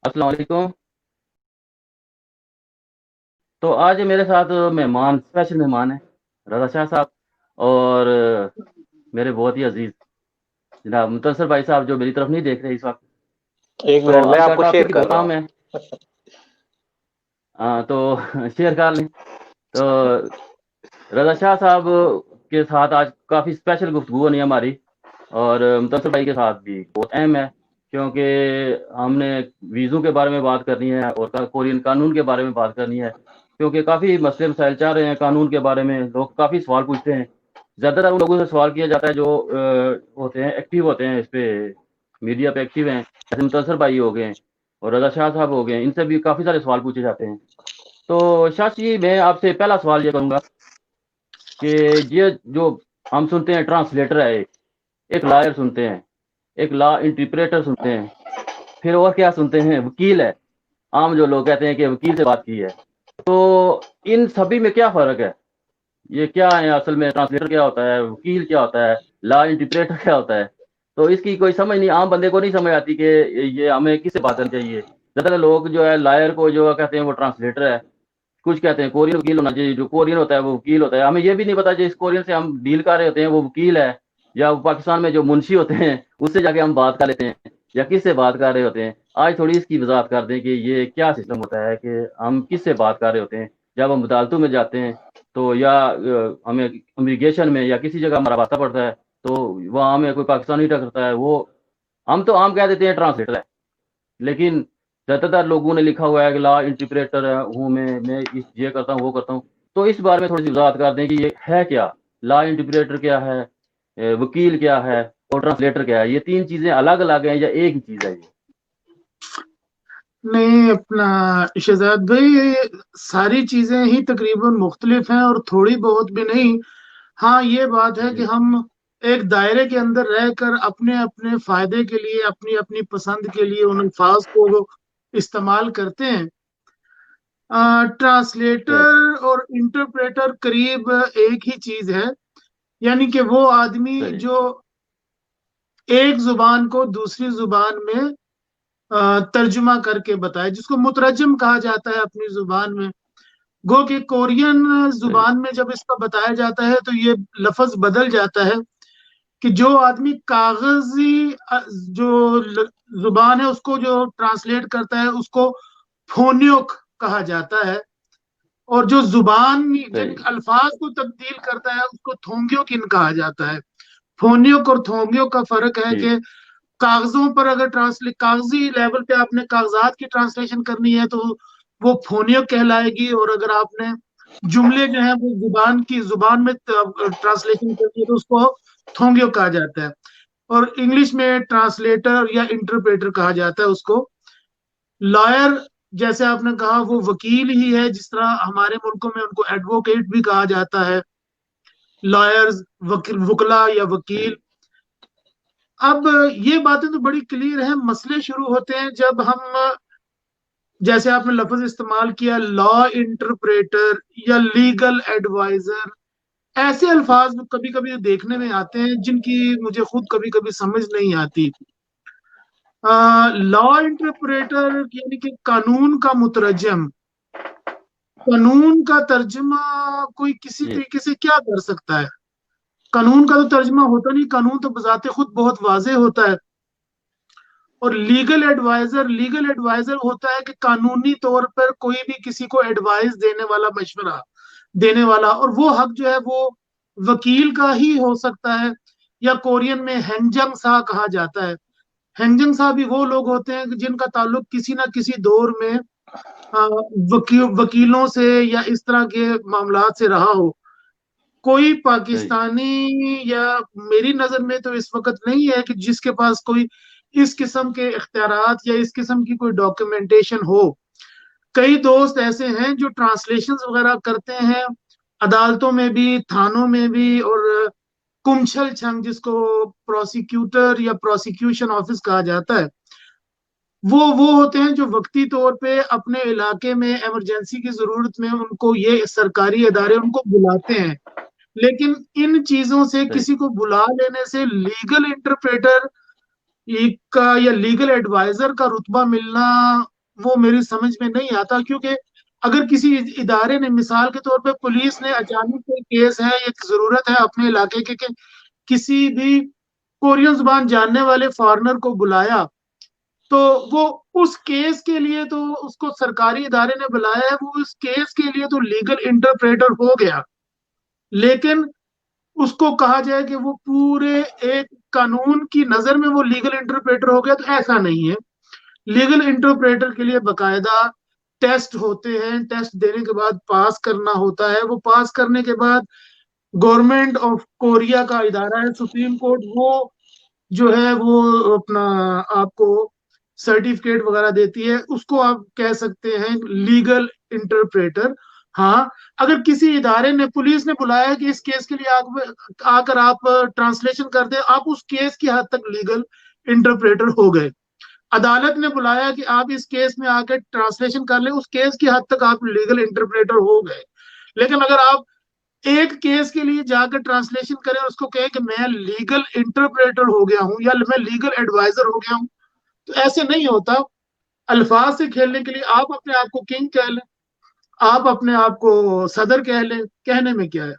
अस्सलाम वालेकुम। तो आज मेरे साथ मेहमान स्पेशल मेहमान हैं, रज़ा शाह साहब और मेरे बहुत ही अज़ीज़ जनाब मुंतसर भाई साहब जो मेरी तरफ नहीं देख रहे इस वक़्त। एक तो मिनट मैं आज का आपको शेयर टॉपिक कर रहा बताऊँ हूँ। मैं? तो शेयर कर लें। तो रज़ा शाह साहब के साथ आज काफ़ी स्पेशल गुफ्तगू होनी है हमारी और मुंतसर भाई के साथ भी बहुत अहम है क्योंकि हमने वीज़ों के बारे में बात करनी है और कोरियन कानून के बारे में बात करनी है क्योंकि काफ़ी मसले मसाइल चल रहे हैं कानून के बारे में। लोग काफ़ी सवाल पूछते हैं। ज़्यादातर उन लोगों से सवाल किया जाता है जो होते हैं एक्टिव होते हैं इस पे मीडिया पे एक्टिव हैं, जैसे मुंतसर भाई हो गए और रज़ा शाह साहब हो गए, इनसे भी काफ़ी सारे सवाल पूछे जाते हैं। तो शाह जी मैं आपसे पहला सवाल ये करूँगा कि ये जो हम सुनते हैं ट्रांसलेटर है एक लॉयर सुनते हैं, एक लॉ इंटरप्रेटर सुनते हैं, फिर और क्या सुनते हैं वकील है। आम जो लोग कहते हैं कि वकील से बात की है। तो इन सभी में क्या फ़र्क है? ये क्या है असल में ट्रांसलेटर क्या होता है, वकील क्या होता है, लॉ इंटरप्रेटर क्या होता है? तो इसकी कोई समझ नहीं आम बंदे को नहीं समझ आती कि ये हमें किससे बात करनी चाहिए। ज़्यादातर लोग जो है लॉयर को जो कहते हैं वो ट्रांसलेटर है। कुछ कहते हैं कोरियन वकील होना चाहिए, जो कोरियन होता है वो वकील होता है। हमें ये भी नहीं पता जिस कोरियन से हम डील कर रहे होते हैं वो वकील है या वो पाकिस्तान में जो मुंशी होते हैं उससे जाके हम बात कर लेते हैं या किससे बात कर रहे होते हैं। आज थोड़ी इसकी वजाहत कर दें कि ये क्या सिस्टम होता है कि हम किससे बात कर रहे होते हैं जब हम अदालतों में जाते हैं तो या हमें इमिग्रेशन में या किसी जगह हमारा रास्ता पड़ता है तो वहाँ हमें कोई पाकिस्तानी टकरता है वो हम तो आम कह देते हैं ट्रांसलेटर है। लेकिन ज़्यादातर लोगों ने लिखा हुआ है कि लॉ इंटरप्रेटर हूँ मैं इस ये करता हूँ, वो करता हूँ। तो इस बारे में थोड़ी-सी वज़ाहत कर दें कि ये है क्या? लॉ इंटरप्रेटर क्या है? वकील क्या है? और ट्रांसलेटर क्या है? ये 3 चीज़ें अलग-अलग हैं या एक ही चीज़ है ये? नहीं, अपना शहजाद भाई, ये सारी चीजें ही तकरीबन मुख्तलिफ हैं और थोड़ी बहुत भी नहीं। हाँ, ये बात है कि जी, हम एक दायरे के अंदर रहकर अपने अपने फायदे के लिए, अपनी अपनी पसंद के लिए उन अल्फाज को इस्तेमाल करते हैं। सही, ट्रांसलेटर और इंटरप्रेटर करीब एक ही चीज है। यानी कि वो आदमी सही, जो एक जुबान को दूसरी जुबान में तर्जुमा करके बताए, जिसको मुतरजम कहा जाता है अपनी जुबान में। गो कि कोरियन सही, जुबान में जब इसका बताया जाता है तो ये लफ्ज बदल जाता है कि जो आदमी कागजी जुबान है उसको जो ट्रांसलेट करता है उसको फोन्योक कहा जाता है, और जो जुबान जिन सही, अल्फाज को तब्दील करता है उसको थोंग्योकिन कहा जाता है। फोन्योक और थोंग्योक का फर्क है जी, कि कागजों पर अगर ट्रांसलेट कागजी लेवल पे आपने कागजात की ट्रांसलेशन करनी है तो वो फोनियो कहलाएगी, और अगर आपने जुमले जो है वो जुबान में ट्रांसलेशन करनी है तो उसको थोंगियो कहा जाता है। और इंग्लिश में ट्रांसलेटर या इंटरप्रेटर कहा जाता है उसको। लॉयर, जैसे आपने कहा, वो वकील ही है, जिस तरह हमारे मुल्कों में उनको एडवोकेट भी कहा जाता है। लॉयर्स, वकला या वकील। सही, अब ये बातें तो बड़ी क्लियर हैं। मसले शुरू होते हैं जब हम, जैसे आपने लफ्ज इस्तेमाल किया, लॉ इंटरप्रेटर या लीगल एडवाइजर। ऐसे अल्फाज कभी कभी देखने में आते हैं जिनकी मुझे खुद कभी कभी समझ नहीं आती। लॉ इंटरप्रेटर यानी कि कानून का मुतरजम। कानून का तर्जुमा कोई किसी जी, तरीके से क्या कर सकता है? कानून का तो तर्जुमा होता नहीं, कानून तो बजाते खुद बहुत वाजे होता है। और लीगल एडवाइजर होता है कि कानूनी तौर पर कोई भी किसी को एडवाइस देने वाला, मशवरा देने वाला, और वो हक जो है वो वकील का ही हो सकता है। या कोरियन में हेंजंग सा कहा जाता है। हेंजंग सा भी वो लोग होते हैं जिनका ताल्लुक किसी ना किसी दौर में वकीलों से या इस तरह के मामलात से रहा हो। कोई सही, पाकिस्तानी, या मेरी नजर में तो इस वक्त नहीं है कि जिसके पास कोई इस किस्म के इख्तियारात या इस किस्म की कोई डॉक्यूमेंटेशन हो। कई दोस्त ऐसे हैं जो ट्रांसलेशन वगैरह करते हैं, अदालतों में भी, थानों में भी, और कुमछल छंग, जिसको प्रोसिक्यूटर या प्रोसिक्यूशन ऑफिस कहा जाता है, वो होते हैं जो वक्ती तौर पे अपने इलाके में इमरजेंसी की जरूरत में उनको ये सरकारी इदारे उनको बुलाते हैं। लेकिन इन चीजों से, सही, किसी को बुला लेने से लीगल इंटरप्रेटर का या लीगल एडवाइजर का रुतबा मिलना वो मेरी समझ में नहीं आता, क्योंकि अगर किसी इदारे ने, मिसाल के तौर पे पुलिस ने, अचानक कोई केस है, एक जरूरत है अपने इलाके के किसी भी कोरियन जुबान जानने वाले फॉरेनर को बुलाया, तो वो उस केस के लिए तो उसको सरकारी इदारे ने बुलाया है, वो उस केस के लिए तो लीगल इंटरप्रेटर हो गया। लेकिन उसको कहा जाए कि वो पूरे एक कानून की नजर में वो लीगल इंटरप्रेटर हो गया, तो ऐसा नहीं है। लीगल इंटरप्रेटर के लिए बकायदा टेस्ट होते हैं, टेस्ट देने के बाद पास करना होता है। वो पास करने के बाद गवर्नमेंट ऑफ कोरिया का इदारा है, सुप्रीम कोर्ट, वो जो है वो अपना आपको सर्टिफिकेट वगैरह देती है, उसको आप कह सकते हैं लीगल इंटरप्रेटर। हाँ, अगर किसी इदारे ने, पुलिस ने बुलाया कि इस केस के लिए आकर आप ट्रांसलेशन कर दे, आप उस केस की हद तक लीगल इंटरप्रेटर हो गए। अदालत ने बुलाया कि आप इस केस में आकर ट्रांसलेशन कर ले, उस केस की हद तक आप लीगल इंटरप्रेटर हो गए। लेकिन अगर आप एक केस के लिए जाकर ट्रांसलेशन करें, उसको कहें कि मैं लीगल इंटरप्रेटर हो गया हूं या मैं लीगल एडवाइजर हो गया हूं, तो ऐसे नहीं होता। अल्फाज से खेलने के लिए आप अपने आप को किंग कह लें, आप अपने आप को सदर कह लें, कहने में क्या है।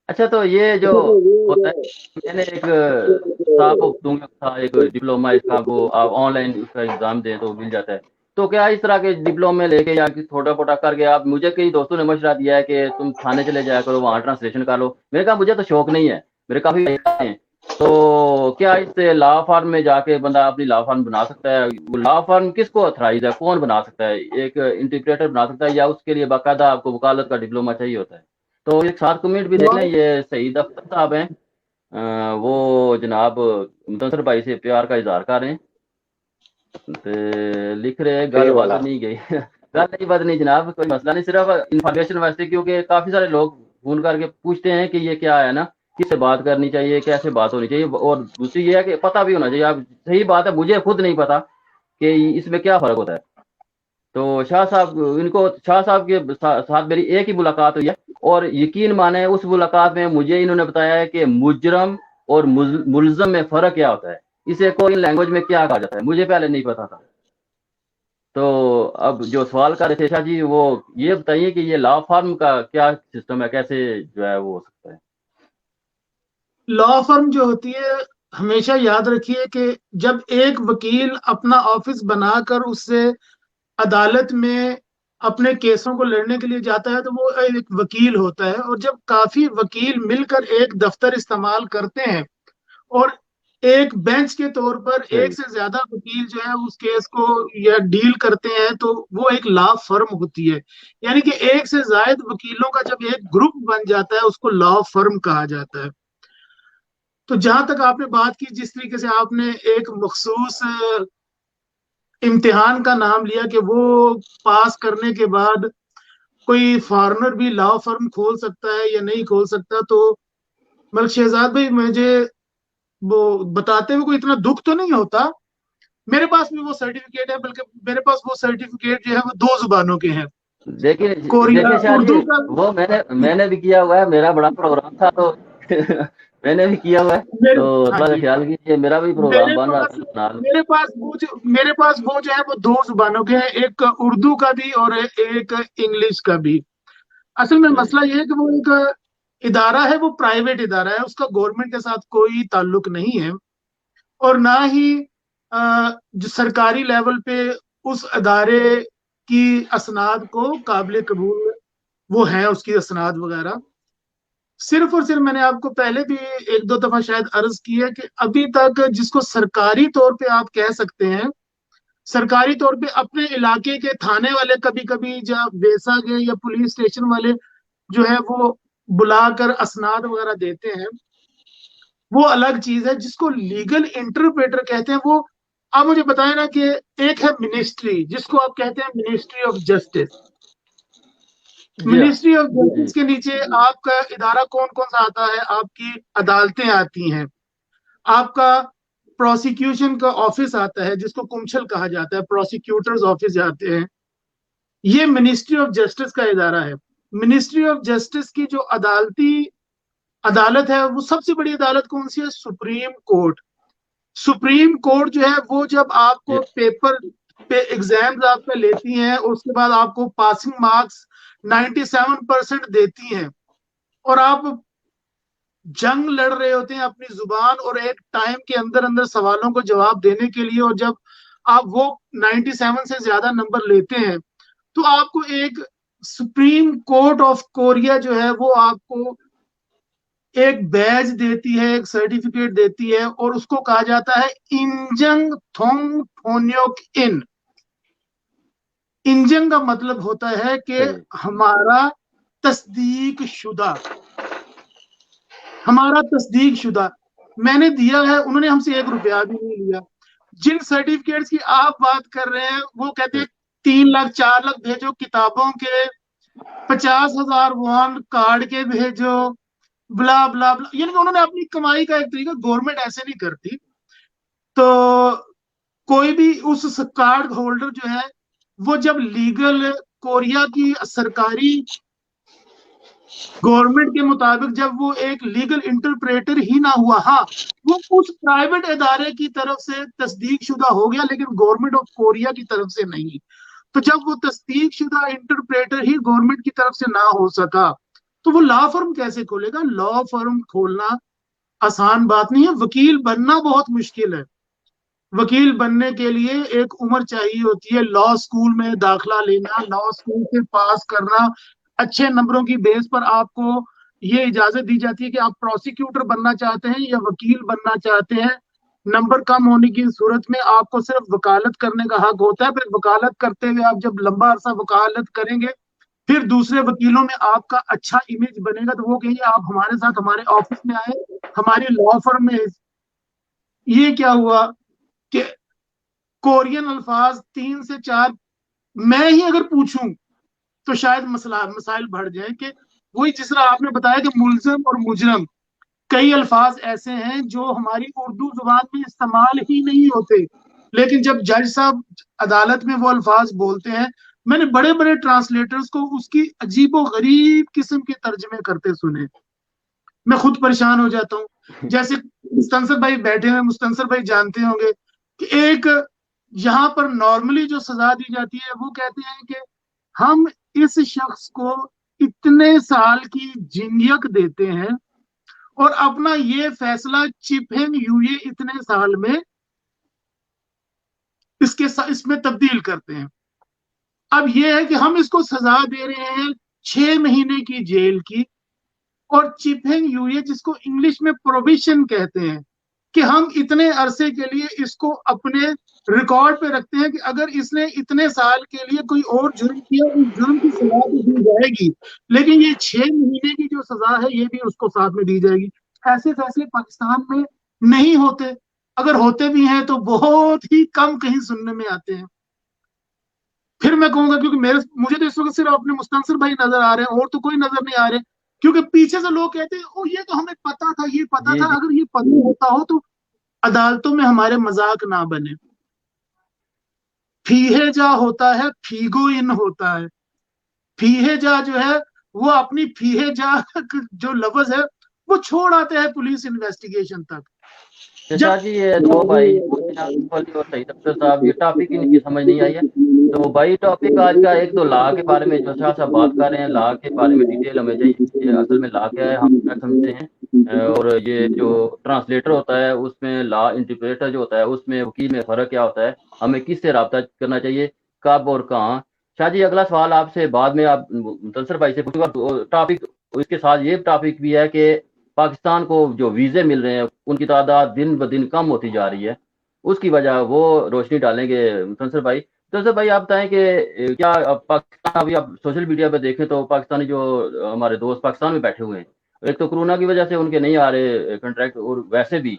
अच्छा, तो ये जो होता है, मैंने एक साफ दूंगा था, एक डिप्लोमा इसका, वो आप ऑनलाइन उसका एग्जाम दें तो मिल जाता है। तो क्या इस तरह के डिप्लोमे लेके या कि थोड़ा फोटा करके, आप, मुझे कई दोस्तों ने मशवरा दिया है कि तुम थाने चले जाया करो, वहाँ ट्रांसलेशन कर लो। मैंने कहा मुझे तो शौक नहीं है, मेरे काफी हैं। तो क्या इससे लॉ फर्म में जाके बंदा अपनी लॉ फर्म बना सकता है? वो लॉ फर्म किसको अथराइज है, कौन बना सकता है? एक इंटरप्रेटर बना सकता है, या उसके लिए बाकायदा आपको वकालत का डिप्लोमा चाहिए होता है? तो एक साथ कमेंट भी देख लें, ये सही दफ्तर साहब हैं, वो जनाब मुदस्सर भाई से प्यार का इजहार कर रहे हैं, ते लिख रहे हैं गल बद नहीं गई। गल नहीं बदनी जनाब, कोई मसला नहीं, सिर्फ इंफॉर्मेशन वास्ते, क्योंकि काफी सारे लोग फोन करके पूछते हैं कि ये क्या है ना, किससे बात करनी चाहिए, कैसे बात होनी चाहिए, और दूसरी ये है कि पता भी होना चाहिए। आप, सही बात है, मुझे खुद नहीं पता कि इसमें क्या फर्क होता है। तो शाह साहब, इनको शाह साहब के साथ मेरी एक ही मुलाकात हुई है, और यकीन माने उस मुलाकात में मुझे इन्होंने बताया है कि मुजरम और मुलजम में फर्क क्या होता है, इसे कोई लैंग्वेज में क्या कहा जाता है, मुझे पहले नहीं पता था। तो अब जो सवाल कर रहे थे शाह जी, वो ये बताइए कि ये लॉ फर्म का क्या सिस्टम है, कैसे जो है वो हो सकता है? लॉ फर्म जो होती है, हमेशा याद रखिए कि जब एक वकील अपना ऑफिस बनाकर उससे अदालत में अपने केसों को लड़ने के लिए जाता है, तो वो एक वकील होता है। और जब काफी वकील मिलकर एक दफ्तर इस्तेमाल करते हैं और एक बेंच के तौर पर एक सही। से ज्यादा वकील जो है उस केस को या डील करते हैं, तो वो एक लॉ फर्म होती है। यानी कि एक से ज्यादा वकीलों का जब एक ग्रुप बन जाता है, उसको लॉ फर्म कहा जाता है। तो जहां तक आपने बात की, जिस तरीके से आपने एक मखसूस इम्तिहान का नाम लिया कि वो पास करने के बाद कोई फॉरेनर भी लॉ फर्म खोल सकता है या नहीं खोल सकता, तो मलिक शहजाद भाई, मुझे वो बताते हुए कोई इतना दुख तो नहीं होता। मेरे पास भी वो सर्टिफिकेट है, बल्कि मेरे पास वो सर्टिफिकेट जो है वो दो जुबानों के हैं, देखिए, कोरिया देखिए शाह जी, उर्दू का। वो मैंने भी किया हुआ है, मेरा बड़ा प्रोग्राम था, तो मैंने भी किया हुआ है। मेरे तो हाँ थोड़ा सा जी, ख्याल कीजिए, मेरा भी प्रोग्राम मेरे बन रहा पास था नाल। मेरे पास वो जो है वो दो जुबानों के हैं, एक उर्दू का भी और एक इंग्लिश का भी। असल में सही। मसला ये है कि वो एक इदारा है, वो प्राइवेट इदारा है, उसका गवर्नमेंट के साथ कोई ताल्लुक नहीं है। और ना ही जो सरकारी लेवल पे उस अदारे की असनाद को काबिल कबूल वो है, उसकी असनाद वगैरह। सिर्फ और सिर्फ मैंने आपको पहले भी एक दो दफा शायद अर्ज की है कि अभी तक जिसको सरकारी तौर पे आप कह सकते हैं, सरकारी तौर पे अपने इलाके के थाने वाले कभी कभी जब बेसा गए या पुलिस स्टेशन वाले जो है वो बुलाकर असनाद वगैरह देते हैं, वो अलग चीज है। जिसको लीगल इंटरप्रेटर कहते हैं, वो आप मुझे बताएं ना कि एक है मिनिस्ट्री, जिसको आप कहते हैं मिनिस्ट्री ऑफ जस्टिस। जी हाँ। Ministry of ji. जस्टिस के नीचे आपका इदारा कौन कौन सा आता है? आपकी अदालतें आती हैं, आपका प्रोसिक्यूशन का ऑफिस आता है, जिसको कुंशल कहा जाता है, प्रोसिक्यूटर्स ऑफिस जाते हैं। ये मिनिस्ट्री ऑफ जस्टिस का इदारा है। मिनिस्ट्री ऑफ जस्टिस की जो अदालती अदालत है, वो सबसे बड़ी अदालत कौन सी है? Supreme court. सुप्रीम कोर्ट जो है वो जब जी। आपको पेपर पे एग्जाम्स आपका लेती हैं, उसके बाद आपको पासिंग मार्क्स 97% देती हैं, और आप जंग लड़ रहे होते हैं अपनी जुबान और एक टाइम के अंदर अंदर सवालों को जवाब देने के लिए, और जब आप वो 97 से ज्यादा नंबर लेते हैं तो आपको एक सुप्रीम कोर्ट ऑफ कोरिया जो है वो आपको एक बैज देती है, एक सर्टिफिकेट देती है, और उसको कहा जाता है इंजंग थोंग थोन्योक इन। इंजंग का मतलब होता है कि सही। हमारा तस्दीक शुदा, हमारा तस्दीक शुदा। मैंने दिया है, उन्होंने हमसे 1 रुपया भी नहीं लिया। जिन सर्टिफिकेट्स की आप बात कर रहे हैं वो कहते सही। हैं 3 लाख 4 लाख भेजो, किताबों के 50,000 वॉन कार्ड के भेजो, ब्ला ब्ला ब्ला, यानी कि उन्होंने अपनी कमाई का एक तरीका, गवर्नमेंट ऐसे नहीं करती। तो कोई भी उस कार्ड होल्डर जो है वो जब लीगल कोरिया की सरकारी गवर्नमेंट के मुताबिक जब वो एक लीगल इंटरप्रेटर ही ना हुआ, हाँ वो उस प्राइवेट इदारे की तरफ से तस्दीक शुदा हो गया लेकिन गवर्नमेंट ऑफ कोरिया की तरफ से नहीं। तो जब वो तस्दीक शुदा इंटरप्रेटर ही गवर्नमेंट की तरफ से ना हो सका तो वो लॉ फर्म कैसे खोलेगा? लॉ फर्म खोलना आसान बात नहीं है, वकील बनना बहुत मुश्किल है। वकील बनने के लिए एक उम्र चाहिए होती है, लॉ स्कूल में दाखला लेना, लॉ स्कूल से पास करना, अच्छे नंबरों की बेस पर आपको ये इजाजत दी जाती है कि आप प्रोसिक्यूटर बनना चाहते हैं या वकील बनना चाहते हैं। नंबर कम होने की सूरत में आपको सिर्फ वकालत करने का हक होता है। फिर वकालत करते हुए आप जब लंबा अरसा वकालत करेंगे फिर दूसरे वकीलों में आपका अच्छा इमेज बनेगा तो वो कहेंगे आप हमारे साथ हमारे ऑफिस में आए, हमारी लॉ फर्म में। ये क्या हुआ कि कोरियन अल्फाज 3 से 4 मैं ही अगर पूछूं तो शायद मसला मसाइल बढ़ जाए। कि वही जिस तरह आपने बताया कि मुलजम और मुजरम, कई अल्फाज ऐसे हैं जो हमारी उर्दू जुबान में इस्तेमाल ही नहीं होते, लेकिन जब जज साहब अदालत में वो अल्फाज बोलते हैं, मैंने बड़े बड़े ट्रांसलेटर्स को उसकी अजीबो गरीब किस्म के तर्जमे करते सुने, मैं खुद परेशान हो जाता हूँ। जैसे मुस्तंसर भाई बैठे हुए, मुस्तंसर भाई जानते होंगे कि एक यहाँ पर नॉर्मली जो सजा दी जाती है वो कहते हैं कि हम इस शख्स को इतने साल की जिंदगियत देते हैं और अपना ये फैसला चिपहेंग यूए इतने साल में इसमें तब्दील करते हैं। अब ये है कि हम इसको सजा दे रहे हैं 6 महीने की जेल की, और चिपहेंग यूए जिसको इंग्लिश में प्रोविशन कहते हैं, कि हम इतने अरसे के लिए इसको अपने रिकॉर्ड पे रखते हैं कि अगर इसने इतने साल के लिए कोई और जुर्म किया उस जुर्म की सजा तो दी जाएगी, लेकिन ये 6 महीने की जो सजा है ये भी उसको साथ में दी जाएगी। ऐसे फैसले पाकिस्तान में नहीं होते, अगर होते भी हैं तो बहुत ही कम कहीं सुनने में आते हैं। फिर मैं कहूंगा क्योंकि मुझे तो इस वक्त सिर्फ अपने मुस्तंसर भाई नजर आ रहे हैं और तो कोई नजर नहीं आ रहे, क्योंकि पीछे से लोग कहते हैं ओ ये तो हमें पता था, ये पता जी था। जी। अगर ये पता होता हो तो अदालतों में हमारे मजाक ना बने। फीहेजा होता है, फीगो इन होता है। फीहेजा जो है वो अपनी फीहेजा जो लफ्ज है वो छोड़ आते हैं पुलिस इन्वेस्टिगेशन तक। तो शाह जब जी ये दो भाई वाली और सईद अख्तर साहब, ये टॉपिक इनकी समझ नहीं आई है। तो भाई टॉपिक आज का एक तो लॉ के बारे में जो शाह साहब बात कर रहे हैं, लॉ के बारे में डिटेल हमें चाहिए कि असल में लॉ क्या है, हम क्या समझते हैं। और ये जो ट्रांसलेटर होता है उसमें, लॉ इंटरप्रेटर जो होता है उसमें, वकील में फ़र्क क्या होता है, हमें किससे रब्ता करना चाहिए, कब और कहाँ। शाह जी अगला सवाल आपसे बाद में आप मुतलसर भाई से पूछूंगा। टॉपिक इसके साथ ये टॉपिक भी है कि पाकिस्तान को जो वीज़े मिल रहे हैं उनकी तादाद दिन ब दिन कम होती जा रही है, उसकी वजह वो रोशनी डालेंगे मुतलसर भाई। मुतलसर भाई आप बताएं कि क्या अब पाकिस्तान, अभी आप सोशल मीडिया पे देखें तो पाकिस्तानी जो हमारे दोस्त पाकिस्तान में बैठे हुए हैं, एक तो कोरोना की वजह से उनके नहीं आ रहे कॉन्ट्रैक्ट, और वैसे भी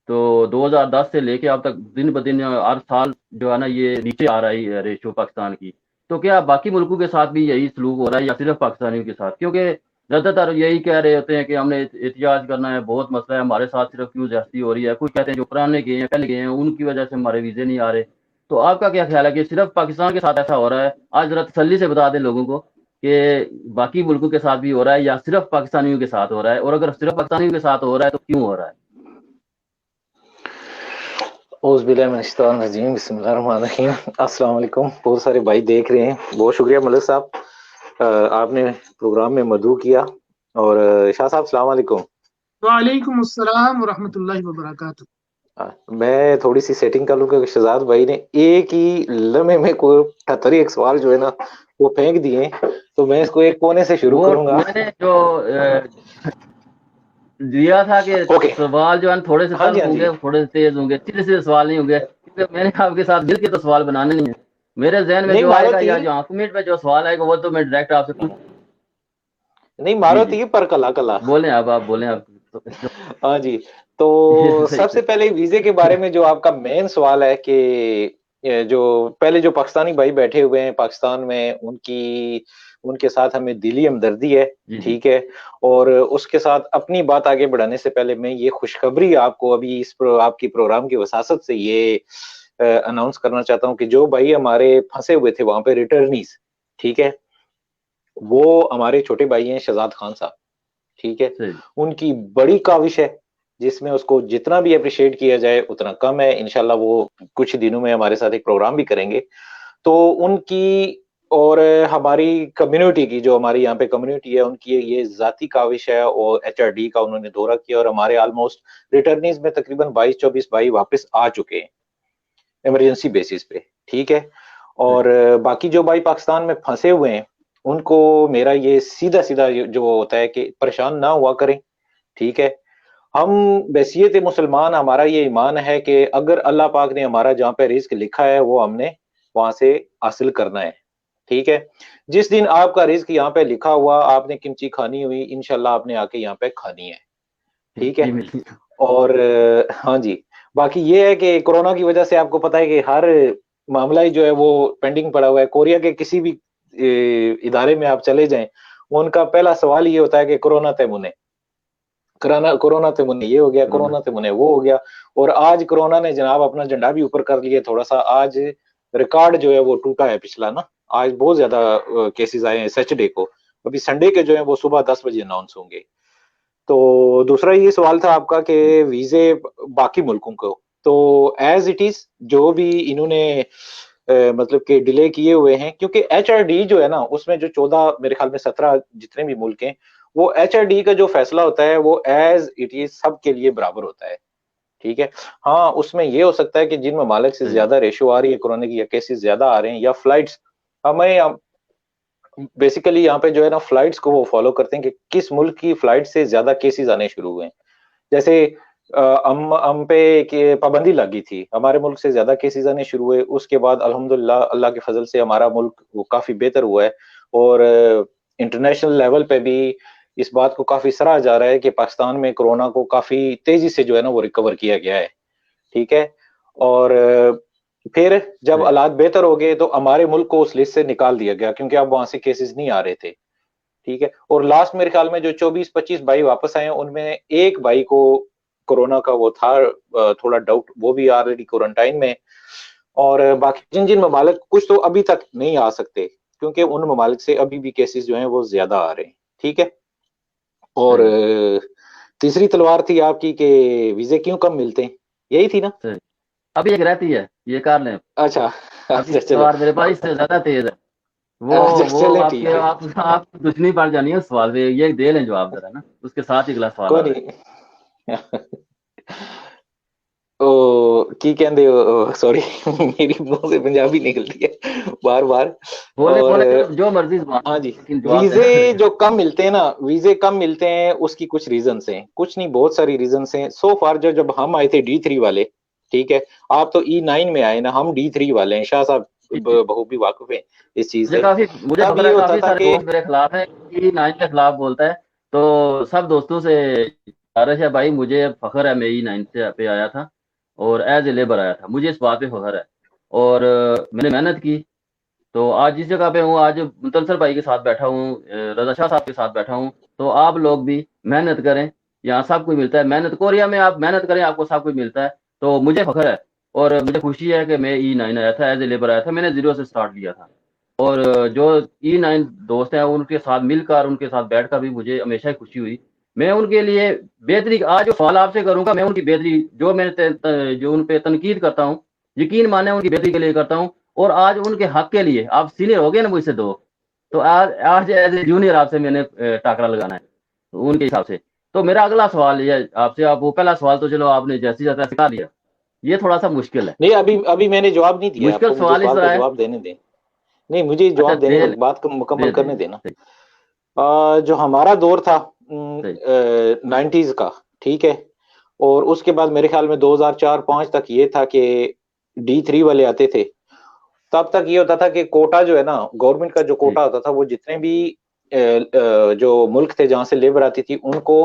तो 2010 से लेके अब तक दिन ब दिन हर साल जो है ना ये नीचे आ रही है रेशो पाकिस्तान की। तो क्या बाकी मुल्कों के साथ भी यही सलूक हो रहा है या सिर्फ पाकिस्तानियों के साथ? क्योंकि ज़्यादातर यही कह रहे होते हैं कि हमने एहतियाज करना है, बहुत मसला है, हमारे साथ सिर्फ क्यों ज्यादती हो रही है। कुछ कहते हैं जो पुराने गए हैं, पहले गए हैं, उनकी वजह से हमारे वीज़े नहीं आ रहे। तो आपका क्या ख्याल है कि सिर्फ पाकिस्तान के साथ ऐसा हो रहा है? आज ज़रा तसल्ली से बता दें लोगों को कि बाकी मुल्कों के साथ भी हो रहा है या सिर्फ पाकिस्तानियों के साथ हो रहा है, और अगर सिर्फ पाकिस्तानियों के साथ हो रहा है तो क्यों हो रहा है? औज़ुबिल्लाहिमिनश्शैतानिर्रजीम बिस्मिल्लाहिर्रहमानिर्रहीम। अस्सलाम वालेकुम। बहुत सारे भाई देख रहे हैं, बहुत शुक्रिया मलिक साहब, आपने प्रोग्राम में मदऊ किया। और शाह साहब सलाम वालेकुम। वालेकुम अस्सलाम व रहमतुल्लाहि व बरकातुहू। मैं थोड़ी सी सेटिंग कर लूँ क्योंकि शहजाद भाई ने एक ही लम्हे में कोई 78 सवाल जो है ना वो फेंक दिए, तो मैं इसको एक कोने से शुरू वो करूंगा। मैंने जो दिया था कि ओके। सवाल जो है थोड़े से हाँ जी, तल्ख हाँ जी। होंगे, थोड़े से तेज होंगे, सीधे सीधे सवाल नहीं होंगे, क्योंकि मैंने आपके साथ मिल के तो सवाल बनाने नहीं है। मेरे जहन में नहीं जो मारो आएगा या तीर, जो आंखों में जो सवाल आएगा वो तो मैं डायरेक्ट आपसे पूछ। नहीं जी मारो जी, तीर पर कला कला। बोलें आप बोलें आप। हाँ जी। ये तो सही सबसे पहले वीज़े के बारे में जो आपका मेन सवाल है कि ये जो पहले जो पाकिस्तानी भाई बैठे हुए हैं पाकिस्तान में, उनके साथ हमें दिली हमदर्दी है, जी जी ठीक है? और उसके साथ अपनी बात आगे बढ़ाने से पहले मैं ये खुशखबरी आपको अभी आपकी प्रोग्राम की वसासत से ये अनाउंस करना चाहता हूँ कि जो भाई हमारे फँसे हुए थे वहाँ पे रिटर्नीज़, ठीक है? वो हमारे छोटे भाई हैं शहजाद खान साहब। ठीक है? सही। उनकी बड़ी काविश है, जिसमें उसको जितना भी एप्रिशिएट किया जाए उतना कम है। इंशाल्लाह वो कुछ दिनों में हमारे साथ एक प्रोग्राम भी करेंगे। तो उनकी और हमारी कम्युनिटी की जो हमारी यहाँ पे कम्युनिटी है, उनकी ये ज़ाती काविश है और एचआरडी का उन्होंने दौरा किया और हमारे ऑलमोस्ट रिटर्नीज़ में तकरीबन 22-24 भाई वापस आ चुके हैं, इमरजेंसी बेसिस पे, ठीक है? सही। और बाकी जो भाई पाकिस्तान में फँसे हुए हैं, उनको मेरा ये सीधा-सीधा जो होता है कि परेशान ना हुआ करें, ठीक है? हम बहैसियत मुसलमान हमारा ये ईमान है कि अगर अल्लाह पाक ने हमारा जहाँ पे रिज़्क लिखा है, वो हमने वहाँ से हासिल करना है, ठीक है? जिस दिन आपका रिज़्क यहाँ पे लिखा हुआ, आपने किमची खानी हुई, इंशाल्लाह आपने आके यहाँ पे खानी है, ठीक जी है? मिली। और हाँ जी, बाकी ये है कि कोरोना की वजह से आपको पता है कि हर मामला ही जो है वो पेंडिंग पड़ा हुआ है। कोरिया के किसी भी इदारे में आप चले जाएँ, उनका पहला सवाल ये होता है कि कोरोना तय मुने। कोरोना ते मुन्ने ये हो गया, कोरोना। कोरोना ते मुन्ने वो हो गया। और आज कोरोना ने जनाब अपना झंडा भी ऊपर कर लिया थोड़ा-सा। आज रिकॉर्ड जो है वो टूटा है पिछला ना। आज बहुत ज़्यादा केसेज़ आए हैं सैटरडे को। अभी संडे के जो है वो सुबह 10 बजे अनाउंस होंगे। तो दूसरा ये सवाल था आपका कि वीज़े बाकी मुल्कों को। तो ऐज़ इट इज़ जो भी इन्होंने मतलब कि डिले किए हुए हैं, क्योंकि एचआरडी जो है ना उसमें जो 14 मेरे ख़्याल में 17 जितने भी मुल्क हैं, वो एचआरडी का जो फ़ैसला होता है वो ऐज़ इट इज़ सबके लिए बराबर होता है, ठीक है? हाँ, उसमें ये हो सकता है कि जिन ममालिक से सही। ज़्यादा रेश्यो आ रही है कोरोना की या केसेज़ ज़्यादा आ रहे हैं या फ्लाइट्स हमें बेसिकली यहाँ पे जो है ना फ्लाइट्स को वो फ़ॉलो करते हैं कि किस मुल्क की फ्लाइट से ज़्यादा केसेज़ आने शुरू हुए हैं। जैसे हम पे के पाबंदी लगी थी, हमारे मुल्क से ज़्यादा केसेज़ आने शुरू हुए, उसके बाद अल्हम्दुलिल्लाह अल्लाह के फ़ज़ल से हमारा मुल्क वो काफ़ी बेहतर हुआ है और इंटरनेशनल लेवल पे भी इस बात को काफ़ी सराहा जा रहा है कि पाकिस्तान में कोरोना को काफ़ी तेज़ी से जो है ना वो रिकवर किया गया है, ठीक है? और फिर जब सही। हालात बेहतर हो गए तो हमारे मुल्क को उस लिस्ट से निकाल दिया गया क्योंकि अब वहाँ से केसेज़ नहीं आ रहे थे, ठीक है? और लास्ट मेरे ख्याल में जो 24-25 भाई वापस आए हैं, उनमें एक भाई को कोरोना का वो था थोड़ा डाउट, वो भी ऑलरेडी क्वारंटाइन में है। और बाकी जिन-जिन ममालिक कुछ तो अभी तक नहीं आ सकते, क्योंकि उन ममालिक से अभी भी केसेज़ जो हैं वो ज़्यादा आ रहे हैं, ठीक है? और सही। तीसरी तलवार थी आपकी कि वीज़े क्यों कम मिलते हैं, यही थी ना? सही। अभी एक रहती है, ये कर लें। अच्छा, अभी अच्छा चलो। सवाल मेरे पास इससे ज़्यादा तेज़ है। वो अच्छा वो चलें आपके ठीक है, आप दुश्मनी पड़ जानी है उस सवाल पे, ये दे लें जवाब ज़रा ना, उसके साथ ही अगला सवाल कोई आ रहा है। नहीं। ओ की कहंदे हो सॉरी मेरी मुँह से पंजाबी निकलती है बार-बार। बोले और बोले जो मर्ज़ी ज़ुबान हाँ हो, जी, लेकिन जवाब देना वीज़े पड़ेगा। जो कम मिलते हैं ना, वीज़े कम मिलते हैं उसकी कुछ रीज़न्स हैं, कुछ नहीं बहुत सारी रीज़न्स हैं। सो फार जब हम आए थे डी3 वाले, ठीक है? आप तो ई9 में आए ना, हम डी3 वाले हैं, शाह साहब जी, जी। बखूबी वाकिफ़ हैं इस चीज़ से। मुझे तब ख़बर ये है, होता काफ़ी था सारे कि दोस्त मेरे खिलाफ हैं कि नाइन के खिलाफ बोलता है, तो सब दोस्तों से गुज़ारिश है भाई, मुझे फ़ख्र है मैं ई9 से पे आया था और एज़ ए लेबर आया था, मुझे इस बात पे फ़ख्र है। और मैंने मेहनत की, तो आज जिस जगह पे हूँ, आज मुतलसल भाई के साथ बैठा हूँ, रज़ा शाह साहब के साथ बैठा हूँ, तो आप लोग भी मेहनत करें, यहाँ सब कुछ मिलता है। मेहनत कोरिया में आप मेहनत करें, आपको सब कुछ मिलता है, तो मुझे फ़ख्र है और मुझे खुशी है कि मैं ई9 आया था, एज़ ए लेबर आया था, मैंने ज़ीरो से स्टार्ट किया था। और जो ई9 दोस्त हैं, उनके साथ मिलकर, उनके साथ बैठकर भी मुझे हमेशा ही खुशी हुई मैं उनके लिए बेहतरी, आज जो सवाल आपसे करूंगा मैं उनकी बेहतरी जो उन पे तनकीद करता हूँ, यकीन माने उनकी बेहतरी के लिए करता हूँ। और आज उनके हक के लिए, आप सीनियर हो गए ना मुझसे दो, तो आज आज एज ए जूनियर आपसे मैंने टाकरा लगाना है उनके हिसाब से। तो मेरा अगला सवाल ये आपसे, आप वो पहला सवाल तो चलो आपने जैसे जैसा सिखा दिया, ये थोड़ा सा मुश्किल है। नहीं, अभी अभी मैंने जवाब नहीं दिया मुश्किल आपको, मुझे सवाल इस सवाल का तरह है। जवाब देने दें। नहीं, मुझे अच्छा जवाब देने दे दो, बात को मुकम्मल दे दे करने देना। सही जो हमारा दौर था सही 90s का, ठीक है, और उसके बाद मेरे ख्याल में 2004-5 तक ये था कि D3 वाले आते थे। तब तक ये होता था कि कोटा जो है ना, गवर्नमेंट का जो जी कोटा होता था, वो जितने भी जो मुल्क थे जहां से लेबर आती थी उनको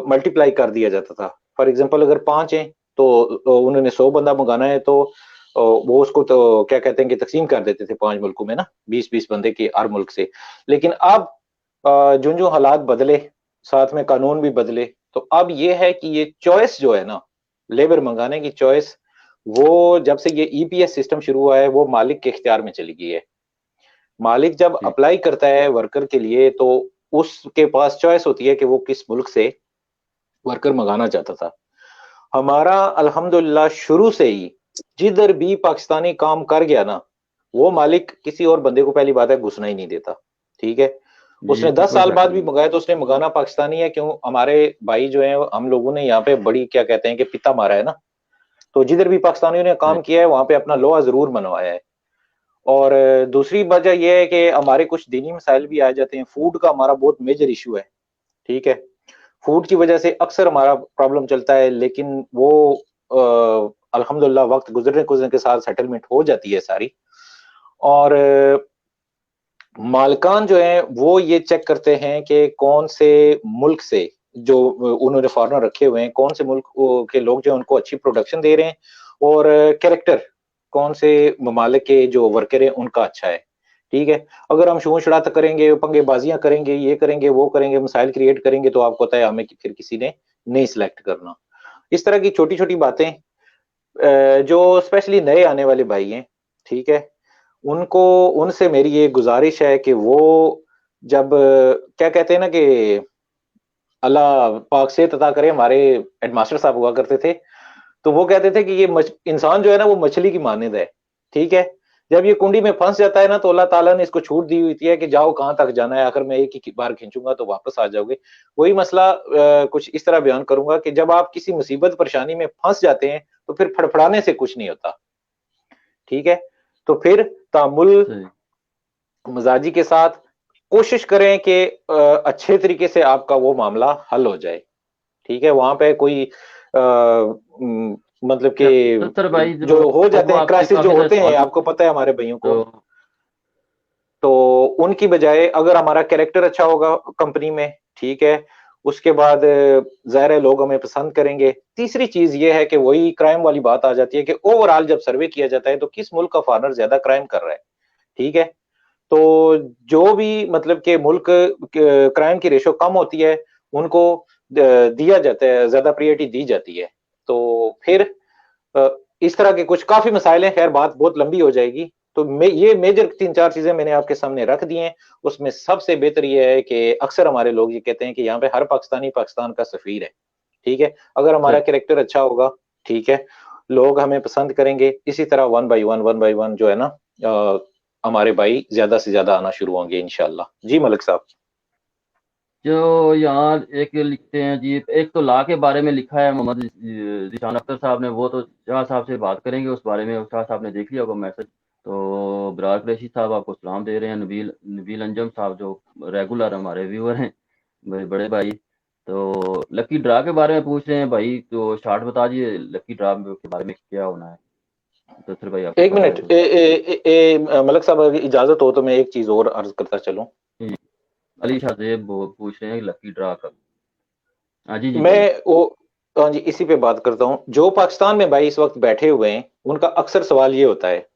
मल्टीप्लाई कर दिया जाता था। फॉर एग्जांपल अगर 5 हैं तो उन्होंने 100 बंदा मंगाना है, तो वो उसको तो क्या कहते हैं कि तकसीम कर देते थे 5 मुल्कों में ना, 20-20 बंदे के हर मुल्क से। लेकिन अब जो हालात बदले, साथ में कानून भी बदले, तो अब ये है कि ये चॉइस जो है ना, लेबर मंगाने की चॉइस, वो जब से ये ईपीएस सिस्टम शुरू हुआ है वो मालिक के इख्तियार में चली गई है। मालिक जब जी अप्लाई करता है वर्कर के लिए तो उसके पास चॉइस होती है कि वो किस मुल्क से वर्कर मंगाना चाहता था। हमारा अल्हम्दुलिल्लाह शुरू से ही जिधर भी पाकिस्तानी काम कर गया ना, वो मालिक किसी और बंदे को पहली बात है घुसना ही नहीं देता, ठीक है। जी, ये उसने 10 बिल्कुल साल बाद बेहतर भी है। मंगाया तो उसने मंगाना पाकिस्तानी है, क्यों? हमारे भाई जो हैं, हम लोगों ने यहाँ पे बड़ी क्या कहते हैं कि पिता मारा है ना, तो जिधर भी पाकिस्तानियों ने सही काम किया है वहां पे अपना लोहा जरूर मनवाया है। और दूसरी वजह यह है कि हमारे कुछ दीनी मसाइल भी आ जाते हैं। फूड का हमारा बहुत मेजर इशू है, ठीक है। फूड की वजह से अक्सर हमारा प्रॉब्लम चलता है, लेकिन वो अल्हम्दुलिल्लाह वक्त गुजरने गुजरने के साथ सेटलमेंट हो जाती है सारी। और मालिकान जो हैं वो ये चेक करते हैं कि कौन से मुल्क से जो उन्होंने फॉरेनर रखे हुए हैं, कौन से मुल्क के लोग जो हैं उनको अच्छी प्रोडक्शन दे रहे हैं, और कैरेक्टर कौन से ममालिक के जो वर्कर हैं उनका अच्छा है, ठीक है। अगर हम शूं शरारत करेंगे, पंगेबाजियां करेंगे, ये करेंगे वो करेंगे, मसाइल क्रिएट करेंगे, तो आपको पता है हमें फिर किसी ने नहीं सिलेक्ट करना। इस तरह की छोटी छोटी बातें जो स्पेशली नए आने वाले भाई हैं, ठीक है, उनको, उनसे मेरी ये गुजारिश है कि वो जब क्या कहते हैं ना कि अल्लाह पाक सेहत अता करे, हमारे हेडमास्टर साहब हुआ करते थे, तो वो कहते थे कि ये इंसान जो है ना वो मछली की मानद है, ठीक है। जब ये कुंडी में फंस जाता है ना तो अल्लाह ताला ने इसको छूट दी हुई है कि जाओ कहाँ तक जाना है, आखिर मैं एक ही बार खींचूंगा तो वापस आ जाओगे। वही मसला कुछ इस तरह बयान करूंगा कि जब आप किसी मुसीबत परेशानी में फंस जाते हैं तो फिर फड़फड़ाने से कुछ नहीं होता, ठीक है। तो फिर तामुल सही मजाजी के साथ कोशिश करें कि अच्छे तरीके से आपका वो मामला हल हो जाए, ठीक है। वहां पे कोई मतलब अच्छा, कि दफ्तर भाई जो हो वो जाते हैं, आपसे क्राइसिस जो काफी सारे होते सवाल हैं, पूछ, आपको पता है हमारे भाइयों को, तो तो उनकी बजाय अगर हमारा कैरेक्टर अच्छा होगा कंपनी में, ठीक है, उसके बाद ज़ाहिर है लोग हमें पसंद करेंगे। तीसरी चीज ये है कि वही क्राइम वाली बात आ जाती है कि ओवरऑल जब सर्वे किया जाता है तो किस मुल्क का फॉरेनर ज्यादा क्राइम कर रहा है, ठीक है। तो जो भी मतलब कि मुल्क क्राइम की रेशो कम होती है उनको दिया जाता है, ज्यादा प्रायोरिटी दी जाती है। तो फिर अ, इस तरह के कुछ काफी मसाइल हैं, खैर बात बहुत लंबी हो जाएगी। तो ये मेजर 3-4 चीजें मैंने आपके सामने रख दी हैं। उसमें सबसे बेहतर ये है कि अक्सर हमारे लोग ये कहते हैं कि यहाँ पे हर पाकिस्तानी पाकिस्तान का सफीर है, ठीक है। अगर हमारा सही कैरेक्टर अच्छा होगा, ठीक है, लोग हमें पसंद करेंगे। इसी तरह वन बाई वन जो है ना हमारे भाई ज्यादा से ज्यादा आना शुरू होंगे इंशाल्लाह। जी मलिक साहब। जो यहाँ एक लिखते हैं जी, एक तो ला के बारे में लिखा है मोहम्मद जीशान अख्तर साहब ने, वो तो शाह साहब से बात करेंगे उस बारे में, शाह साहब ने देख लिया होगा मैसेज। तो बरार कुरैशी साहब आपको सलाम दे रहे हैं, नबील नबील अंजम साहब जो रेगुलर हमारे व्यूअर हैं, बड़े भाई। तो लकी ड्रा के बारे में पूछ रहे हैं भाई, तो शार्ट बता दीजिए लकी ड्रा के बारे में क्या होना है, तो फिर भाई आपको एक पता मिनट, है तो। मलिक साहब अगर इजाजत हो तो मैं एक चीज और अर्ज करता चलूं। जी, अली शाह जेब वो पूछ रहे हैं लकी ड्रा का। हाँ जी जी बोलिए। मैं वो हाँ जी, इसी पे बात करता हूँ। जो पाकिस्तान में भाई इस वक्त बैठे हुए हैं उनका अक्सर सवाल ये होता है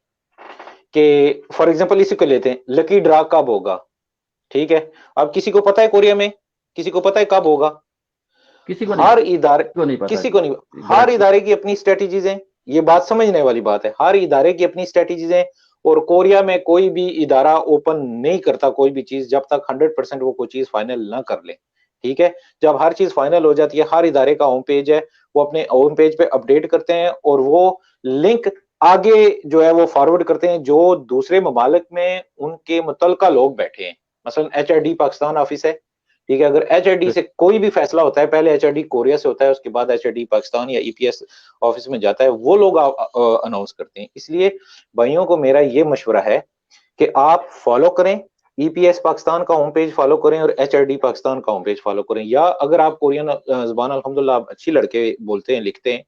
कि फॉर एग्जांपल इसी को लेते हैं, लकी ड्रा कब होगा, ठीक है। अब किसी को पता है कोरिया में, किसी को पता है कब होगा? किसी को नहीं, हर इदारे, किसी को नहीं पता किसी जी, को नहीं, बड़ा हर इदारे की अपनी स्ट्रेटेजीज हैं। ये बात समझने वाली बात है, हर इदारे की अपनी स्ट्रेटेजीज हैं। और कोरिया में कोई भी इदारा ओपन नहीं करता कोई भी चीज जब तक 100% वो कोई चीज फाइनल ना कर ले, ठीक है, जब हर चीज फाइनल हो जाती है, हर इदारे का होम पेज है, वो अपने होम पेज पे अपडेट करते हैं और वो लिंक आगे जो है वो फॉरवर्ड करते हैं जो दूसरे ममालिक में उनके मुतलका लोग बैठे हैं। मसलन एचआरडी पाकिस्तान ऑफिस है, ठीक है, अगर एचआरडी से कोई भी फैसला होता है, पहले एचआरडी कोरिया से होता है, उसके बाद एचआरडी पाकिस्तान या ईपीएस ऑफिस में जाता है, वो लोग अनाउंस करते हैं। इसलिए भाइयों को मेरा ये मशवरा है कि आप फॉलो करें, ईपीएस पाकिस्तान का होम पेज फॉलो करें और एचआरडी पाकिस्तान का होम पेज फॉलो करें, या अगर आप कोरियन ज़बान अल्हम्दुलिल्लाह आप अच्छी लड़के बोलते हैं, लिखते हैं,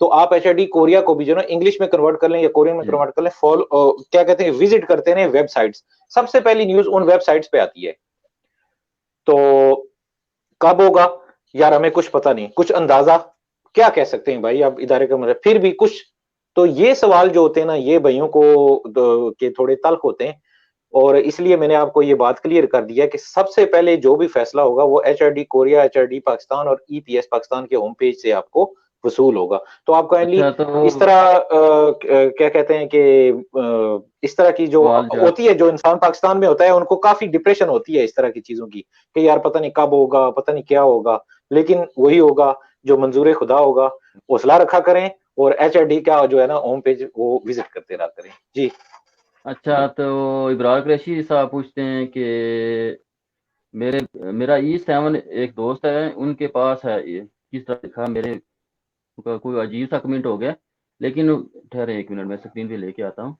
तो आप एचआरडी कोरिया को भी जो ना इंग्लिश में कन्वर्ट कर लें या कोरियन में कन्वर्ट कर लें, फॉलो क्या कहते हैं, विजिट करते हैं वेबसाइट्स, सबसे पहली न्यूज उन वेबसाइट्स पे आती है। तो कब होगा यार हमें कुछ पता नहीं, कुछ अंदाजा क्या कह सकते हैं भाई, आप इदारे का मतलब फिर भी कुछ, तो ये सवाल जो होते हैं ना, ये भाइयों को के थोड़े तल्ख होते हैं, और इसलिए मैंने आपको ये बात क्लियर कर दिया कि सबसे पहले जो भी फैसला होगा वो एचआरडी कोरिया, एचआरडी पाकिस्तान और ईपीएस पाकिस्तान के होम पेज से आपको वसूल होगा। तो आप काइंडली अच्छा, तो इस तरह क्या कहते हैं कि इस तरह की जो सवाल जवाब। होती है, जो इंसान पाकिस्तान में होता है उनको काफी डिप्रेशन होती है इस तरह की चीजों की, कि यार पता नहीं कब होगा, पता नहीं क्या होगा, लेकिन वही होगा जो मंजूर खुदा होगा। हौसला रखा करें और एचआरडी का जो है ना होम पेज वो विजिट करते रहा करें। जी अच्छा, तो इब्रार कुरैशी साहब पूछते हैं कि मेरा E7 एक दोस्त है, उनके पास है, ये किस तरह लिखा मेरे कोई अजीब सा कमेंट हो गया, लेकिन ठहरे 1 मिनट, मैं स्क्रीन पे लेके आता हूँ।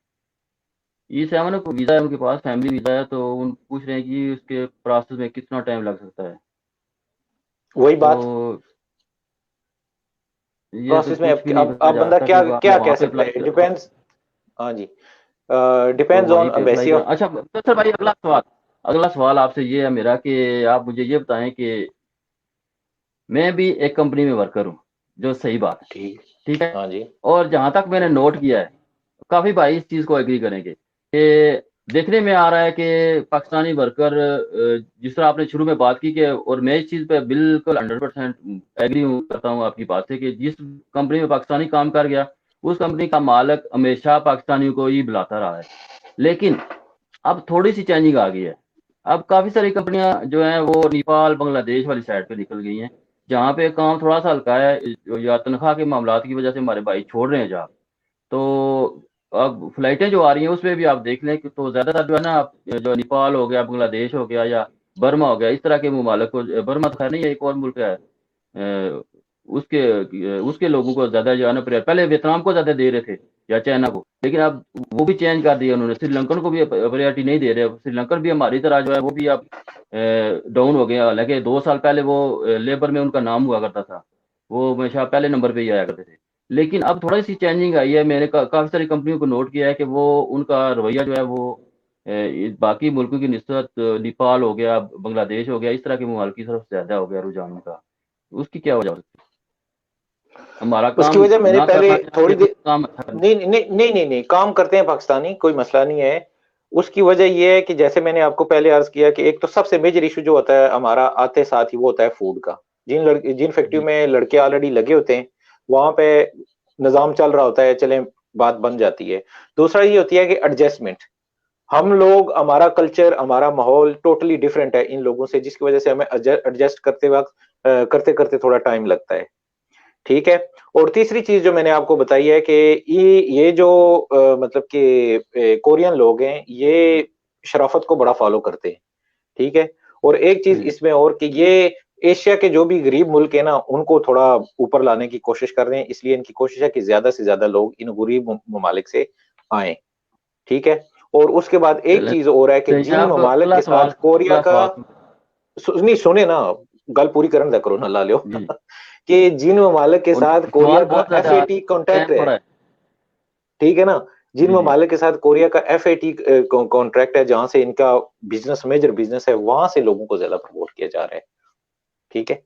E7 को वीज़ा है उनके पास, फैमिली वीज़ा है, तो उन पूछ रहे हैं कि उसके प्रोसेस में कितना टाइम लग सकता है। वही बात, तो ये तो प्रोसेस में कुछ भी नहीं अब बताया जा बंदा सकता कि क्या आपने क्या वहाँ कह पे सकता अप्लाई है, कर, डिपेंड्स। हाँ जी, तो डिपेंड्स ऑन वहीं पे अप्लाई एम्बेसी कर। ऑफ। अच्छा, तो सर भाई, अगला सवाल आपसे ये है मेरा कि आप मुझे ये बताएं कि मैं भी एक कंपनी में वर्कर हूँ, जो सही बात है, ठीक, ठीक है, हाँ जी, और जहाँ तक मैंने नोट किया है, काफ़ी भाई इस चीज़ को एग्री करेंगे कि देखने में आ रहा है कि पाकिस्तानी वर्कर, जिस तरह आपने शुरू में बात की कि, और मैं इस चीज़ पे बिल्कुल 100% एग्री करता हूँ आपकी बात से, कि जिस कंपनी में पाकिस्तानी काम कर गया, उस कंपनी का मालिक हमेशा पाकिस्तानियों को ही बुलाता रहा है। लेकिन अब थोड़ी सी चेंजिंग आ गई है। अब काफ़ी सारी कंपनियां जो हैं वो नेपाल, बांग्लादेश वाली साइड पे निकल गई हैं, जहाँ पे काम थोड़ा सा हल्का है, या तनख्वाह के मामलात की वजह से हमारे भाई छोड़ रहे हैं जॉब। तो अब फ्लाइटें जो आ रही हैं उसमें भी आप देख लें कि तो ज़्यादातर जो है ना, जो नेपाल हो गया, बांग्लादेश हो गया, या बर्मा हो गया, इस तरह के ममालिक को, बर्मा तो खैर नहीं है, एक और मुल्क है, उसके लोगों को ज़्यादा जो है ना, पहले वियतनाम को ज़्यादा दे रहे थे, या चाइना को, लेकिन अब वो भी चेंज कर दिया उन्होंने, श्रीलंकन को भी प्रायोरिटी नहीं दे रहे। श्रीलंकन भी हमारी तरह जो है वो भी अब डाउन हो गया। हालांकि 2 साल पहले वो लेबर में उनका नाम हुआ करता था, वो हमेशा पहले नंबर पे ही आया करते थे। लेकिन अब थोड़ी सी चेंजिंग आई है, मैंने काफ़ी सारी कंपनियों को नोट किया है कि वो उनका रवैया जो है वो बाकी मुल्कों की निस्बत, नेपाल हो गया, बांग्लादेश हो गया, इस तरह के ममालिक की तरफ ज़्यादा हो गया रुझान उनका। उसकी क्या वजह हो सकती है? हमारा उसकी काम वजह मैंने ना पहले करना या थोड़ी फिर देर, काम अच्छा करना? नहीं नहीं नहीं नहीं नहीं, काम करते हैं पाकिस्तानी, कोई मसला नहीं है। उसकी वजह ये है कि जैसे मैंने आपको पहले अर्ज किया कि एक तो सबसे मेजर इशू जो होता है हमारा आते साथ ही वो होता है फूड का। जिन फैक्ट्री जी। में लड़के ऑलरेडी लगे होते हैं वहां पे निजाम चल रहा होता है, चले बात बन जाती है। दूसरा ये होती है कि एडजस्टमेंट, हम लोग, हमारा कल्चर, हमारा माहौल टोटली डिफरेंट है इन लोगों से, जिसकी वजह से हमें एडजस्ट करते वक्त करते करते थोड़ा टाइम लगता है, ठीक है। और तीसरी चीज जो मैंने आपको बताई है कि ये जो मतलब कि कोरियन लोग हैं, ये शराफत को बड़ा फॉलो करते हैं, ठीक है। और एक चीज जी। इसमें और कि ये एशिया के जो भी गरीब मुल्क है ना उनको थोड़ा ऊपर लाने की कोशिश कर रहे हैं, इसलिए इनकी कोशिश है कि ज्यादा से ज्यादा लोग इन गरीब ममालिक से आए, ठीक है। और उसके बाद एक चले, चीज और है कि चलिए, जिन आप ममालिक अगला के सवाल, साथ कोरिया का, सवाल। नहीं सुने ना, गल पूरी करने दा करो ना ला लो जी। कि जिन ममालिक के और साथ कोरिया सवाल का बहुत ज़्यादा आ एफएटी रहे हैं, कॉन्ट्रैक्ट टाइम है, थोड़ा है। ठीक है ना, जिन जी, जी। ममालिक के साथ कोरिया का एफएटी कॉन्ट्रैक्ट है, जहां से इनका बिजनेस, मेजर बिजनेस है, वहां से लोगों को ज्यादा प्रमोट किया जा रहा है, ठीक है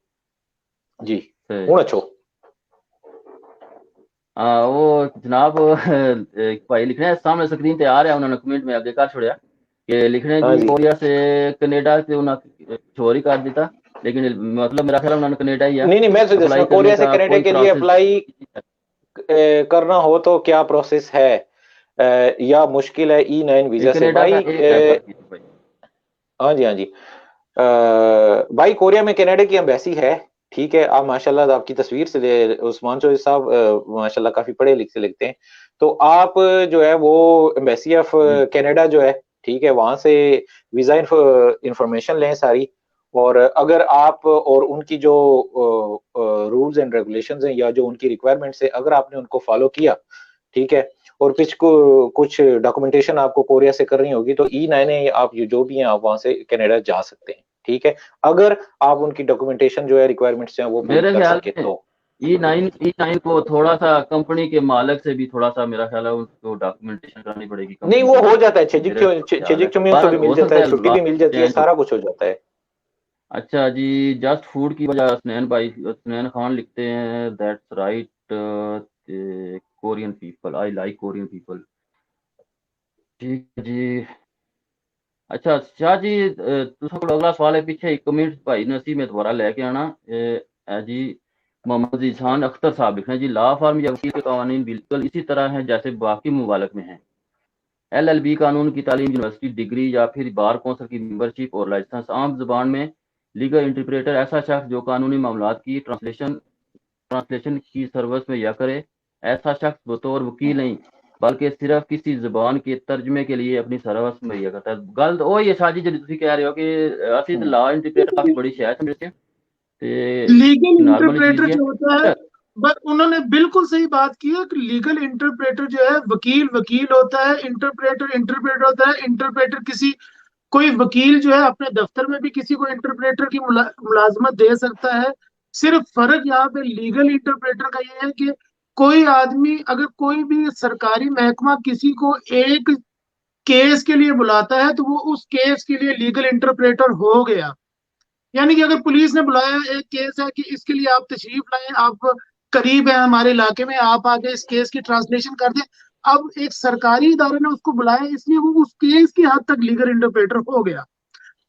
जी। सही। हूं अच्छो, वो जनाब, एक भाई लिख रहे हैं, सामने स्क्रीन ते आ रहा है, उन्होंने कमेंट में अगे कर छोड़िया कि लिख रहे हैं हाँ जी, जी, कोरिया से कनेडा से उन्होंने चोरी कर दिता, लेकिन मतलब मेरा ख्याल है उन्होंने कनेडा ही है, नहीं नहीं, मैं सजेस्ट अप्लाई में करने कोरिया से का कनाडा कोई के लिए प्रोसेस? अप्लाई करना हो तो क्या प्रोसेस है, या मुश्किल है, E9 वीजा से कनेडा का भाई, एक है भाई। हाँ जी हाँ जी, भाई कोरिया में कनाडा की एम्बेसी है, ठीक है। आप माशाल्लाह आपकी तस्वीर से उस्मान चौधरी साहब माशाल्लाह काफी पढ़े लिखे लिखते हैं, तो आप जो है वो एम्बेसी ऑफ जी कनाडा जो है, ठीक है, वहां से वीजा इंफॉर्मेशन लें सारी। और अगर आप और उनकी जो रूल्स एंड रेगुलेशंस हैं या जो उनकी रिक्वायरमेंट्स है, अगर आपने उनको फॉलो किया, ठीक है, और कुछ डॉक्यूमेंटेशन आपको कोरिया से करनी होगी, तो E9 है, आप जो भी हैं आप वहां से कनाडा जा सकते हैं, ठीक है, अगर आप उनकी डॉक्यूमेंटेशन जो है रिक्वायरमेंट्स हैं वो पूरी मेरे कर ख्याल सके में तो। ई नाइन को थोड़ा सा कंपनी के मालिक से भी थोड़ा सा मेरा ख्याल है उसको डॉक्यूमेंटेशन करानी पड़ेगी नहीं, कंपनी वो को, हो जाता है, मेरा ख्याल है। छेजिक चुमियन से पर भी मिल हो जाता सकता है, है छुट्टी लॉ भी मिल जाती है, चेंज हो। सारा कुछ हो जाता है। अच्छा जी, जस्ट फूड की वजह स्नैन खान लिखते हैं that's right, Korean people, I like Korean people. ठीक है जी। अच्छा शाह जी, तुसा कोल अगला सवाल है पीछे 1 मिनट भाई नसीब में दोबारा लेके आना जी। मोहम्मद जीशान अख्तर साहब लिख रहे हैं जी, लॉ फर्म या वकील के कवानीन बिल्कुल इसी तरह हैं जैसे बाकी ममालिक में हैं। LLB कानून की तालीम, यूनिवर्सिटी डिग्री या फिर बार कौंसिल की मेंबरशिप और लाइसेंस। आम जुबान में लीगल इंटरप्रेटर ऐसा शख्स जो कानूनी मामलात की ट्रांसलेशन की सर्विस में या करे। ऐसा शख्स बतौर वकील नहीं बल्कि सिर्फ किसी जुबान के तर्जमे के लिए अपनी सर्विस मुहैया करता है। गल ਉਹ ਹੀ ਹੈ ਸ਼ਾਹ ਜੀ ਜਿਹੜੀ ਤੁਸੀਂ ਕਹਿ ਰਹੇ ਹੋ कि ਅਸੀਂ ਤਾਂ ਲਾ ਇੰਟਰਪ੍ਰੀਟਰ काफी बड़ी शय समझ से ते लीगल नॉर्मल इंटरप्रेटर चीज ही जो होता है, है। बस उन्होंने बिल्कुल सही बात की है कि लीगल इंटरप्रेटर जो है, वकील वकील होता है, इंटरप्रेटर इंटरप्रेटर होता है। इंटरप्रेटर किसी, कोई वकील जो है अपने दफ्तर में भी किसी को इंटरप्रेटर की मुलाजमत दे सकता है। सिर्फ फर्क यहाँ पे लीगल इंटरप्रेटर का ये है कि कोई आदमी अगर कोई भी सरकारी महकमा किसी को एक केस के लिए बुलाता है तो वो उस केस के लिए लीगल इंटरप्रेटर हो गया। यानी कि अगर पुलिस ने बुलाया, एक केस है कि इसके लिए आप तशरीफ लाएं, आप करीब है हमारे इलाके में, आप आगे इस केस की ट्रांसलेशन कर दें। अब एक सरकारी इदारे ने उसको बुलाया, इसलिए वो उस केस की हद तक लीगल इंटरप्रेटर हो गया।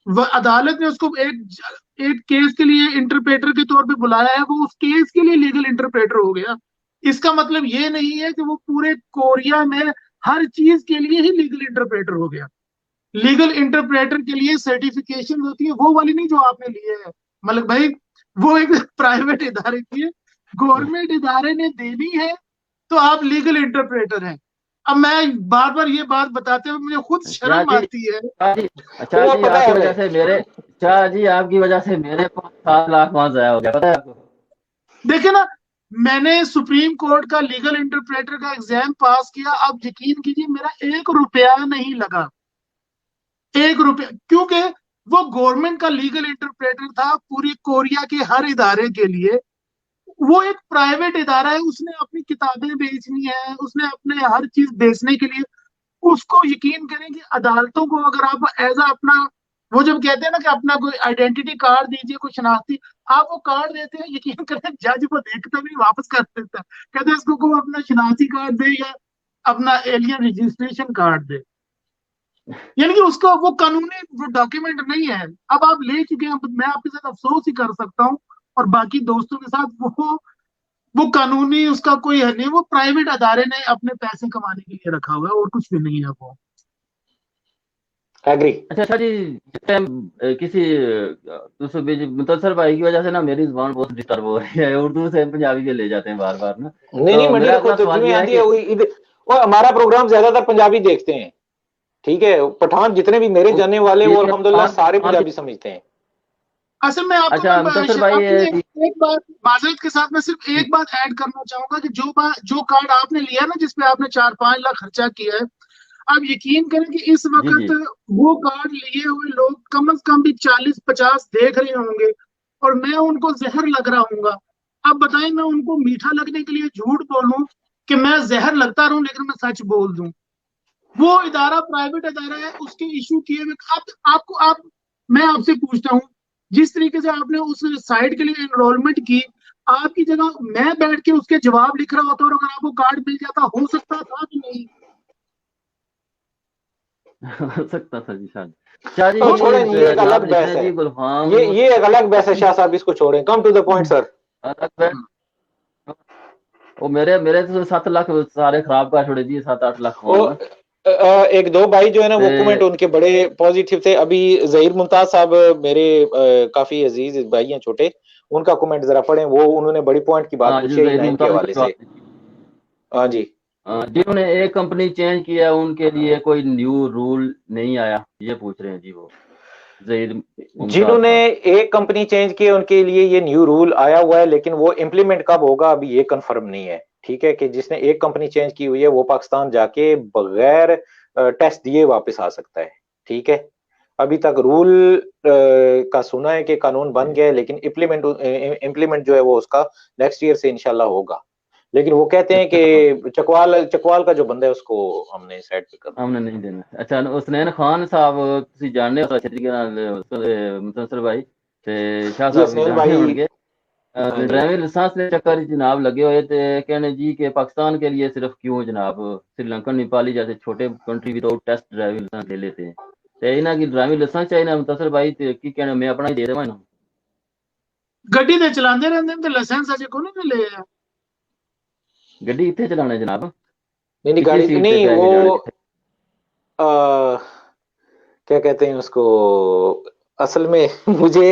वह अदालत ने उसको एक केस के लिए इंटरप्रेटर के तौर पे बुलाया है, वो उस केस के लिए लीगल इंटरप्रेटर हो गया। इसका मतलब ये नहीं है कि वो पूरे कोरिया में हर चीज के लिए ही लीगल इंटरप्रेटर हो गया। लीगल इंटरप्रेटर के लिए सर्टिफिकेशन होती है, वो वाली नहीं जो आपने लिए है मलिक भाई, वो एक प्राइवेट इदारे की है, गवर्नमेंट इदारे ने देनी है तो आप लीगल इंटरप्रेटर हैं। अब मैं बार बार ये बात बताते हुए मुझे खुद शाह शर्म जी, आती है। शाह वो जी पता है आपकी वजह हमें। से मेरे शाह जी आपकी वजह से मेरे 7 लाख वहां जाया हो गया, पता है आपको। देखिए ना, मैंने सुप्रीम कोर्ट का लीगल इंटरप्रेटर का एग्जाम पास किया, अब यकीन कीजिए मेरा 1 रुपया नहीं लगा। 1 रुपया, क्योंकि वो गवर्नमेंट का लीगल इंटरप्रेटर था पूरी कोरिया के हर इदारे के लिए। वो एक प्राइवेट इदारा है, उसने अपनी किताबें बेचनी है, उसने अपने हर चीज बेचने के लिए, उसको यकीन करें कि अदालतों को अगर आप एज अपना, वो जब कहते हैं ना कि अपना कोई आइडेंटिटी कार्ड दीजिए, कोई शनाख्ती, आप वो कार्ड देते हैं, यकीन करें जज वो देखता भी वापस कर देता है, कहते हैं इसको को अपना शनाख्ती कार्ड दे या अपना एलियन रजिस्ट्रेशन कार्ड दे। यानी कि उसका वो कानूनी वो डॉक्यूमेंट नहीं है। अब आप ले चुके हैं, मैं आपके साथ अफसोस ही कर सकता हूँ और बाकी दोस्तों के साथ, वो कानूनी उसका कोई है नहीं, वो प्राइवेट अदारे ने अपने पैसे कमाने के लिए रखा हुआ है और कुछ भी नहीं है वो। एग्री। अच्छा शाह जी, जिस टाइम किसी मुतसर भाई की वजह से ना मेरी जुबान बहुत डिस्टर्ब हो रही है, उर्दू से पंजाबी में ले जाते हैं बार बार ना। नहीं नहीं, तो मंडी मेरा रखो अगला तो सवाल जिम्मे ये है आंधी है कि इधर। वो हमारा प्रोग्राम ज्यादातर पंजाबी देखते हैं, ठीक है, पठान जितने भी मेरे जानने वाले वो ठीक है अल्हम्दुलिल्लाह सारे हाँ, पंजाबी समझते हैं। असल में आपको अच्छा मैं मुतसर भाई अपनी एक बात माजरत के साथ मैं सिर्फ एक बात ऐड करना चाहूंगा कि जो कार्ड आपने लिया ना जिसपे आपने 4-5 लाख खर्चा किया है, आप यकीन करें कि इस जी वक्त जी वो कार्ड लिए हुए लोग कम से कम भी 40-50 देख रहे होंगे और मैं उनको जहर लग रहा हूँ। अब बताएं, मैं उनको मीठा लगने के लिए झूठ बोलूं कि मैं जहर लगता रहूं लेकिन मैं सच बोल दूं। वो इदारा प्राइवेट इदारा है, उसके इशू किए हुए आपको आप मैं आपसे पूछता हूँ, जिस तरीके से आपने उस साइट के लिए एनरोलमेंट की, आपकी जगह मैं बैठ के उसके जवाब लिख रहा होता और अगर आपको कार्ड मिल जाता, हो सकता था कि नहीं? हो सकता था जी शाह जी। शाह जी तो छोड़ें, ये एक जनाब अलग लिख रहे बहस हैं है। जी गुलफाम ये एक अलग बहस है शाह साहब, इसको छोड़ें, come to the point sir. अलग है। वो मेरे मेरे तो 7 लाख सारे खराब कर छोड़े जी, 7-8 लाख वो होंगे ना। एक दो भाई जो है ना वो ते कमेंट उनके बड़े पॉजिटिव थे। अभी जहीर मुमताज साहब मेरे काफी अजीज भाई हैं छोटे, उनका कमेंट जरा पढ़ें, वो उन्होंने बड़ी पॉइंट की बात हाँ जी, पूछी है ज़हीर E9 के मुमताज़ हवाले की बात से। हाँ जी। जिन्होंने एक कंपनी चेंज किया उनके लिए कोई न्यू रूल नहीं आया, ये पूछ रहे हैं जी वो ज़हीर मुमताज़ जिन्होंने साहब। एक कंपनी चेंज की है उनके लिए ये न्यू रूल आया हुआ है, लेकिन वो इम्प्लीमेंट कब होगा अभी ये कंफर्म नहीं है। ठीक है, कि जिसने एक कंपनी चेंज की हुई है वो पाकिस्तान जाके बगैर टेस्ट दिए वापस आ सकता है। ठीक है, अभी तक रूल का सुना है कि कानून बन गया है, लेकिन इम्प्लीमेंट जो है वो उसका नेक्स्ट ईयर से इंशाल्लाह होगा। लेकिन वो कहते हैं अच्छा, कि चकवाल चकवाल का जो बंदा है उसको हमने साइड पे करना है। हमने नहीं देना। अच्छा, हुसनैन खान साहब ਤੁਸੀਂ ਜਾਣਦੇ ਹੋ ਛੇਤੀ ਦੇ ਨਾਲ ਮੁਤੰਸਰ ਭਾਈ ਤੇ ਸ਼ਾਹ जी ਸਾਹਿਬ ਵੀ हसनैन ਜਾਣਦੇ भाई। होंगे। हाँ जी। ड्राइविंग लाइसेंस के चक्कर च जनाब लगे हुए थे, कहने जी कि पाकिस्तान के लिए सिर्फ क्यों जनाब, श्रीलंकन नेपाली जैसे छोटे कंट्री भी तो टेस्ट ड्राइविंग लाइसेंस ले लेते हैं। तो इन्हों की ड्राइविंग लाइसेंस चाहिए ना मुतसर भाई, तो की कहना मैं अपना ही दे देवा इन्हों। गड्डी ते चलाते रहते हैं तो लाइसेंस अजे को नहीं मिले है। गड्डी इतने चलाने जनाब, नहीं नहीं पिछली गाड़ी सीट पे नहीं बह वो के जाने जिथे। आ, क्या कहते हैं उसको असल में मुझे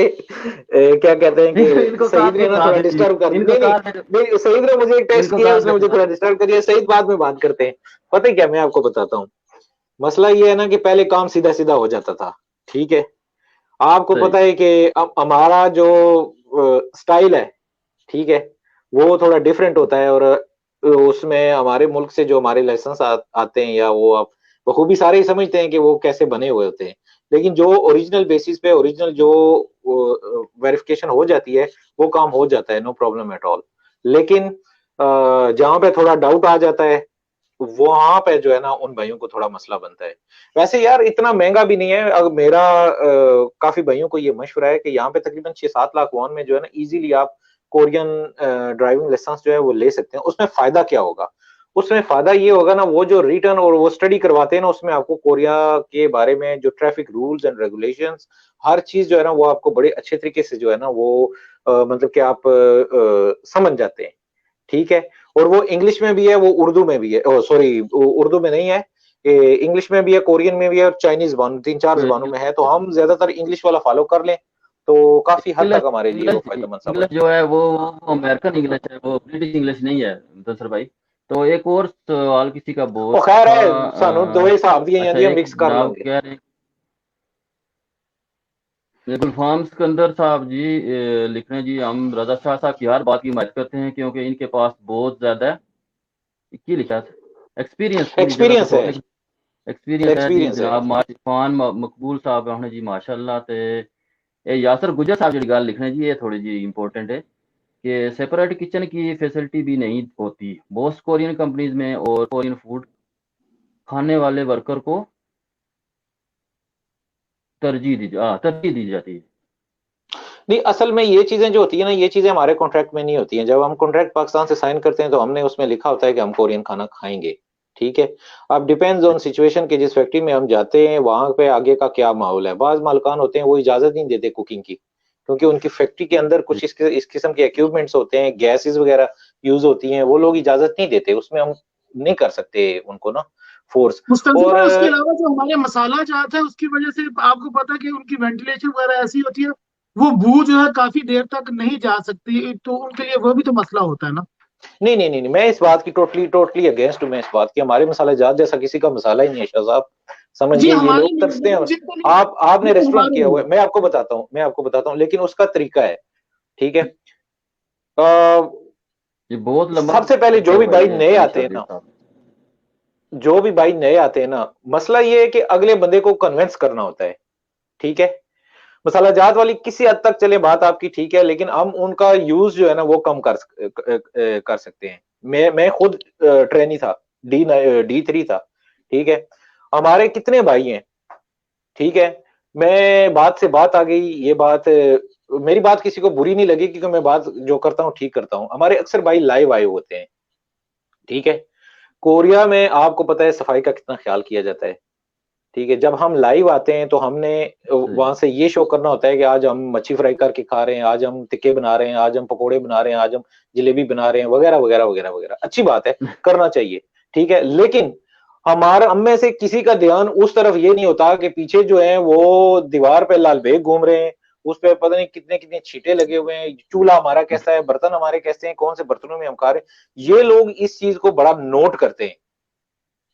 क्या कहते हैं कि इनको सईद साथ ने में ना करा थोड़ा दे जी, डिस्टर्ब कर इनको नहीं नहीं साथ में, नहीं, सईद ने मुझे एक टेक्स्ट इनको किया, साथ उसने में मुझे थोड़ा डिस्टर्ब कर दिया। सईद बाद में बात करते हैं। पता है क्या, मैं आपको बताता हूँ, मसला ये है ना कि पहले काम सीधा सीधा हो जाता था। ठीक है, आपको सही। पता है कि अब हमारा जो स्टाइल है, ठीक है, वो थोड़ा डिफरेंट होता है। और उसमें हमारे मुल्क से जो हमारे लाइसेंस आते हैं, या वो आप बखूबी सारे ही समझते हैं कि वो कैसे बने हुए होते हैं, लेकिन जो ओरिजिनल बेसिस पे ओरिजिनल जो वेरिफिकेशन हो जाती है वो काम हो जाता है, नो प्रॉब्लम एट ऑल। लेकिन जहां पे थोड़ा डाउट आ जाता है वहां पे जो है ना उन भाइयों को थोड़ा मसला बनता है। वैसे यार इतना महंगा भी नहीं है। अगर मेरा काफी भाइयों को ये मशवरा है कि यहाँ पे तकरीबन 6-7 लाख वॉन में जो है ना इजीली आप कोरियन ड्राइविंग लाइसेंस जो है वो ले सकते हैं। उसमें फायदा क्या होगा, उसमें फायदा ये होगा ना, वो जो रिटर्न और वो स्टडी करवाते हैं ना, उसमें आपको कोरिया के बारे में जो ट्रैफिक रूल्स एंड रेगुलेशंस हर चीज जो है ना वो आपको बड़े अच्छे तरीके से जो है ना वो मतलब कि आप समझ जाते हैं। ठीक है, और वो इंग्लिश में भी है, वो उर्दू में भी है, सॉरी उर्दू में नहीं है, इंग्लिश में भी है, कोरियन में भी है, और चाइनीज जबान, 3-4 जबानों में है। तो हम ज्यादातर इंग्लिश वाला फॉलो कर लें तो काफी हद इंग्लिश तक हमारे लिए वो इंग्लिश फायदेमंद साबित इंग्लिश जो है वो अमेरिकन इंग्लिश है, वो ब्रिटिश इंग्लिश नहीं है मुदस्सर भाई। तो एक और सवाल किसी का हो। बहुत खैर था। है, सानू दो हिसाब दिए अच्छा, जाती एक मिक्स कर जनाब लेंगे। कह रहे गुलफाम सिकंदर साहब जी लिख रहे हैं जी, हम रजा शाह साहब की हर बात की हिमायत करते हैं क्योंकि इनके पास बहुत ज्यादा की लिखा है एक्सपीरियंस, पूरी जगह पे एक्सपीरियंस है, टोटल एक्सपीरियंस है जी। एक्सपीरियंस है। जनाब मारिफान मकबूल साहब ने जी माशाल्लाह। ते यासर गुजर साहब जी गल लिख रहे हैं जी, ये थोड़ी जी इंपॉर्टेंट है कि सेपरेट किचन की फैसिलिटी भी नहीं होती बहुत कोरियन कंपनीज में, और कोरियन फूड खाने वाले वर्कर को तरजीह दी जाती है। नहीं, असल में ये चीजें जो होती है ना, ये चीजें हमारे कॉन्ट्रैक्ट में नहीं होती हैं। जब हम कॉन्ट्रैक्ट पाकिस्तान से साइन करते हैं तो हमने उसमें लिखा होता है कि हम कोरियन खाना खाएंगे। ठीक है, अब डिपेंड्स ऑन सिचुएशन कि जिस फैक्ट्री में हम जाते हैं वहां पे आगे का क्या माहौल है। बाज मालकान होते हैं वो इजाजत नहीं देते कुकिंग की, क्योंकि उनकी फैक्ट्री के अंदर कुछ इस किस्म के इक्विपमेंट्स होते हैं, गैसेस वगैरह यूज होती हैं, वो लोग इजाजत नहीं देते, उसमें हम नहीं कर सकते उनको ना फोर्स। मुस्तंफर और भाई, उसके अलावा जो हमारे मसाला चाहते हैं उसकी वजह से आपको पता है कि उनकी वेंटिलेशन वगैरह ऐसी होती है, वो बू जो है काफी देर तक नहीं जा सकती, तो उनके लिए वो भी तो मसला होता है ना। नहीं नहीं नहीं नहीं, मैं इस बात की टोटली टोटली अगेंस्ट हूँ। मैं इस बात की, हमारे मसाला जात जैसा किसी का मसाला ही नहीं है शाहजाब, जी समझिए। ये हमारे लोग लिए तरसते हैं। लेकिन और जिनके लिए, आपने नहीं रेस्टोरेंट हमारे किया हुआ लिए, है, मैं आपको बताता हूँ, लेकिन उसका तरीका है। ठीक है, ये बहुत लंबा सबसे पहले जो किया भी हुआ है भाई ये नए भाई आते हैं शाबिर ना, साहब। जो भी भाई नए आते हैं ना, मसला ये है कि अगले बंदे को कन्विंस करना होता है। ठीक है, मसाला जात वाली किसी हद तक चले बात आपकी ठीक है, लेकिन हम उनका यूज जो है ना वो कम कर सकते हैं। मैं खुद ट्रेनी था, D3 था। ठीक है, हमारे कितने भाई हैं। ठीक है, मैं बात से बात आ गई, ये बात मेरी बात किसी को बुरी नहीं लगी, क्योंकि मैं बात जो करता हूँ ठीक करता हूँ। हमारे अक्सर भाई लाइव आए होते हैं। ठीक है, कोरिया में आपको पता है सफाई का कितना ख्याल किया जाता है। ठीक है, जब हम लाइव आते हैं तो हमने सही। वहां से ये शो करना होता है कि आज हम मच्छी फ्राई करके खा रहे हैं, आज हम टिक्के बना रहे हैं, आज हम पकोड़े बना रहे हैं, आज हम जलेबी बना रहे हैं, वगैरह वगैरह वगैरह वगैरह। अच्छी बात है, करना चाहिए। ठीक है, लेकिन हम में से किसी का ध्यान उस तरफ ये नहीं होता कि पीछे जो है वो दीवार पे लाल बेग घूम रहे हैं, उस पे पता नहीं कितने कितने छींटे लगे हुए हैं, चूल्हा हमारा कैसा है, बर्तन हमारे कैसे हैं, कौन से बर्तनों में हम खा रहे हैं। ये लोग इस चीज को बड़ा नोट करते हैं,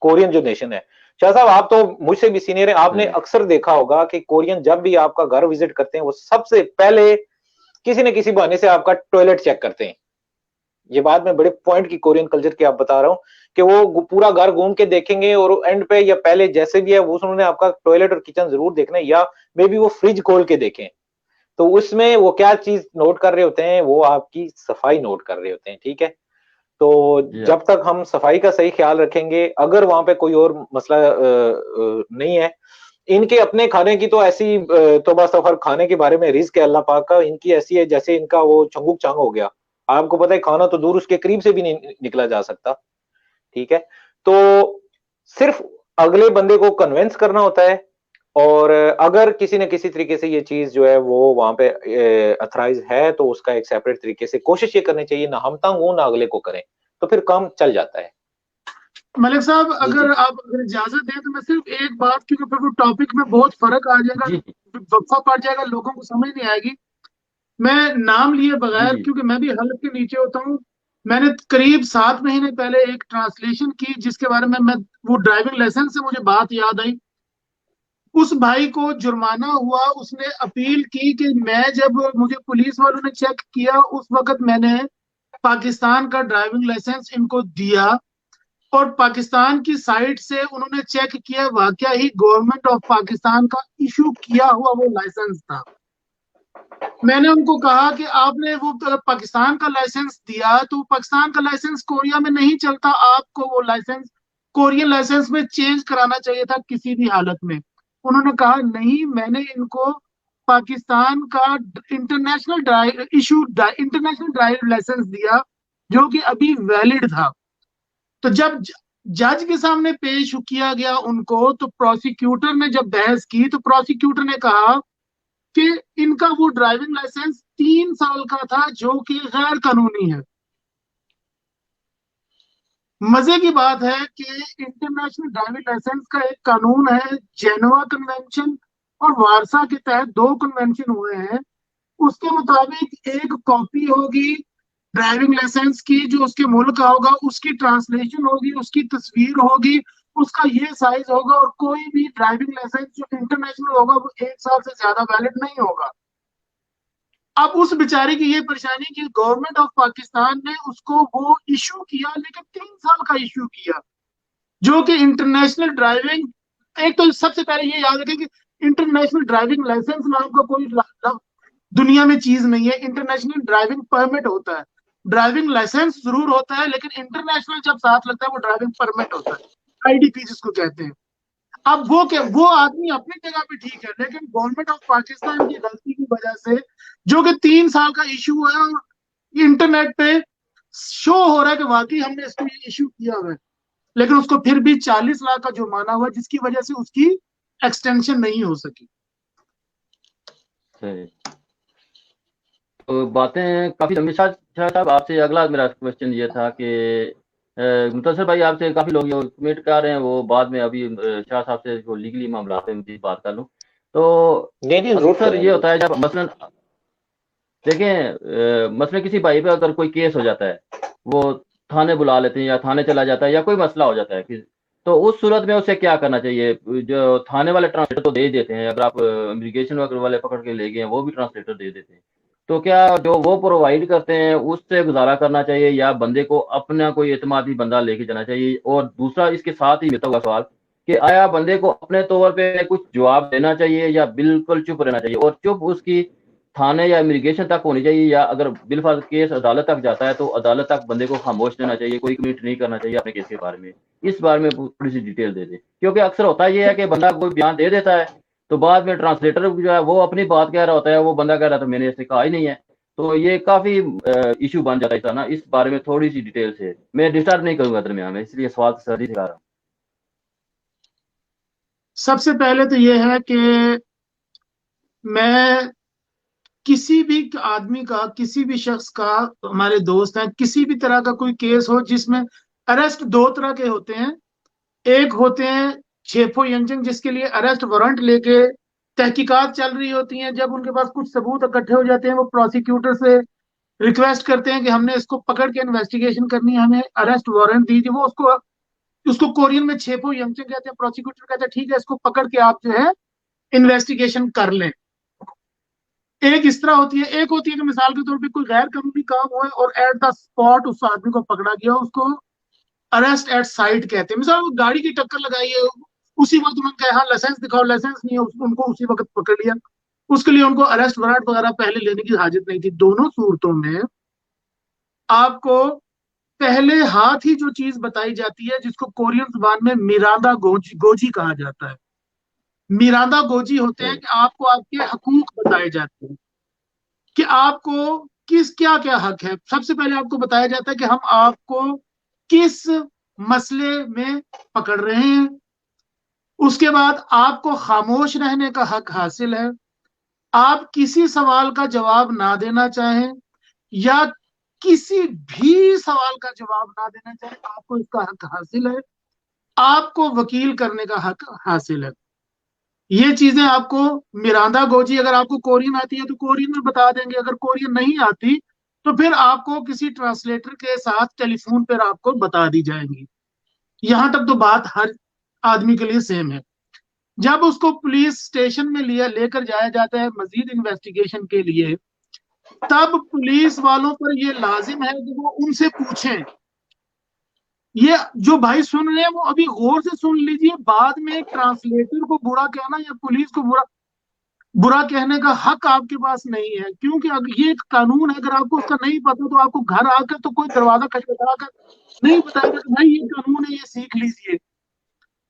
कोरियन जो नेशन है। शाह साहब, आप तो मुझसे भी सीनियर हैं, आपने अक्सर देखा होगा कि कोरियन जब भी आपका घर विजिट करते हैं, वो सबसे पहले किसी न किसी बहाने से आपका टॉयलेट चेक करते हैं। ये बात मैं बड़े पॉइंट की कोरियन कल्चर की आप बता रहा हूं कि वो पूरा घर घूम के देखेंगे और एंड पे या पहले जैसे भी है वो उन्होंने आपका टॉयलेट और किचन जरूर देखना है, या मे बी वो फ्रिज खोल के देखें। तो उसमें वो क्या चीज नोट कर रहे होते हैं, वो आपकी सफाई नोट कर रहे होते हैं, ठीक है। तो जब तक हम सफाई का सही ख्याल रखेंगे, अगर वहां पे कोई और मसला नहीं है, इनके अपने खाने की तो ऐसी तौबा सफर, खाने के बारे में रिज्क है अल्लाह पाक का, इनकी ऐसी है जैसे इनका वो चंगुक चांग हो गया। आपको पता है खाना तो दूर उसके करीब से भी नहीं निकला जा सकता, ठीक है। तो सिर्फ अगले बंदे को कन्विंस करना होता है, और अगर किसी न किसी तरीके से ये चीज जो है वो वहां पे अथराइज है, तो उसका एक सेपरेट तरीके से कोशिश ये करनी चाहिए, ना हम तंग हो ना अगले को करें, तो फिर काम चल जाता है। मलिक साहब, जी अगर जी आप अगर इजाजत दें तो मैं सिर्फ एक बात, क्योंकि फिर वो टॉपिक में बहुत फर्क आ जाएगा, जी वक्फा पड़ जाएगा, लोगों को समझ नहीं आएगी। मैं नाम लिए जी बगैर, जी क्योंकि मैं भी हल्फ के नीचे होता हूँ, मैंने करीब 7 महीने पहले एक ट्रांसलेशन की जिसके बारे में मैं, वो ड्राइविंग लाइसेंस से मुझे बात याद आई। उस भाई को जुर्माना हुआ, उसने अपील की कि मैं, जब मुझे पुलिस वालों ने चेक किया उस वक्त मैंने पाकिस्तान का ड्राइविंग लाइसेंस इनको दिया, और पाकिस्तान की साइट से उन्होंने चेक किया, वाकया ही गवर्नमेंट ऑफ पाकिस्तान का इशू किया हुआ वो लाइसेंस था। मैंने उनको कहा कि आपने वो पाकिस्तान का लाइसेंस दिया, तो पाकिस्तान का लाइसेंस कोरिया में नहीं चलता, आपको वो लाइसेंस कोरियन लाइसेंस में चेंज कराना चाहिए था किसी भी हालत में। उन्होंने कहा नहीं, मैंने इनको पाकिस्तान का international drive issue international driving licence दिया, जो कि अभी वैलिड था। तो जब जज के सामने पेश किया गया उनको, तो प्रोसिक्यूटर ने जब बहस की, तो प्रोसिक्यूटर ने कहा कि इनका वो ड्राइविंग लाइसेंस 3 साल का था, जो कि गैर कानूनी है। मजे की बात है कि इंटरनेशनल ड्राइविंग लाइसेंस का एक कानून है, जेनेवा कन्वेंशन और वारसा के तहत 2 कन्वेंशन हुए हैं। उसके मुताबिक एक कॉपी होगी ड्राइविंग लाइसेंस की, जो उसके मुल्क का होगा, उसकी ट्रांसलेशन होगी, उसकी तस्वीर होगी, उसका ये साइज होगा, और कोई भी ड्राइविंग लाइसेंस जो इंटरनेशनल होगा वो 1 साल से ज्यादा वैलिड नहीं होगा। अब उस बेचारे की ये परेशानी कि गवर्नमेंट ऑफ पाकिस्तान ने उसको वो इशू किया, लेकिन 3 साल का इशू किया, जो कि इंटरनेशनल ड्राइविंग, एक तो सबसे पहले ये याद रखें कि इंटरनेशनल ड्राइविंग लाइसेंस नाम का कोई दुनिया में चीज नहीं है। इंटरनेशनल ड्राइविंग परमिट होता है, ड्राइविंग लाइसेंस जरूर होता है, लेकिन इंटरनेशनल जब साथ लगता है वो ड्राइविंग परमिट होता है, आईडीपी जिसको कहते हैं। अब वो क्या, वो आदमी अपनी जगह पे ठीक है, लेकिन गवर्नमेंट ऑफ पाकिस्तान की गलती की वजह से, जो कि 3 साल का इशू है, और इंटरनेट पे शो हो रहा है कि वाकई हमने इसको इशू किया हुआ है, लेकिन उसको फिर भी 40 लाख का जुर्माना हुआ, जिसकी वजह से उसकी एक्सटेंशन नहीं हो सकी। सही। तो बातें काफी लंबी। शाह साहब, आपसे अगला मेरा क्वेश्चन ये था कि मुंतशिर भाई, आपसे काफी लोग ये कमेंट कर रहे हैं, वो बाद में अभी शाह साहब से जो लीगली मामला है उनकी बात कर लूं। तो नहीं जरूर अक्सर करें। ये होता है, जब मसलन देखें, मसलन किसी भाई पे अगर कोई केस हो जाता है, वो थाने बुला लेते हैं या थाने चला जाता है, या कोई मसला हो जाता है तो उस सूरत में उसे क्या करना चाहिए? जो थाने वाले ट्रांसलेटर तो दे ही देते हैं, अगर आप इमिग्रेशन वगैरह वाले पकड़ के ले गए हैं, वो भी ट्रांसलेटर दे देते हैं। तो क्या जो वो प्रोवाइड करते हैं उससे गुजारा करना चाहिए, या बंदे को अपना कोई एतमादी बंदा लेके जाना चाहिए? और दूसरा इसके साथ ही मिलता हुआ सवाल कि आया बंदे को अपने तौर पे कुछ जवाब देना चाहिए या बिल्कुल चुप रहना चाहिए? और चुप उसकी थाने या इमिग्रेशन तक होनी चाहिए, या अगर बिलफर्ज केस अदालत तक जाता है तो अदालत तक बंदे को खामोश रहना चाहिए, कोई कमेंट नहीं करना चाहिए अपने केस के बारे में? इस बारे में थोड़ी सी डिटेल दे दे, क्योंकि अक्सर होता यह है कि बंदा कोई बयान दे देता है, तो बाद में ट्रांसलेटर जो है वो अपनी बात कह रहा होता है, वो बंदा कह रहा था मैंने ऐसे कहा ही नहीं है। तो ये काफी इशू बन जाता है ना। इस बारे में थोड़ी सी डिटेल से, मैं डिस्टर्ब नहीं करूंगा दरमियान में, इसलिए सवाल सर्दी से कर रहा हूँ। सबसे पहले तो ये है कि मैं किसी भी आदमी का, किसी भी शख्स का, हमारे दोस्त हैं, किसी भी तरह का कोई केस हो जिसमें अरेस्ट 2 तरह के होते हैं। एक होते हैं छेफो यंगजंग, जिसके लिए अरेस्ट वारंट लेके तहकीकात चल रही होती हैं। जब उनके पास कुछ सबूत इकट्ठे हो जाते हैं, वो प्रोसिक्यूटर से रिक्वेस्ट करते हैं कि हमने इसको पकड़ के इन्वेस्टिगेशन करनी है, हमें अरेस्ट वारंट दीजिए। वो उसको उसको कोरियन में छेपो यंगचंग कहते हैं। प्रोसिक्यूटर कहते हैं ठीक है, इसको पकड़ के आप जो है इन्वेस्टिगेशन कर लें। एक इस तरह होती है। एक होती है कि मिसाल के तौर पे कोई गैर कानूनी काम हुआ है और एट द स्पॉट उस आदमी को पकड़ा गया, उसको अरेस्ट एट साइट कहते हैं। मिसाल वो गाड़ी की टक्कर लगाई है, उसी वक्त उन्होंने कहा हाँ लाइसेंस दिखाओ, लाइसेंस नहीं है, उनको उसी वक्त पकड़ लिया। उसके लिए उनको अरेस्ट वारंट वगैरह पहले लेने की हाजत नहीं थी। दोनों सूरतों में आपको पहले हाथ ही जो चीज बताई जाती है, जिसको कोरियन जुबान में मिरांदा गोजी गोजी कहा जाता है। मिरांदा गोजी होते हैं कि आपको आपके हकूक बताए जाते हैं कि आपको किस क्या क्या हक है। सबसे पहले आपको बताया जाता है कि हम आपको किस मसले में पकड़ रहे हैं। उसके बाद आपको खामोश रहने का हक हासिल है। आप किसी सवाल का जवाब ना देना चाहें या किसी भी सवाल का जवाब ना देना चाहें, आपको इसका हक हासिल है। आपको वकील करने का हक हासिल है। ये चीजें आपको मिरांदा गोजी, अगर आपको कोरियन आती है तो कोरियन में बता देंगे, अगर कोरियन नहीं आती तो फिर आपको किसी ट्रांसलेटर के साथ टेलीफोन पर आपको बता दी जाएंगी। यहां तक तो बात हर आदमी के लिए सेम है। जब उसको पुलिस स्टेशन में लेकर जाया जाता है मजीद इन्वेस्टिगेशन के लिए, तब पुलिस वालों पर यह लाजिम है कि वो उनसे पूछें। ये जो भाई सुन रहे हैं वो अभी गौर से सुन लीजिए। बाद में ट्रांसलेटर को बुरा कहना या पुलिस को बुरा बुरा कहने का हक आपके पास नहीं है, क्योंकि अगर ये एक कानून है, अगर आपको उसका नहीं पता तो आपको घर आकर तो कोई दरवाजा खटखटा कर नहीं बताएगा कि भाई ये कानून है, ये सीख लीजिए।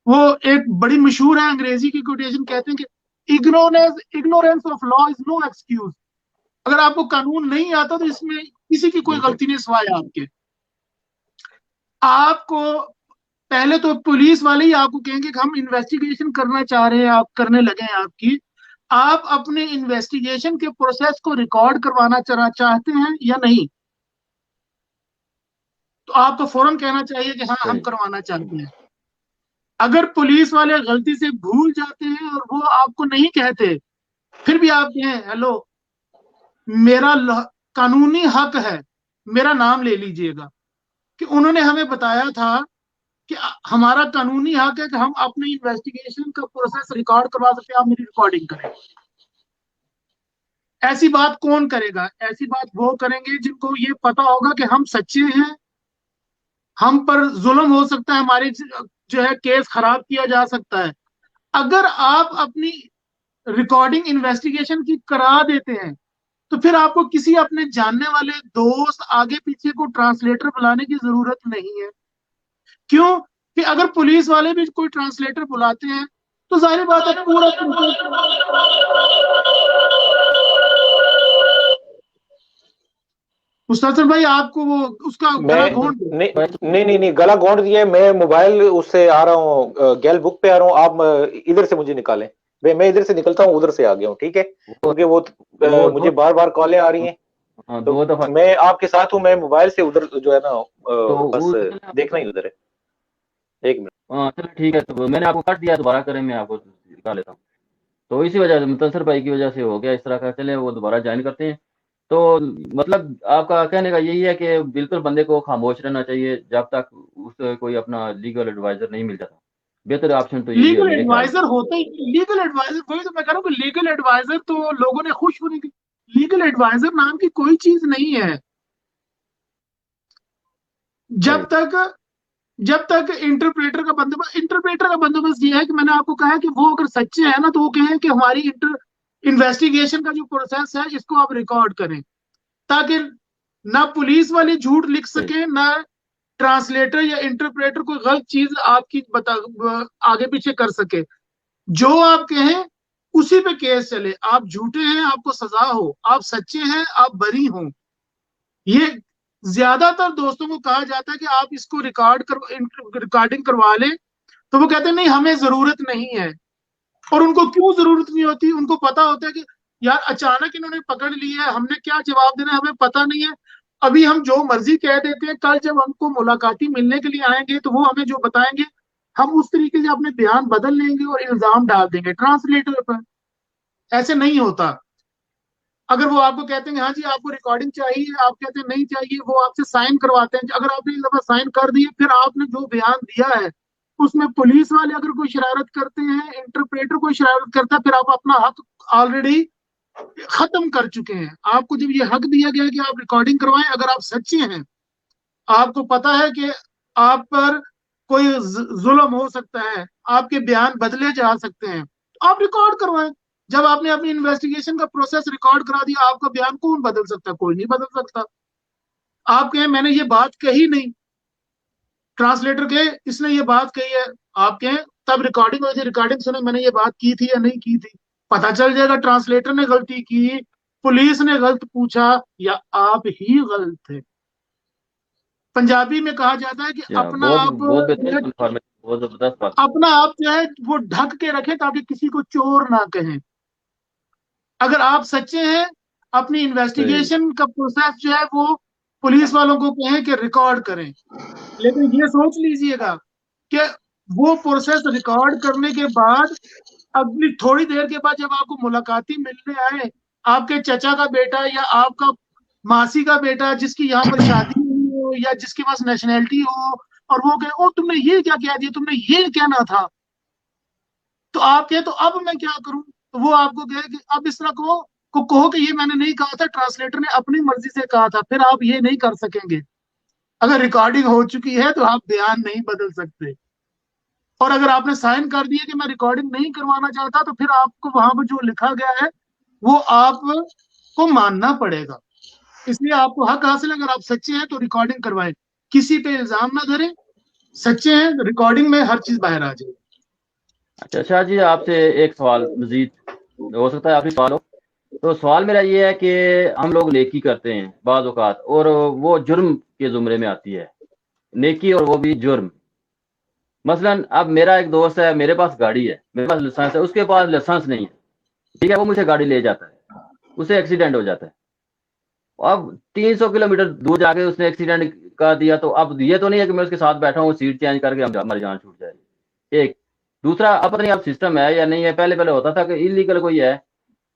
वो एक बड़ी मशहूर है अंग्रेजी की कोटेशन, कहते हैं कि ignorance of law is no excuse. अगर आपको कानून नहीं आता तो इसमें किसी की कोई गलती नहीं सिवाय आपके। आपको पहले तो पुलिस वाले ही आपको कहेंगे कि हम इन्वेस्टिगेशन करना चाह रहे हैं, आप करने लगे हैं आपकी। आप अपने इन्वेस्टिगेशन के प्रोसेस को रिकॉर्ड करवाना चाहते हैं या नहीं, तो आपको फौरन कहना चाहिए कि हाँ हम करवाना चाहते हैं। अगर पुलिस वाले गलती से भूल जाते हैं और वो आपको नहीं कहते, फिर भी आप कहें हेलो मेरा कानूनी हक है, मेरा नाम ले लीजिएगा कि उन्होंने हमें बताया था कि हमारा कानूनी हक है कि हम अपने इन्वेस्टिगेशन का प्रोसेस रिकॉर्ड करवा सकते हैं, आप मेरी रिकॉर्डिंग करें। ऐसी बात कौन करेगा? ऐसी बात वो करेंगे जिनको ये पता होगा कि हम सच्चे हैं, हम पर जुल्म हो सकता है, हमारे जो है केस खराब किया जा सकता है। अगर आप अपनी रिकॉर्डिंग इन्वेस्टिगेशन की करा देते हैं तो फिर आपको किसी अपने जानने वाले दोस्त आगे पीछे को ट्रांसलेटर बुलाने की जरूरत नहीं है। क्यों कि अगर पुलिस वाले भी कोई ट्रांसलेटर बुलाते हैं तो जाहिर बात है पूरा मुस्तफर भाई आपको वो उसका गला घोंट दो। नहीं गला घोंट दिया। मैं मोबाइल उससे आ रहा हूँ, गैल बुक पे आ रहा हूँ। आप इधर से मुझे निकालें, मैं इधर से निकलता हूँ, उधर से आ गया हूँ, ठीक है? क्योंकि वो मुझे बार बार कॉलें आ रही हैं। तो मैं आपके साथ हूँ, मैं मोबाइल से उधर जो है ना बस देखना ही उधर है। एक मिनट। चलो ठीक है, तो मैंने आपको काट दिया, दोबारा करें, मैं आपको निकाल लेता हूँ। तो इसी वजह से मुतसर भाई की वजह से हो गया इस तरह का। चले वो दोबारा ज्वाइन करते हैं। तो मतलब आपका कहने का यही है कि बिल्कुल बंदे को खामोश रहना चाहिए जब तक उससे कोई अपना लीगल एडवाइजर नहीं मिल जाता। बेहतर ऑप्शन तो यही है लीगल मेरे ख्याल एडवाइजर होते ही, लीगल एडवाइजर वही तो मैं कह रहा हूँ कि लीगल एडवाइजर तो लोगों ने खुश होने की, लीगल एडवाइजर नाम की कोई चीज नहीं है। जब तक इंटरप्रेटर का बंदोबस्त ये है कि मैंने आपको कहा कि वो अगर सच्चे हैं ना तो वो कहें कि हमारी इन्वेस्टिगेशन का जो प्रोसेस है इसको आप रिकॉर्ड करें, ताकि ना पुलिस वाले झूठ लिख सके, ना ट्रांसलेटर या इंटरप्रेटर कोई गलत चीज आपकी आगे पीछे कर सके। जो आप कहें उसी पे केस चले। आप झूठे हैं आपको सजा हो, आप सच्चे हैं आप बरी हो। ये ज्यादातर दोस्तों को कहा जाता है कि आप इसको रिकॉर्डिंग करवा लें, तो वो कहते हैं नहीं हमें जरूरत नहीं है। और उनको क्यों जरूरत नहीं होती? उनको पता होता है कि यार अचानक इन्होंने पकड़ लिया है, हमने क्या जवाब देना है हमें पता नहीं है। अभी हम जो मर्जी कह देते हैं, कल जब हमको मुलाकाती मिलने के लिए आएंगे तो वो हमें जो बताएंगे हम उस तरीके से अपने बयान बदल लेंगे और इल्जाम डाल देंगे ट्रांसलेटर पर। ऐसे नहीं होता। अगर वो आपको कहते हैं हाँ जी आपको रिकॉर्डिंग चाहिए, आप कहते हैं नहीं चाहिए, वो आपसे साइन करवाते हैं। अगर आपने एक दफा साइन कर दिए, फिर आपने जो बयान दिया है उसमें पुलिस वाले अगर कोई शरारत करते हैं, इंटरप्रेटर कोई शरारत करता है, फिर आप अपना हक ऑलरेडी खत्म कर चुके हैं। आपको जब ये हक दिया गया है कि आप रिकॉर्डिंग करवाएं, अगर आप सच्चे हैं, आपको पता है कि आप पर कोई जुल्म हो सकता है, आपके बयान बदले जा सकते हैं, तो आप रिकॉर्ड करवाएं। जब आपने अपनी इन्वेस्टिगेशन का प्रोसेस रिकॉर्ड करा दिया, आपका बयान कौन बदल सकता है? कोई नहीं बदल सकता। आप कहें मैंने ये बात कही नहीं, ट्रांसलेटर के इसने ये बात कही है, आप कहें तब रिकॉर्डिंग हुई थी, रिकॉर्डिंग सुने मैंने ये बात की थी या नहीं की थी, पता चल जाएगा ट्रांसलेटर ने गलती की, पुलिस ने गलत पूछा, या आप ही गलत थे। पंजाबी में कहा जाता है कि अपना बहुत आप बहुत बेहतरीन इंफॉर्मेशन, बहुत जबरदस्त बात। अपना आप जो है वो ढक के रखें ताकि किसी को चोर ना कहें। अगर आप सच्चे हैं, अपनी सही। इन्वेस्टिगेशन का प्रोसेस जो है वो पुलिस वालों को कहें कि रिकॉर्ड करें। लेकिन ये सोच लीजिएगा कि वो प्रोसेस रिकॉर्ड करने के बाद अगली थोड़ी देर के बाद जब आपको मुलाकाती मिलने आए, आपके चचा का बेटा या आपका मासी का बेटा जिसकी यहाँ पर शादी हुई हो या जिसके पास नेशनैलिटी हो, और वो कहे ओ तुमने ये क्या किया दिया, तुमने ये कहना था, तो आप कहे तो अब मैं क्या करूं? तो वो आपको कहे कि अब इस तरह कहो कि ये मैंने नहीं कहा था, ट्रांसलेटर ने अपनी मर्जी से कहा था, फिर आप ये नहीं कर सकेंगे। अगर रिकॉर्डिंग हो चुकी है तो आप बयान नहीं बदल सकते। और अगर आपने साइन कर दिया कि मैं रिकॉर्डिंग नहीं करवाना चाहता, तो फिर आपको वहां पर जो लिखा गया है वो आपको मानना पड़ेगा। इसलिए आपको हक हासिल है, अगर आप सच्चे हैं तो रिकॉर्डिंग करवाएं, किसी पे इल्जाम ना धरें, सच्चे हैं रिकॉर्डिंग में हर चीज बाहर आ जाए। अच्छा शाह जी, आपसे एक सवाल मजीद, हो सकता है आखिरी सवाल हो। तो सवाल मेरा ये है कि हम लोग नेकी करते हैं बाज़ औक़ात, और वो जुर्म के ज़ुमरे में आती है, नेकी और वो भी जुर्म। मसलन अब मेरा एक दोस्त है, मेरे पास गाड़ी है, मेरे पास लाइसेंस है, उसके पास लाइसेंस नहीं है, ठीक है, वो मुझे गाड़ी ले जाता है, उसे एक्सीडेंट हो जाता है। अब 300 किलोमीटर दूर जाके उसने एक्सीडेंट कर दिया, तो अब ये तो नहीं है कि मैं उसके साथ बैठा हूँ, सीट चेंज करके हमारी जान छूट जाए। एक दूसरा, अब पता नहीं अब सिस्टम है या नहीं है, पहले पहले होता था कि इलीगल कोई है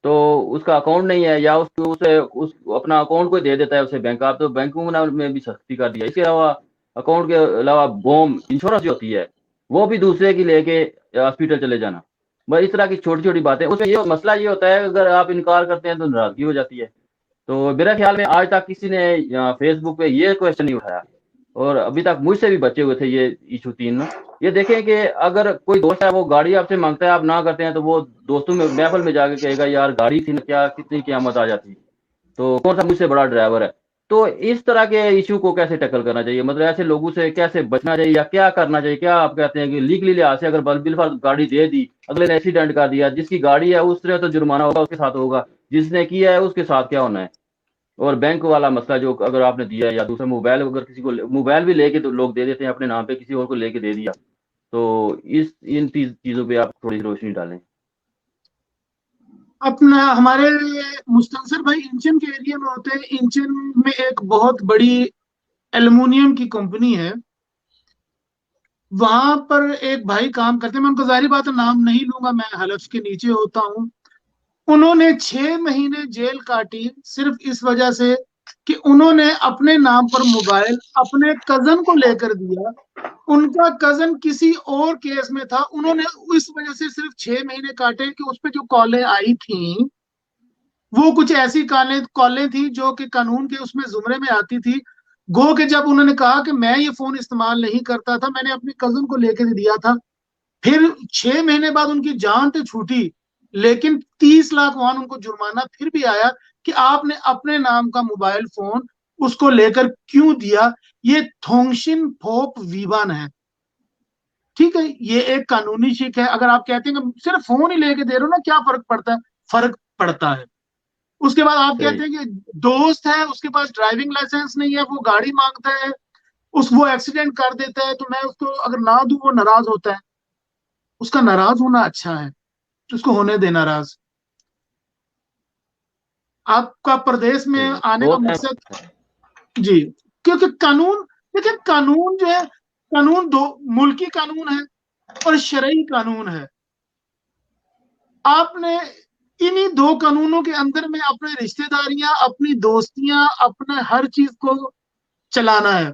तो उसका अकाउंट नहीं है, या उसको उस अपना अकाउंट कोई दे देता है उसे बैंक। आप तो बैंकों में भी सख्ती कर दिया। इसके अलावा अकाउंट के अलावा बोम इंश्योरेंस जो होती है वो भी दूसरे की लेके हॉस्पिटल चले जाना, बस इस तरह की छोटी छोटी बातें। उसमें ये मसला ये होता है, अगर आप इनकार करते हैं तो नाराजगी हो जाती है। तो मेरा ख्याल में आज तक किसी ने फेसबुक पे ये क्वेश्चन नहीं उठाया, और अभी तक मुझसे भी बचे हुए थे ये इशू तीन। ये देखें कि अगर कोई दोस्त है वो गाड़ी आपसे मांगता है, आप ना करते हैं, तो वो दोस्तों में महफिल में जाके कहेगा यार गाड़ी थी ना, क्या कितनी कीमत आ जाती, तो कौन सा मुझसे बड़ा ड्राइवर है। तो इस तरह के इशू को कैसे टैकल करना चाहिए, मतलब ऐसे लोगों से कैसे बचना चाहिए या क्या करना चाहिए? क्या आप कहते हैं कि लीगली लिहाज से अगर बिलफर्ज गाड़ी दे दी, अगले ने एक्सीडेंट कर दिया, जिसकी गाड़ी है उसने तो जुर्माना होगा, उसके साथ होगा, जिसने किया है उसके साथ क्या होना है? और बैंक वाला मसला जो अगर आपने दिया है, या दूसरा मोबाइल, अगर किसी को मोबाइल भी लेके तो लोग दे देते हैं अपने नाम पे, किसी और को लेके दे दिया, तो इन चीजों पे आप थोड़ी रोशनी डालें। अपना हमारे मुस्तंसर भाई इंचन के एरिया में होते हैं। इंचन में एक बहुत बड़ी एल्युमिनियम की कंपनी है, वहां पर एक भाई काम करते हैं, मैं उनका जाहिर बात है नाम नहीं लूंगा, मैं हलफ के नीचे होता हूँ। उन्होंने 6 महीने जेल काटी सिर्फ इस वजह से कि उन्होंने अपने नाम पर मोबाइल अपने कजन को लेकर दिया। उनका कजन किसी और केस में था, उन्होंने इस वजह से सिर्फ 6 महीने काटे कि उस पर जो कॉलें आई थी वो कुछ ऐसी कॉलें कॉलें थी जो कि कानून के उसमें जुमरे में आती थी। गो के जब उन्होंने कहा कि मैं ये फोन इस्तेमाल नहीं करता था, मैंने अपने कजन को लेकर दिया था, फिर 6 महीने बाद उनकी जान तो छूटी, लेकिन 30 लाख वहां उनको जुर्माना फिर भी आया कि आपने अपने नाम का मोबाइल फोन उसको लेकर क्यों दिया। ये थोंगशिन फोप वीवान है, ठीक है, ये एक कानूनी शिक है। अगर आप कहते हैं कि सिर्फ फोन ही लेके दे रहे हो ना, क्या फर्क पड़ता है? फर्क पड़ता है। उसके बाद आप सही। कहते हैं कि दोस्त है उसके पास ड्राइविंग लाइसेंस नहीं है, वो गाड़ी मांगता है, वो एक्सीडेंट कर देता है, तो मैं उसको अगर ना दूं वो नाराज होता है। उसका नाराज होना अच्छा है, तो उसको होने दे नाराज। आपका प्रदेश में सही, आने का बहुत अहम मकसद, है। जी, क्योंकि कानून, देखिए कानून जो है, कानून दो मुल्की कानून है, और शरई कानून है। आपने इन्हीं दो कानूनों के अंदर में अपने रिश्तेदारियां, अपनी दोस्तियां, अपने हर चीज को चलाना है।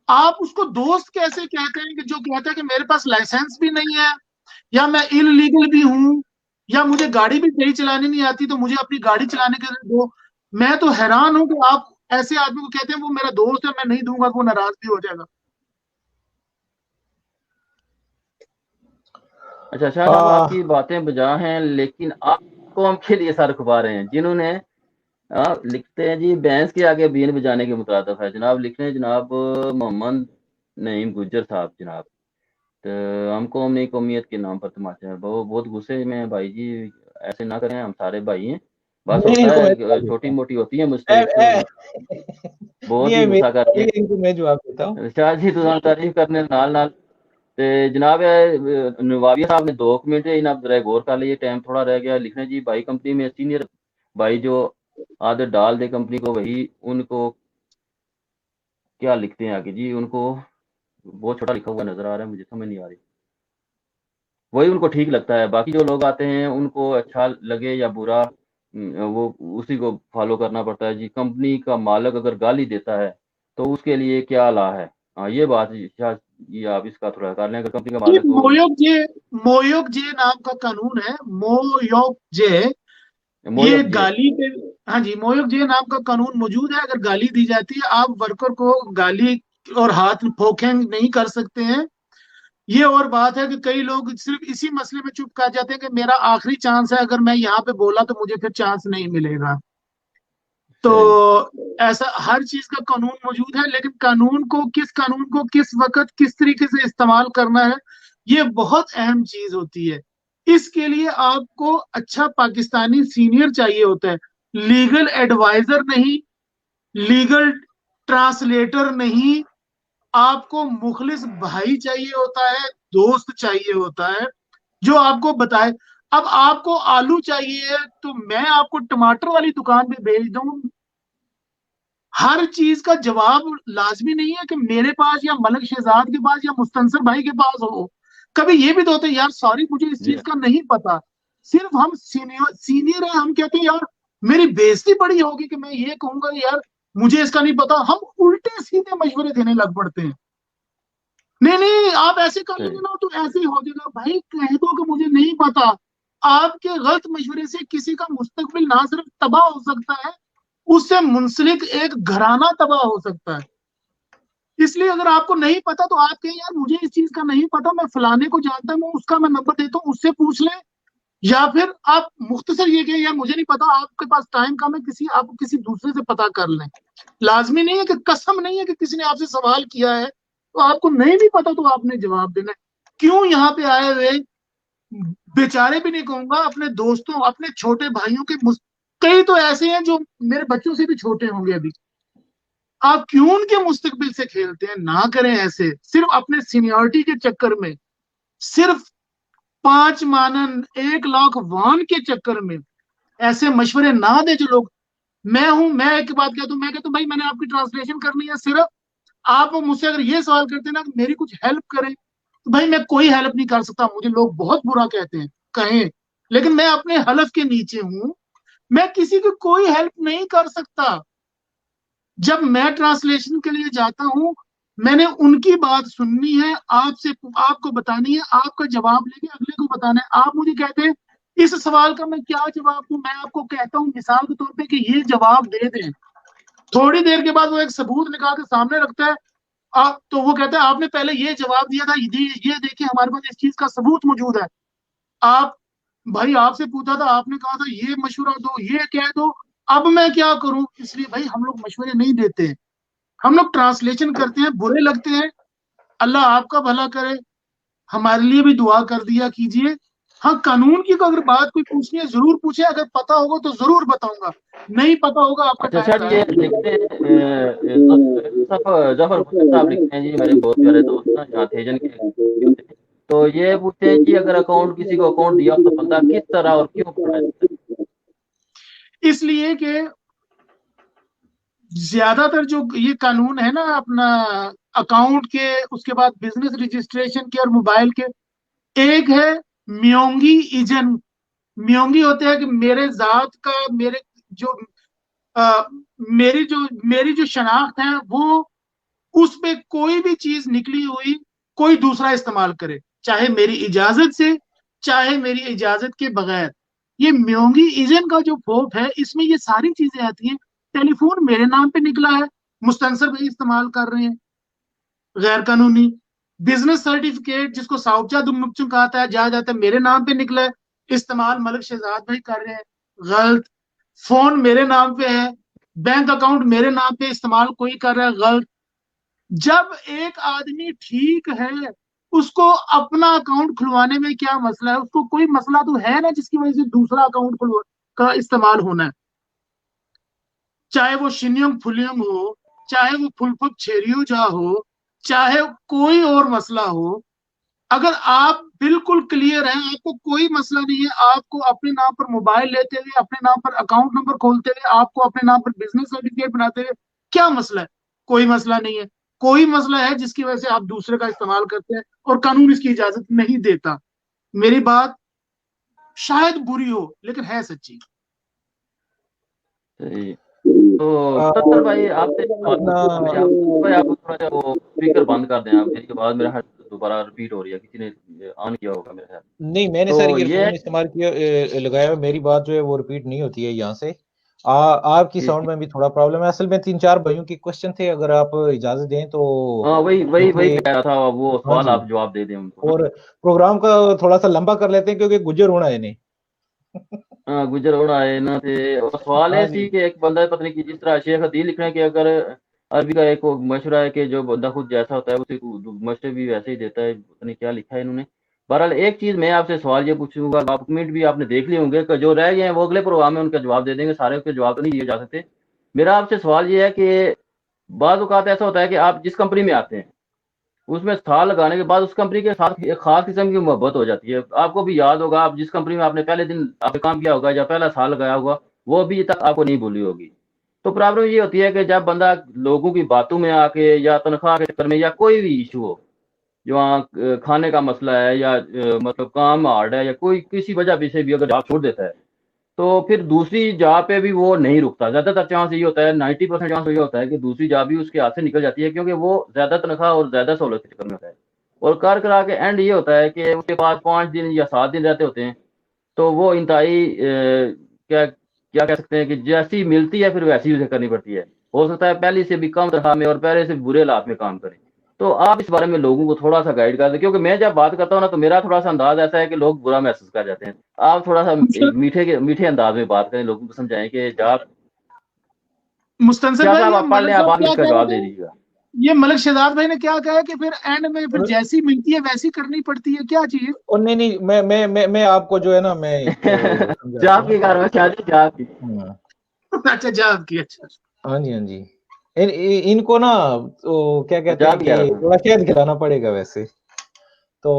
आप उसको दोस्त कैसे कहते हैं कि जो कहता है कि मेरे पास लाइसेंस भी नहीं है, या मैं इलीगल भी हूं, या मुझे गाड़ी भी सही चलानी नहीं आती तो मुझे अपनी गाड़ी चलाने के लिए दो। मैं तो हैरान हूं कि आप ऐसे आदमी को कहते हैं वो मेरा दोस्त है, मैं नहीं दूंगा तो वो नाराज भी हो जाएगा। अच्छा शाह साहब, आपकी बातें बजा हैं, लेकिन आप कौम के लिए सर खुपा रहे हैं। जिन्होंने लिखते हैं जी, भैंस के आगे बीन बजाने के मुतरादिफ है जनाब। लिख रहे हैं जनाब मोहम्मद नईम गुज्जर साहब जनाब। तो हम कौम नहीं, कौमियत के नाम पर तमाशा है। वो बहुत गुस्से में हैं भाई जी, ऐसे ना करें, हम सारे भाई हैं। बस नहीं, होता इनको मैं है, जवाब देता छोटी हूँ। मोटी होती है ए, मिस्टेक्स, ए, नहीं बहुत ही है गुस्सा मेरी, करके। इनको मैं जवाब देता हूँ। शाह जी तुम तारीफ करने नाल नाल ते जनाब नवाबिया साहब ने 2 मिनट इन्हें जरा गौर कर लिए, टाइम थोड़ा रह गया। लिखने जी भाई कंपनी में सीनियर भाई जो आदत डाल दे कंपनी को, वही उनको क्या लिखते हैं आगे जी, उनको बहुत छोटा लिखा हुआ नजर आ रहा है, मुझे समझ नहीं आ रही। वही उनको ठीक लगता है, बाकी जो लोग आते हैं उनको अच्छा लगे या बुरा, वो उसी को फॉलो करना पड़ता है जी। कंपनी का मालिक अगर गाली देता है तो उसके लिए क्या ला है। हाँ, ये बात शायद ये आप इसका थोड़ा कर लें, अगर कंपनी का ये मालिक को मोयोक जे नाम का कानून है, मोयोक जे। ये मोयब जे। गाली पे, हाँ जी, मोयोक जे नाम का कानून मौजूद है। अगर गाली दी जाती है, आप वर्कर को गाली और हाथ फोकेंग नहीं कर सकते हैं। ये और बात है कि कई लोग सिर्फ इसी मसले में चुप कर जाते हैं कि मेरा आखिरी चांस है, अगर मैं यहाँ पे बोला तो मुझे फिर चांस नहीं मिलेगा। सही। तो ऐसा हर चीज का कानून मौजूद है, लेकिन कानून को किस वक्त किस तरीके से इस्तेमाल करना है, ये बहुत अहम चीज होती है। इसके लिए आपको अच्छा पाकिस्तानी सीनियर चाहिए होता है, लीगल एडवाइजर नहीं, लीगल ट्रांसलेटर नहीं। आपको मुखलिस भाई चाहिए होता है, दोस्त चाहिए होता है जो आपको बताए। अब आपको आलू चाहिए तो मैं आपको टमाटर वाली दुकान पे भेज दूं। हर चीज का जवाब लाजमी नहीं है कि मेरे पास या मलक शहजाद के पास या मुस्तंसर भाई के पास हो। कभी ये भी तो होता है, यार सॉरी मुझे इस जी। चीज का नहीं पता। सिर्फ हम सीनियर सीनियर है, हम कहते हैं यार मेरी बेइज्जती बड़ी होगी कि मैं ये कहूंगा यार मुझे इसका नहीं पता। हम उल्टे सीधे मशवरे देने लग पड़ते हैं। नहीं नहीं, आप ऐसे कर लेंगे सही। ना तो ऐसे ही हो जाएगा। भाई कह दो कि मुझे नहीं पता। आपके गलत मशवरे से किसी का मुस्तकबिल ना सिर्फ तबाह हो सकता है, उससे मुंसलिक एक घराना तबाह हो सकता है। इसलिए अगर आपको नहीं पता तो आप कहें यार मुझे इस चीज का नहीं पता, मैं फलाने को जानता हूँ, उसका मैं नंबर देता हूँ, उससे पूछ लें। या फिर आप मुख्तसर ये कहें यार मुझे नहीं पता, आपके पास टाइम कम है, आप किसी दूसरे से पता कर लें। लाजमी नहीं है कि, कसम नहीं है कि किसी ने आपसे सवाल किया है तो आपको नहीं भी पता तो आपने जवाब देना है। क्यों यहाँ पे आए हुए बेचारे भी नहीं कहूंगा, अपने दोस्तों, अपने छोटे भाइयों के कई तो ऐसे हैं जो मेरे बच्चों से भी छोटे होंगे अभी। आप क्यों उनके मुस्तकबिल से खेलते हैं? ना करें ऐसे, सिर्फ अपने सीनियरिटी के चक्कर में, सिर्फ 5 मानन 1 लाख वान के चक्कर में ऐसे मशवरे ना दे जो लोग। मैं एक बात कहता हूं, मैं कहता हूं भाई मैंने आपकी ट्रांसलेशन करनी है, सिर्फ आप मुझसे अगर ये सवाल करते हैं ना कि मेरी कुछ हेल्प करें, तो भाई मैं कोई हेल्प नहीं कर सकता। मुझे लोग बहुत बुरा कहते हैं, कहें, लेकिन मैं अपने हलफ के नीचे हूं। मैं किसी की कोई हेल्प नहीं कर सकता। जब मैं ट्रांसलेशन के लिए जाता हूं, मैंने उनकी बात सुननी है, आपसे आपको बतानी है, आपका जवाब लेके अगले को बताना है। आप मुझे कहते हैं इस सवाल का मैं क्या जवाब दूं, मैं आपको कहता हूं मिसाल के तौर पे कि ये जवाब दे दें। थोड़ी देर के बाद वो एक सबूत निकाल के सामने रखता है। आप तो वो कहता है आपने पहले ये जवाब दिया था, ये देखिए हमारे पास इस चीज का सबूत मौजूद है। आप भाई आपसे पूछा था, आपने कहा था ये मशवरा दो, ये कह दो, अब मैं क्या करूं? इसलिए भाई हम लोग मशवरे नहीं देते, हम लोग ट्रांसलेशन करते हैं, बुरे लगते हैं। अल्लाह आपका भला करे, हमारे लिए भी दुआ कर दिया कीजिए। हाँ, कानून की तो अगर बात कोई पूछनी है जरूर पूछे, अगर पता होगा तो जरूर बताऊंगा, नहीं पता होगा आपका अच्छा टाइम सर, जाया ये नहीं लिखते करूंगा। हैं जफर हुसैन साहब लिखते हैं जी, मेरे बहुत प्यारे दोस्त ना, यहाँ थेजन के होते हैं। तो ये पूछते हैं जी, अगर अकाउंट किसी को अकाउंट दिया हो तो बंदा किस तरह और क्यों बढ़ाया जाता है। इसलिए कि ज्यादातर जो ये कानून है ना अपना अकाउंट के, उसके बाद बिजनेस रजिस्ट्रेशन के और मोबाइल के, एक है म्योंगी इजन। म्योंगी होते हैं कि मेरे जात का, मेरे जो अ, मेरी जो शनाख्त है वो, उस पे कोई भी चीज निकली हुई कोई दूसरा इस्तेमाल करे, चाहे मेरी इजाजत से, चाहे मेरी इजाजत के बगैर। ये म्योंगी इजन का जो खोफ है, इसमें ये सारी चीजें आती हैं। टेलीफोन मेरे नाम पे निकला है, मुस्तनसर भाई इस्तेमाल कर रहे हैं गैर कानूनी। बिजनेस सर्टिफिकेट जिसको साउबजा दुमनुक्चुम कहता है, जहां जाता है मेरे नाम पे निकला है, इस्तेमाल मलिक शहजाद भाई कर रहे हैं, गलत। फोन मेरे नाम पे है, बैंक अकाउंट मेरे नाम पे इस्तेमाल कोई कर रहा है, गलत। जब एक आदमी ठीक है, उसको अपना अकाउंट खुलवाने में क्या मसला है? उसको कोई मसला तो है ना जिसकी वजह से दूसरा अकाउंट खुलवा का इस्तेमाल होना है। चाहे वो शिन्यंग फुलियंग हो, चाहे वो फुलफुक छेरियो जा हो, चाहे कोई और मसला हो, अगर आप बिल्कुल क्लियर हैं, आपको कोई मसला नहीं है, आपको अपने नाम पर मोबाइल लेते हुए, अपने नाम पर अकाउंट नंबर खोलते हुए, आपको अपने नाम पर बिजनेस सर्टिफिकेट बनाते हुए क्या मसला है? कोई मसला नहीं है। कोई मसला है जिसकी वजह से आप दूसरे का इस्तेमाल करते हैं और कानून इसकी इजाजत नहीं देता। मेरी बात शायद बुरी हो लेकिन है सच्ची। सही। तो मुदस्सिर भाई आपसे अपना भाई आप थोड़ा सा वो स्पीकर बंद कर दें, आप मेरी आवाज मेरा दोबारा रिपीट हो रही है, किसी ने ऑन किया होगा मेरे ख्याल। नहीं, मैंने सर तो ये ईयरफोन इस्तेमाल किया लगाया हुआ, मेरी बात जो है वो रिपीट नहीं होती है यहाँ से। आपकी साउंड में भी थोड़ा प्रॉब्लम है। असल में 3-4 भाइयों के क्वेश्चन थे, अगर आप इजाजत दें तो हाँ वही क्योंकि कह रहा था, वो हाँ सवाल जी, आप जवाब दे दें उनको ना। और प्रोग्राम का थोड़ा सा लंबा कर लेते हैं क्योंकि गुजर होना है नहीं। हाँ गुजर उड़ा है ना थे। और सवाल है हाँ सी जी, कि एक बंदा पता नहीं कि जिस तरह शेख हदील लिख रहे हैं कि अगर अरबी का एक वो मशवरा है कि जो बंदा खुद जैसा होता है उसे मशवरे भी वैसे ही देता है, पता नहीं क्या लिखा है इन्होंने। बहरहाल एक चीज मैं आपसे सवाल ये पूछूंगा, आप कमेंट भी आपने देख लिए होंगे कि जो रह गए हैं वो अगले प्रोग्राम में उनका जवाब दे देंगे, सारे के जवाब तो नहीं दिए जा सकते। मेरा आपसे सवाल ये है कि बाज़ औक़ात ऐसा होता है कि आप जिस कंपनी में आते हैं उसमें साल लगाने के बाद उस कंपनी के साथ एक खास किस्म की मोहब्बत हो जाती है। आपको भी याद होगा, आप जिस कंपनी में आपने पहले दिन आपने काम किया होगा या पहला साल लगाया होगा, वो अभी तक आपको नहीं भूली होगी। तो प्रॉब्लम ये होती है कि जब बंदा लोगों की बातों में आके या तनख्वाह के चक्कर में या कोई भी इशू हो, जो वहाँ खाने का मसला है या मतलब काम हार्ड है या कोई किसी वजह से भी अगर जॉब छोड़ देता है, तो फिर दूसरी जॉब पे भी वो नहीं रुकता। ज़्यादातर चांस ये होता है, 90% चांस ये होता है कि दूसरी जॉब भी उसके हाथ से निकल जाती है, क्योंकि वो ज़्यादा तनख्वाह और ज़्यादा सहूलत के चक्कर में होता है। और कर करा के एंड ये होता है कि उसके पास 5 दिन या 7 दिन रहते होते हैं, तो वो इंतहाई क्या क्या कह सकते हैं कि जैसी मिलती है फिर वैसी उसे करनी पड़ती है। हो सकता है पहले से भी कम तनख्वाह में और पहले से भी बुरे हालात में काम करें। तो आप इस बारे में लोगों को थोड़ा सा गाइड कर दें, क्योंकि मैं जब बात करता हूँ ना तो मेरा थोड़ा सा अंदाज ऐसा है कि लोग बुरा महसूस कर जाते हैं। आप थोड़ा सा एक मीठे अंदाज में बात करें, लोगों को समझाएं कि आप मुस्तनसर क्या भाई, साहब ये आप पढ़ लें, मलिक आप साहब बाद में क्या इसका कह रहे जवाब दे थे? दीजिएगा। ये मलिक शहजाद भाई ने क्या कहा है कि फिर एंड में फिर जैसी मिलती है वैसी करनी पड़ती है, क्या चीज? और नहीं नहीं, मैं आपको जो है ना मैं समझाता जवाब हूँ। की कार क्या जवाब की। हाँ अच्छा, जवाब की। अच्छा, हाँ जी, हाँ जी। इनको ना तो क्या कहते हैं जवाब कह रहा कि था। थोड़ा शहद खिलाना पड़ेगा वैसे। तो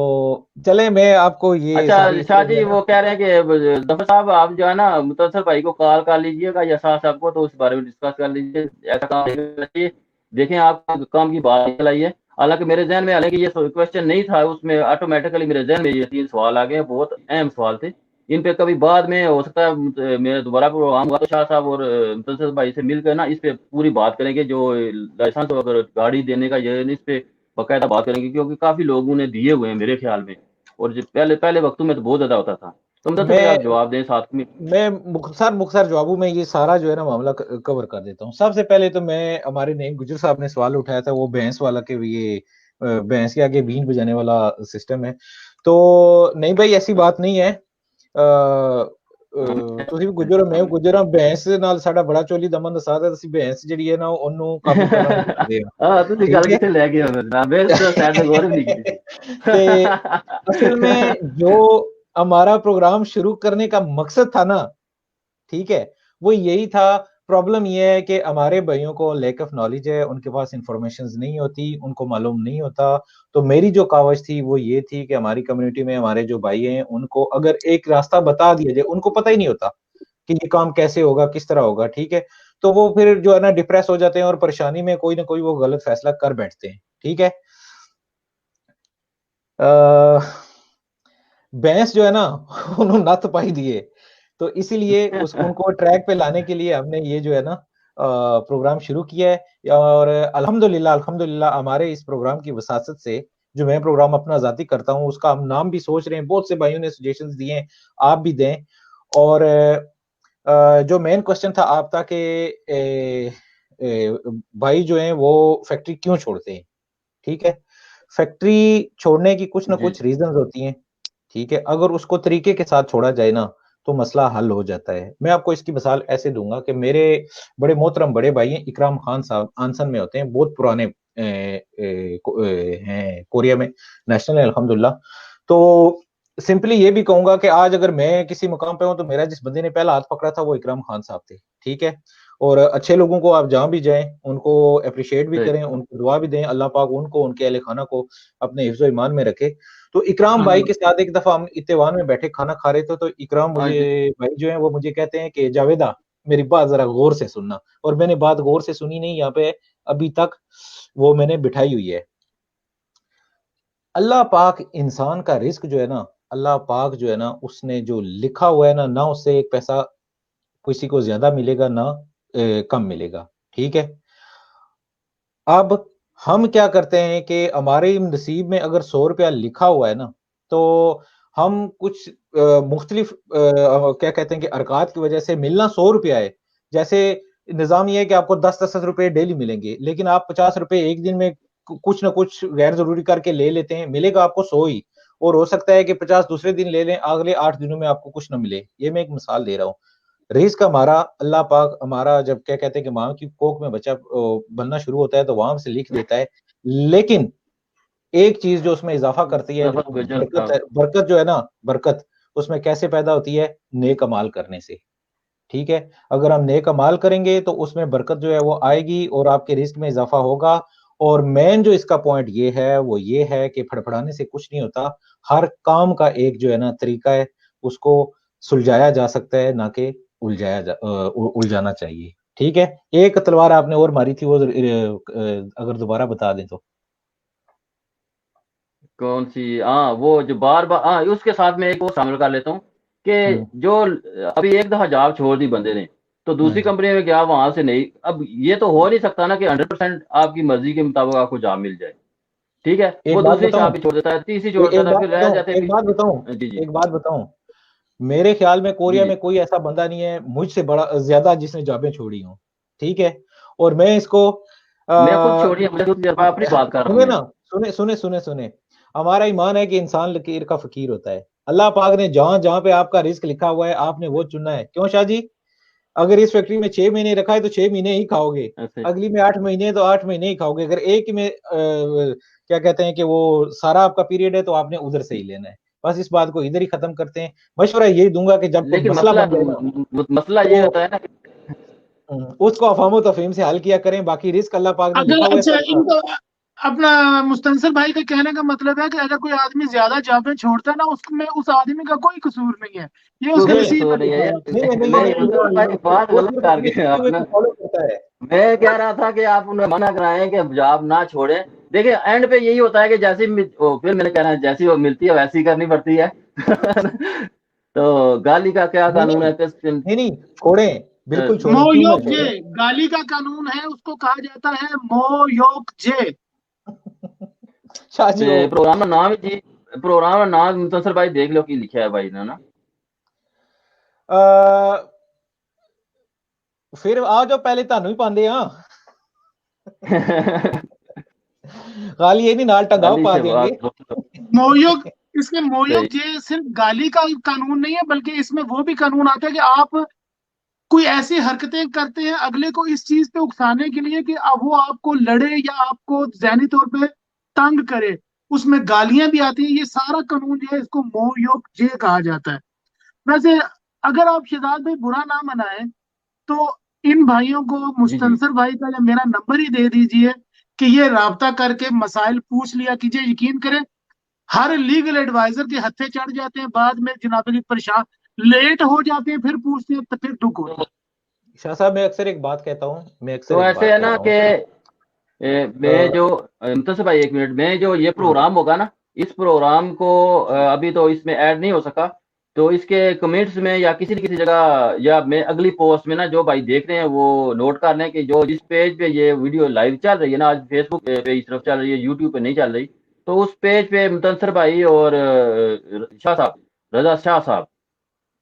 चले, मैं आपको ये अच्छा सारी शाह जो जी, है ना। वो कह रहे हैं कि दफा साहब आप जो है ना मुतसर भाई को कॉल कर लीजिएगा या शाह साहब को, तो उस बारे में डिस्कस कर लीजिए। ऐसा काम नहीं करना चाहिए। देखें आप काम की बात निकल आई है, हालांकि मेरे जहन में, हालांकि ये क्वेश्चन नहीं था उसमें, ऑटोमेटिकली मेरे जहन में ये 3 सवाल आ गए हैं, बहुत अहम सवाल थे। इन पे कभी बाद में हो सकता है मेरा दोबारा प्रोग्राम हुआ तो शाह साहब और मुतसर भाई से मिलकर ना इस पे पूरी बात करेंगे, जो लाइसेंस अगर गाड़ी देने का ये इस पे बाकायदा बात करेंगे, क्योंकि काफी लोगों ने दिए हुए हैं मेरे ख्याल में, और जो पहले पहले वक्तों में तो बहुत ज्यादा होता था। तो मुदस्सिर भाई मैं आप जवाब दें साथ में। मैं मुख्तार जवाबों में ये सारा जो है ना मामला कवर कर देता हूँ। सबसे पहले तो मैं, हमारे नईम गुजर साहब ने सवाल उठाया था वो भैंस वाला, के ये भैंस के आगे बीन बजाने वाला सिस्टम है। तो नहीं भाई, ऐसी बात नहीं है। ਤੁਸੀਂ ਵੀ ਗੁਜਰ, ਮੈਂ ਗੁਜਰ ਹਾਂ। ਭੈਂਸ ਨਾਲ ਸਾਡਾ ਬੜਾ ਚੋਲੀ ਦਮਨ ਦਾ ਸਾਥ ਹੈ। ਅਸੀਂ ਭੈਂਸ ਜਿਹੜੀ ਹੈ ਨਾ ਉਹਨੂੰ ਕਾਬੂ ਕਰਨਾ ਨਹੀਂ ਚਾਹੁੰਦੇ ਹਾਂ। हाँ ਤੁਸੀਂ ਗੱਲ ठीक है। कितने ले गए हो ना, मैं तो शायद गौर भी नहीं की थी। ते असल में जो हमारा प्रोग्राम शुरू करने का मकसद था ना, ठीक है, वो यही था। प्रॉब्लम ये है कि हमारे भाइयों को लैक ऑफ नॉलेज है, उनके पास इंफॉर्मेशन नहीं होती, उनको मालूम नहीं होता। तो मेरी जो कावज थी वो ये थी कि हमारी कम्युनिटी में हमारे जो भाई हैं उनको अगर एक रास्ता बता दिया जाए, उनको पता ही नहीं होता कि ये काम कैसे होगा, किस तरह होगा, ठीक है। तो वो फिर जो है ना डिप्रेस हो जाते हैं और परेशानी में कोई ना कोई वो गलत फैसला कर बैठते हैं। ठीक है, भैंस जो है ना उन्होंने नत पाई दिए, तो इसीलिए उस उनको ट्रैक पे लाने के लिए हमने ये जो है ना प्रोग्राम शुरू किया है। और अल्हम्दुलिल्लाह अल्हम्दुलिल्लाह हमारे इस प्रोग्राम की वसासत से जो मैं प्रोग्राम अपना ज़ाती करता हूँ, उसका हम नाम भी सोच रहे हैं। बहुत से भाइयों ने सजेशंस दिए हैं, आप भी दें। और जो मेन क्वेश्चन था आपका कि भाई जो हैं वो फैक्ट्री क्यों छोड़ते हैं? ठीक है, फैक्ट्री छोड़ने की कुछ ना जी कुछ रीज़न्स होती हैं। ठीक है, अगर उसको तरीके के साथ छोड़ा जाए ना, तो मसला हल हो जाता है। मैं आपको इसकी मिसाल ऐसे दूँगा कि मेरे बड़े मोहतरम बड़े भाई हैं, इकराम खान साहब आंसन में होते हैं, बहुत पुराने हैं, कोरिया में नेशनल है अल्हम्दुलिल्लाह। तो सिंपली ये भी कहूँगा कि आज अगर मैं किसी मुकाम पे हूँ, तो मेरा जिस बंदे ने पहला हाथ पकड़ा था, वो इकराम खान साहब थे। ठीक है? और अच्छे लोगों को आप जहाँ भी जाएँ, उनको एप्रिशिएट भी सही। करें, उनको दुआ भी दें, अल्लाह पाक उनको, उनके अहल-ए-खाना को अपने हिफ्ज़-ओ-ईमान में रखे। तो इकराम भाई आमीन। के साथ एक दफ़ा हम इत्तेवान में बैठे खाना खा रहे थे, तो इकराम हाँ जी। मुझे भाई जो हैं वो मुझे कहते हैं कि जावेदा मेरी बात ज़रा गौर से सुनना। और मैंने बात गौर से सुनी नहीं, यहाँ पे अभी तक वो मैंने बिठाई हुई है। अल्लाह पाक इंसान का रिज़्क जो है ना, अल्लाह पाक जो है ना, उसने जो लिखा हुआ है ना, ना उससे एक पैसा किसी को ज़्यादा मिलेगा, ना कम मिलेगा। ठीक है? अब हम क्या करते हैं कि हमारे नसीब में अगर ₹100 लिखा हुआ है ना, तो हम कुछ मुख्तलिफ क्या कहते हैं कि हरकत की वजह से मिलना ₹100 है। जैसे निज़ाम ये है कि आपको 10-10 रुपए डेली मिलेंगे, लेकिन आप ₹50 एक दिन में कुछ ना कुछ गैर ज़रूरी करके ले लेते हैं, मिलेगा आपको 100 ही। और हो सकता है कि 50 दूसरे दिन ले लें, अगले 8 दिनों में आपको कुछ ना मिले। ये मैं एक मिसाल दे रहा हूँ। रिज़्क हमारा अल्लाह पाक हमारा जब क्या कहते हैं कि माँ की कोख में बच्चा बनना शुरू होता है, तो वहाँ से लिख देता है। लेकिन एक चीज़ जो उसमें इज़ाफ़ा करती है, सफर जो गुजर बरकत का। है, बरकत जो है ना, बरकत उसमें कैसे पैदा होती है? नेक अमाल करने से। ठीक है? अगर हम नेक अमाल करेंगे, तो उसमें बरकत जो है वो आएगी और आपके रिज़्क में इज़ाफ़ा होगा। और मेन जो इसका पॉइंट ये है, वो ये है कि फड़फड़ाने से कुछ नहीं होता। हर काम का एक जो है ना तरीका है, उसको सुलझाया जा सकता है, ना कि उलझाना चाहिए। ठीक है? एक तलवार आपने और मारी थी, वो अगर दोबारा बता दें तो? कौन सी? हाँ, वो जो बार-बार, हाँ, उसके साथ मैं एक और शामिल कर लेता हूँ हुँ, कि जो अभी एक दफ़ा जॉब छोड़ दी बंदे ने, तो हाँ दूसरी जी। कंपनी में गया, वहाँ से नहीं। अब ये तो हो नहीं सकता ना कि 100% आपकी मर्ज़ी के मुताबिक आपको जॉब मिल जाए, ठीक है? एक वो बात दूसरी बताऊँ? शॉप भी छोड़ देता है, तीसरी छोड़ एक देता है, बात फिर रह बताऊँ जाते एक बात पीछे। बताऊँ जी, जी। एक बात बताऊँ? मेरे ख्याल में जी, कोरिया जी। में कोई ऐसा बंदा नहीं है मुझसे बड़ा ज़्यादा जिसने जॉबें छोड़ी हों, ठीक है? और मैं इसको मैं खुद छोड़ी है, मुझे खुद तजुर्बा, अपनी बात कर रहा हूँ सुने मैं। ना, सुने। हमारा ईमान है कि इंसान लकीर का फ़कीर होता है। अल्लाह पाक ने जहाँ-जहाँ पे आपका रिज़्क लिखा हुआ है, आपने वो चुनना है। क्यों शाह जी? अगर इस फैक्ट्री में 6 महीने रखा है, तो 6 महीने ही खाओगे। ऐसे। अगली में 8 महीने है, तो 8 महीने ही खाओगे। अगर एक ही में क्या कहते हैं कि वो सारा आपका पीरियड है, तो आपने उधर से ही लेना है। बस इस बात को इधर ही खत्म करते हैं। मशवरा यही दूँगा कि जब कोई लेकिन मसला मसला बन जाए ना, मसला ये तो होता है ना कि उसको अफ़ाम-ओ-तफ़हीम से हल किया करें। बाकी रिज़्क अल्लाह पाक ने अगर लिखा हुआ है अच्छा सबका। इनको अपना मुस्तंसर भाई का कहने का मतलब है कि अगर कोई आदमी ज्यादा जॉबें छोड़ता है ना, उसमें उस आदमी का कोई कसूर नहीं है, ये उसके कोई नहीं, नसीब कसूर में नहीं लिखा है हुआ यार। नहीं, नहीं, नहीं, नहीं, वो मुस्तफा भाई, वो बात वो गलत सिर्फ़ कर अपनी गए सीखी हुई आपने। को फ़ॉलो करता है। मैं कह रहा था कि आप उन्हें मना कराएं कि जॉब ना छोड़ें। देखिए, एंड पे यही होता है कि जैसी फिर मैंने कहना है, जैसी वो मिलती है वैसी करनी पड़ती है। तो गाली का क्या नहीं, कानून नहीं, है कि नहीं, नहीं, छोड़ें, बिल्कुल छोड़ें, क्यों ना मोयोग जे छोड़ें? गाली का कानून है, उसको कहा जाता है मोयोग जे। शाह जी वो प्रोग्राम का नाम ही जी, प्रोग्राम का नाम मुंतसर भाई देख लो की लिखा है भाई ने ना। अ, फिर आ जाओ पहले ਤੁਹਾਨੂੰ ही पांदे हाँ। गाली ये नहीं नाल टंगाओ गाली पा से देंगे। बात तो मोयोग, इसमें मोयोग सही। जे सिर्फ गाली का कानून नहीं है, बल्कि इसमें वो भी कानून आता है कि आप कोई ऐसी हरकतें करते हैं अगले को इस चीज पे उकसाने के लिए कि अब वो आपको लड़े या आपको ज़हनी तौर पे तंग करे, उसमें गालियां भी आती हैं। ये सारा कानून जो है, इसको मोयोग जे कहा जाता है। वैसे अगर आप शहजाद भाई बुरा ना मनाएं, तो इन भाइयों को, जी, जी। मुस्तंसर भाई का या मेरा नंबर ही दे दीजिए कि ये राब्ता करके मसाइल पूछ लिया कीजिए। यकीन करें, हर लीगल एडवाइजर के हत्थे चढ़ जाते हैं, बाद में जनाब जी परेशान, लेट हो जाते हैं, फिर पूछते हैं, तो फिर दुख होता है। शाह साहब, मैं अक्सर एक बात कहता हूँ, तो ऐसे है ना कि मैं अ, जो मुंतसिर भाई, एक मिनट, मैं जो ये प्रोग्राम होगा ना, इस प्रोग्राम को अभी तो इसमें ऐड नहीं हो सका, तो इसके कमेंट्स में या किसी न किसी जगह या मैं अगली पोस्ट में ना, जो भाई देख रहे हैं वो नोट कर लें कि जो जिस पेज पे ये वीडियो लाइव चल रही है ना, आज फेसबुक पे इस तरफ चल रही है, यूट्यूब पे नहीं चल रही, तो उस पेज पे मुंतसिर भाई और शाह साहब, रजा शाह साहब,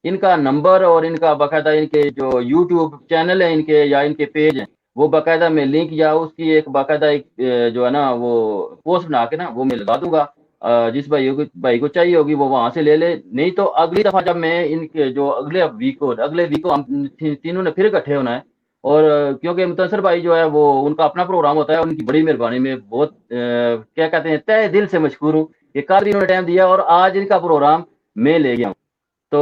इनका नंबर और इनका बाकायदा इनके जो यूट्यूब चैनल है इनके या इनके पेज हैं, वो बाकायदा मैं लिंक या उसकी एक बाकायदा एक जो है ना वो पोस्ट बना के ना वो मैं लगा दूंगा। जिस भाई को चाहिए होगी वो वहां से ले ले, नहीं तो अगली दफा जब मैं इनके जो अगले वीक को हम तीनों ने फिर इकट्ठे होना है। और क्योंकि मुतसर भाई जो है वो उनका अपना प्रोग्राम होता है, उनकी बड़ी मेहरबानी, में बहुत क्या कहते हैं तहे दिल से मशहूर हूँ कि कल इन्होंने टाइम दिया और आज इनका प्रोग्राम मैं ले गया हूँ। तो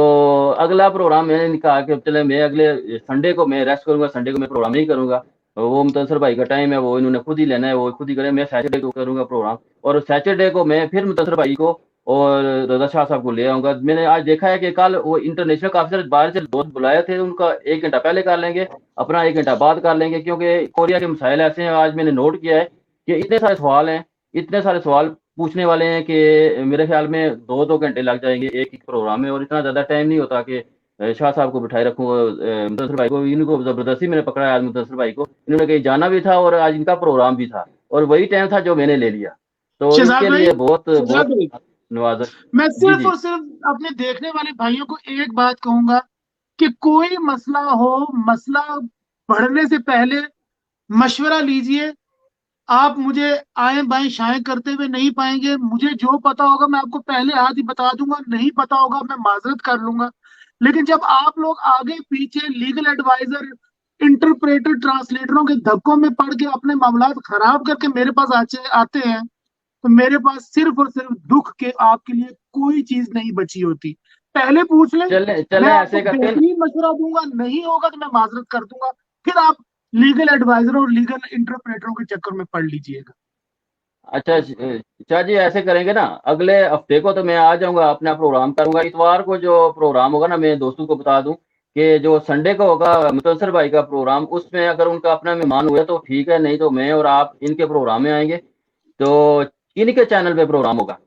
अगला प्रोग्राम मैंने कहा कि चले मैं अगले संडे को मैं रेस्ट करूंगा, संडे को मैं प्रोग्राम नहीं करूंगा। तो वो मुतसर भाई का टाइम है, वो इन्होंने खुद ही लेना है, वो खुद ही करें, मैं सैटरडे को करूंगा प्रोग्राम। और सैटरडे को मैं फिर मुतसर भाई को और रजा शाह साहब को ले आऊंगा। मैंने आज देखा है कि कल वो इंटरनेशनल काफी सारे बाहर से दोस्त बुलाए थे, उनका 1 घंटा पहले कर लेंगे, अपना 1 घंटा बाद कर लेंगे, क्योंकि कोरिया के मसाइल ऐसे हैं। आज मैंने नोट किया है कि इतने सारे सवाल हैं, इतने सारे सवाल पूछने वाले हैं कि मेरे ख्याल में 2-2 घंटे लग जाएंगे एक एक प्रोग्राम में, और इतना ज़्यादा टाइम नहीं होता कि शाह साहब को बिठाए रखूँ। मुदस्सिर भाई को, इनको ज़बरदस्ती मैंने पकड़ा है आज मुदस्सिर भाई को, इन्होंने कहीं जाना भी था और आज इनका प्रोग्राम भी था, और वही टाइम था जो मैंने ले लिया, तो शहजाद इसके भाई, लिए बहुत शहजाद बहुत भाई, नवाजा। मैं जी सिर्फ जी और सिर्फ अपने देखने वाले भाइयों को एक बात कहूंगा कि कोई मसला हो, मसला बढ़ने से पहले मशवरा लीजिए। आप मुझे आए बाएं शाएं करते हुए नहीं पाएंगे। मुझे जो पता होगा मैं आपको पहले हाथ ही बता दूंगा, नहीं पता होगा मैं माजरत कर लूंगा। लेकिन जब आप लोग आगे पीछे लीगल एडवाइजर, इंटरप्रेटर, ट्रांसलेटरों के धक्कों में पड़ के अपने मामलात खराब करके मेरे पास आते हैं, तो मेरे पास सिर्फ और सिर्फ दुख के आपके लिए कोई चीज नहीं बची होती। पहले पूछ लें, चले मैं चले आपको ऐसे करते हैं। बेहतरीन मशवरा दूंगा, नहीं होगा तो मैं माजरत कर दूंगा। फिर आप लीगल एडवाइजर और लीगल इंटरप्रेटरों के चक्कर में पड़ लीजिएगा। अच्छा शाह जी, ऐसे करेंगे ना, अगले हफ्ते को तो मैं आ जाऊंगा, अपना प्रोग्राम करूंगा। इतवार को जो प्रोग्राम होगा ना, मैं दोस्तों को बता दूं कि जो संडे को होगा मुतसर भाई का प्रोग्राम, उसमें अगर उनका अपना मेहमान हुआ तो ठीक है, नहीं तो मैं और आप इनके प्रोग्राम में आएंगे। तो इनके चैनल पे प्रोग्राम होगा,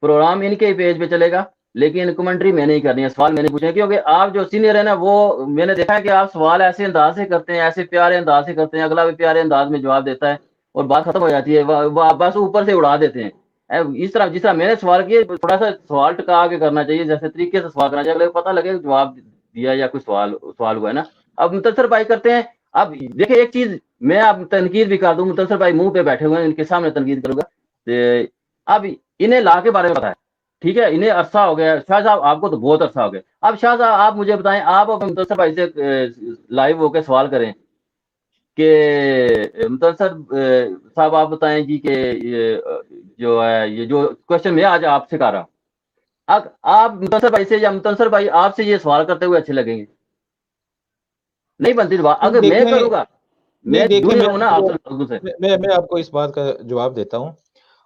प्रोग्राम इनके ही पेज पे चलेगा, लेकिन कमेंट्री मैंने ही करनी है, सवाल मैंने पूछे हैं, क्योंकि आप जो सीनियर है ना, वो मैंने देखा है कि आप सवाल ऐसे अंदाज से करते हैं, ऐसे प्यारे अंदाज से करते हैं, अगला भी प्यारे अंदाज में जवाब देता है और बात खत्म हो जाती है, बस ऊपर से उड़ा देते हैं। इस तरह जिस तरह मैंने सवाल किए, थोड़ा सा सवाल टिका के करना चाहिए, जैसे तरीके से सवाल करना चाहिए, अगले को पता लगे जवाब दिया या कोई सवाल सवाल हुआ है ना। अब मुतसर भाई करते हैं। अब देखिए एक चीज मैं आप तनकीद भी कर दूं, मुतसर भाई मुंह पे बैठे हुए हैं, इनके सामने तनकीद करूंगा। अब इन्हें ला के बारे में पता है, ठीक है, इन्हें अरसा हो गया। शाह साहब आपको तो बहुत अरसा हो गया। अब शाह साहब आप मुझे बताएं, आप अब मुतसर भाई से लाइव होकर सवाल करें कि मुतसर साहब आप बताएं जी कि जो है ये जो क्वेश्चन मैं आज आपसे कर रहा हूँ, आप मुतसर भाई से या मुतसर भाई आपसे ये सवाल करते हुए अच्छे लगेंगे? नहीं बनती बात, नहीं अगर मैं देखें, करूंगा, नहीं मैं देखें, जूनियर हूं ना आपसे लोगों से। मैं आपको इस बात का जवाब देता हूँ।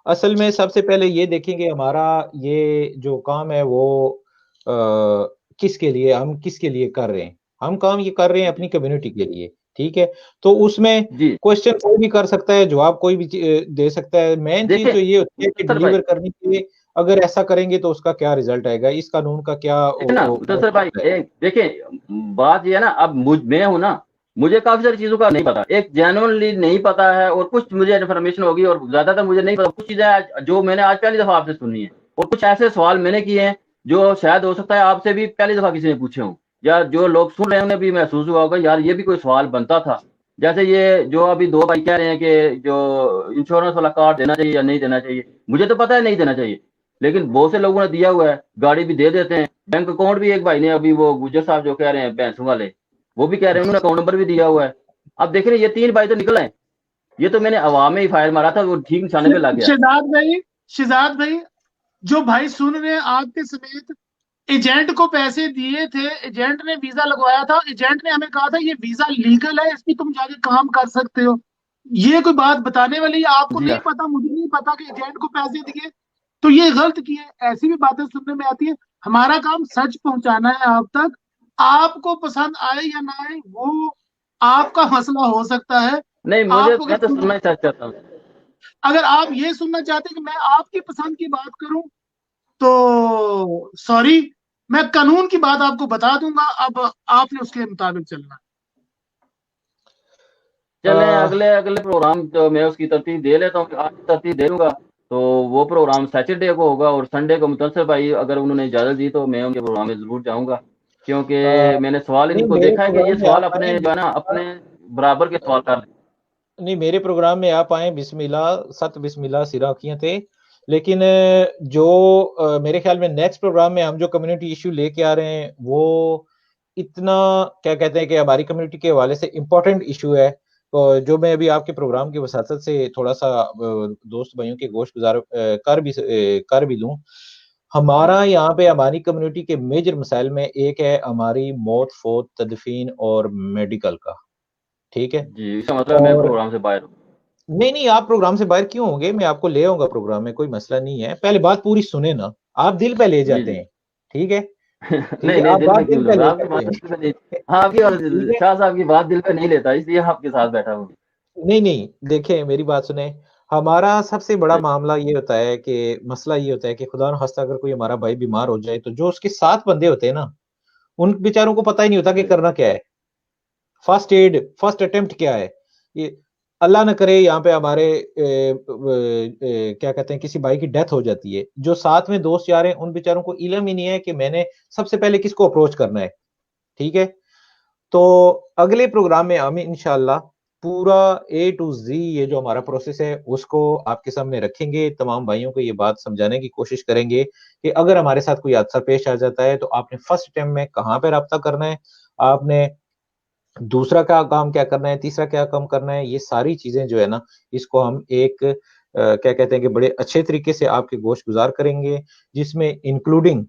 असल में सबसे पहले ये देखेंगे हमारा ये जो काम है वो किसके लिए, हम किसके लिए कर रहे हैं। हम काम ये कर रहे हैं अपनी कम्युनिटी के लिए, ठीक है। तो उसमें जी क्वेश्चन कोई भी कर सकता है, जवाब कोई भी दे सकता है। मेन चीज देखें तो ये होती है कि मुतसर भाई, डिलीवर करने के लिए अगर ऐसा करेंगे तो उसका क्या रिजल्ट आएगा, इस कानून का क्या देखे ना वो मुदस्सिर भाई, एक देखें बात ये है ना, अब मैं हूं ना, मुझे काफी सारी चीजों का नहीं पता, एक जेन्युइनली नहीं पता है, और कुछ मुझे इन्फॉर्मेशन होगी और ज्यादातर मुझे नहीं पता। कुछ चीजें जो मैंने आज पहली दफा आपसे सुनी है, और कुछ ऐसे सवाल मैंने किए हैं जो शायद हो सकता है आपसे भी पहली दफा किसी ने पूछे हों, या जो लोग सुन रहे हैं उन्हें भी महसूस हुआ होगा यार ये भी कोई सवाल बनता था। जैसे ये जो अभी दो भाई कह रहे हैं कि जो इंश्योरेंस वाला कार्ड देना चाहिए या नहीं देना चाहिए, मुझे तो पता है नहीं देना चाहिए, लेकिन बहुत से लोगों ने दिया हुआ है, गाड़ी भी दे देते हैं, बैंक अकाउंट भी एक भाई ने, अभी वो गुजर साहब जो कह रहे हैं भैंसों वाले, वो भी कह रहे हैं उन्होंने अकाउंट नंबर भी दिया हुआ है। अब देख रहे हैं ये 3 भाई तो निकल आए, ये तो मैंने हवा में ही फायर मारा था, वो ठीक निशाने पे लग गया। शहजाद भाई, शहजाद भाई, जो भाई सुन रहे हैं आपके समेत, एजेंट को पैसे दिए थे, एजेंट ने वीजा लगवाया था, एजेंट ने हमें कहा था ये वीजा लीगल है, इस पे तुम जाके काम कर सकते हो। ये कोई बात बताने वाली है? आपको जी नहीं हाँ, पता, मुझे नहीं पता कि एजेंट को पैसे दिए तो ये गलत किए। ऐसी भी बातें सुनने में आती है। हमारा काम सच पहुंचाना है आप तक। आपको पसंद आए या ना आए वो आपका मसला हो सकता है। नहीं, मुझे आप मैं तो अगर सुनना ही चाहता हूँ। अगर आप ये सुनना चाहते हैं कि मैं आपकी पसंद की बात करूं, तो सॉरी, मैं कानून की बात आपको बता दूंगा, अब आपने उसके मुताबिक चलना है। चलें, अगले अगले प्रोग्राम तो मैं उसकी तरतीब दे लेता हूँ, आज तरतीब दे दूंगा। तो वो प्रोग्राम सैटरडे को होगा, और संडे को मुतंसर भाई अगर उन्होंने इजाज़त दी तो मैं उनके प्रोग्राम में ज़रूर जाऊँगा, क्योंकि मैंने सवाल नहीं, इनको मेरे देखा है कि ये प्रोग्राम में सवाल आप आए अपने जो है ना अपने बिस्मिल्लाह, बराबर के सवाल कर। नहीं मेरे प्रोग्राम में आप आए बिस्मिल्लाह, सत बिस्मिल्लाह सिरा किए थे। लेकिन जो मेरे ख्याल में नेक्स्ट प्रोग्राम में हम जो कम्युनिटी इश्यू लेके आ रहे हैं, वो इतना क्या कहते हैं कि हमारी कम्युनिटी के हवाले से इम्पोर्टेंट इश्यू है। तो जो मैं अभी आपके प्रोग्राम की वसातत से थोड़ा-सा दोस्त भाइयों के गोश गुज़ार कर भी दूँ। हमारा जी, यहाँ पे हमारी कम्युनिटी के मेजर मसाइल में एक है हमारी मौत-फ़ौत, तदफ़ीन और मेडिकल का, ठीक है? जी, इसका मतलब मैं और प्रोग्राम से बाहर हूँ। नहीं, नहीं, आप प्रोग्राम से बाहर क्यों होंगे? मैं आपको ले आऊँगा प्रोग्राम में, कोई मसला नहीं है। पहले बात पूरी सुने ना, आप दिल पे ले जी, जाते जी। हैं, ठीक है? ठीक नहीं, है, नहीं, आप दिल बात में दिल क्यों पे लूँगा? ले आपकी जाते बात हैं, दिल में नहीं। हाँ, आपकी बात ठीक है? शाह साहब की बात दिल पे नहीं लेता, इसलिए आपके साथ बैठा हूँ। नहीं, नहीं, देखें मेरी बात सुनें, हमारा सबसे बड़ा मामला ये होता है कि मसला ये होता है कि खुदा न ख़ास्ता अगर कोई हमारा भाई बीमार हो जाए, तो जो उसके साथ बंदे होते हैं ना, उन बेचारों को पता ही नहीं होता कि जी, करना क्या है। फर्स्ट एड, फर्स्ट अटेम्प्ट क्या है? ये अल्लाह ना करे यहाँ पे हमारे क्या कहते हैं किसी भाई की डेथ हो जाती है। जो साथ में दोस्त जा रहे हैं उन बेचारों को इल्म ही नहीं है कि मैंने सबसे पहले किसको अप्रोच करना है, ठीक है? तो अगले प्रोग्राम में हम इंशाअल्लाह पूरा ए टू ज़ी ये जो हमारा प्रोसेस है उसको आपके सामने रखेंगे। तमाम भाइयों को ये बात समझाने की कोशिश करेंगे कि अगर हमारे साथ कोई हादसा पेश आ जाता है तो आपने फर्स्ट अटेम्प्ट में कहाँ पे राब्ता करना है, आपने दूसरा क्या काम क्या करना है, तीसरा क्या काम करना है, ये सारी चीज़ें जो है ना, इसको हम एक क्या कहते हैं कि बड़े अच्छे तरीके से आपके गोश-गुज़ार करेंगे, जिसमें इंक्लूडिंग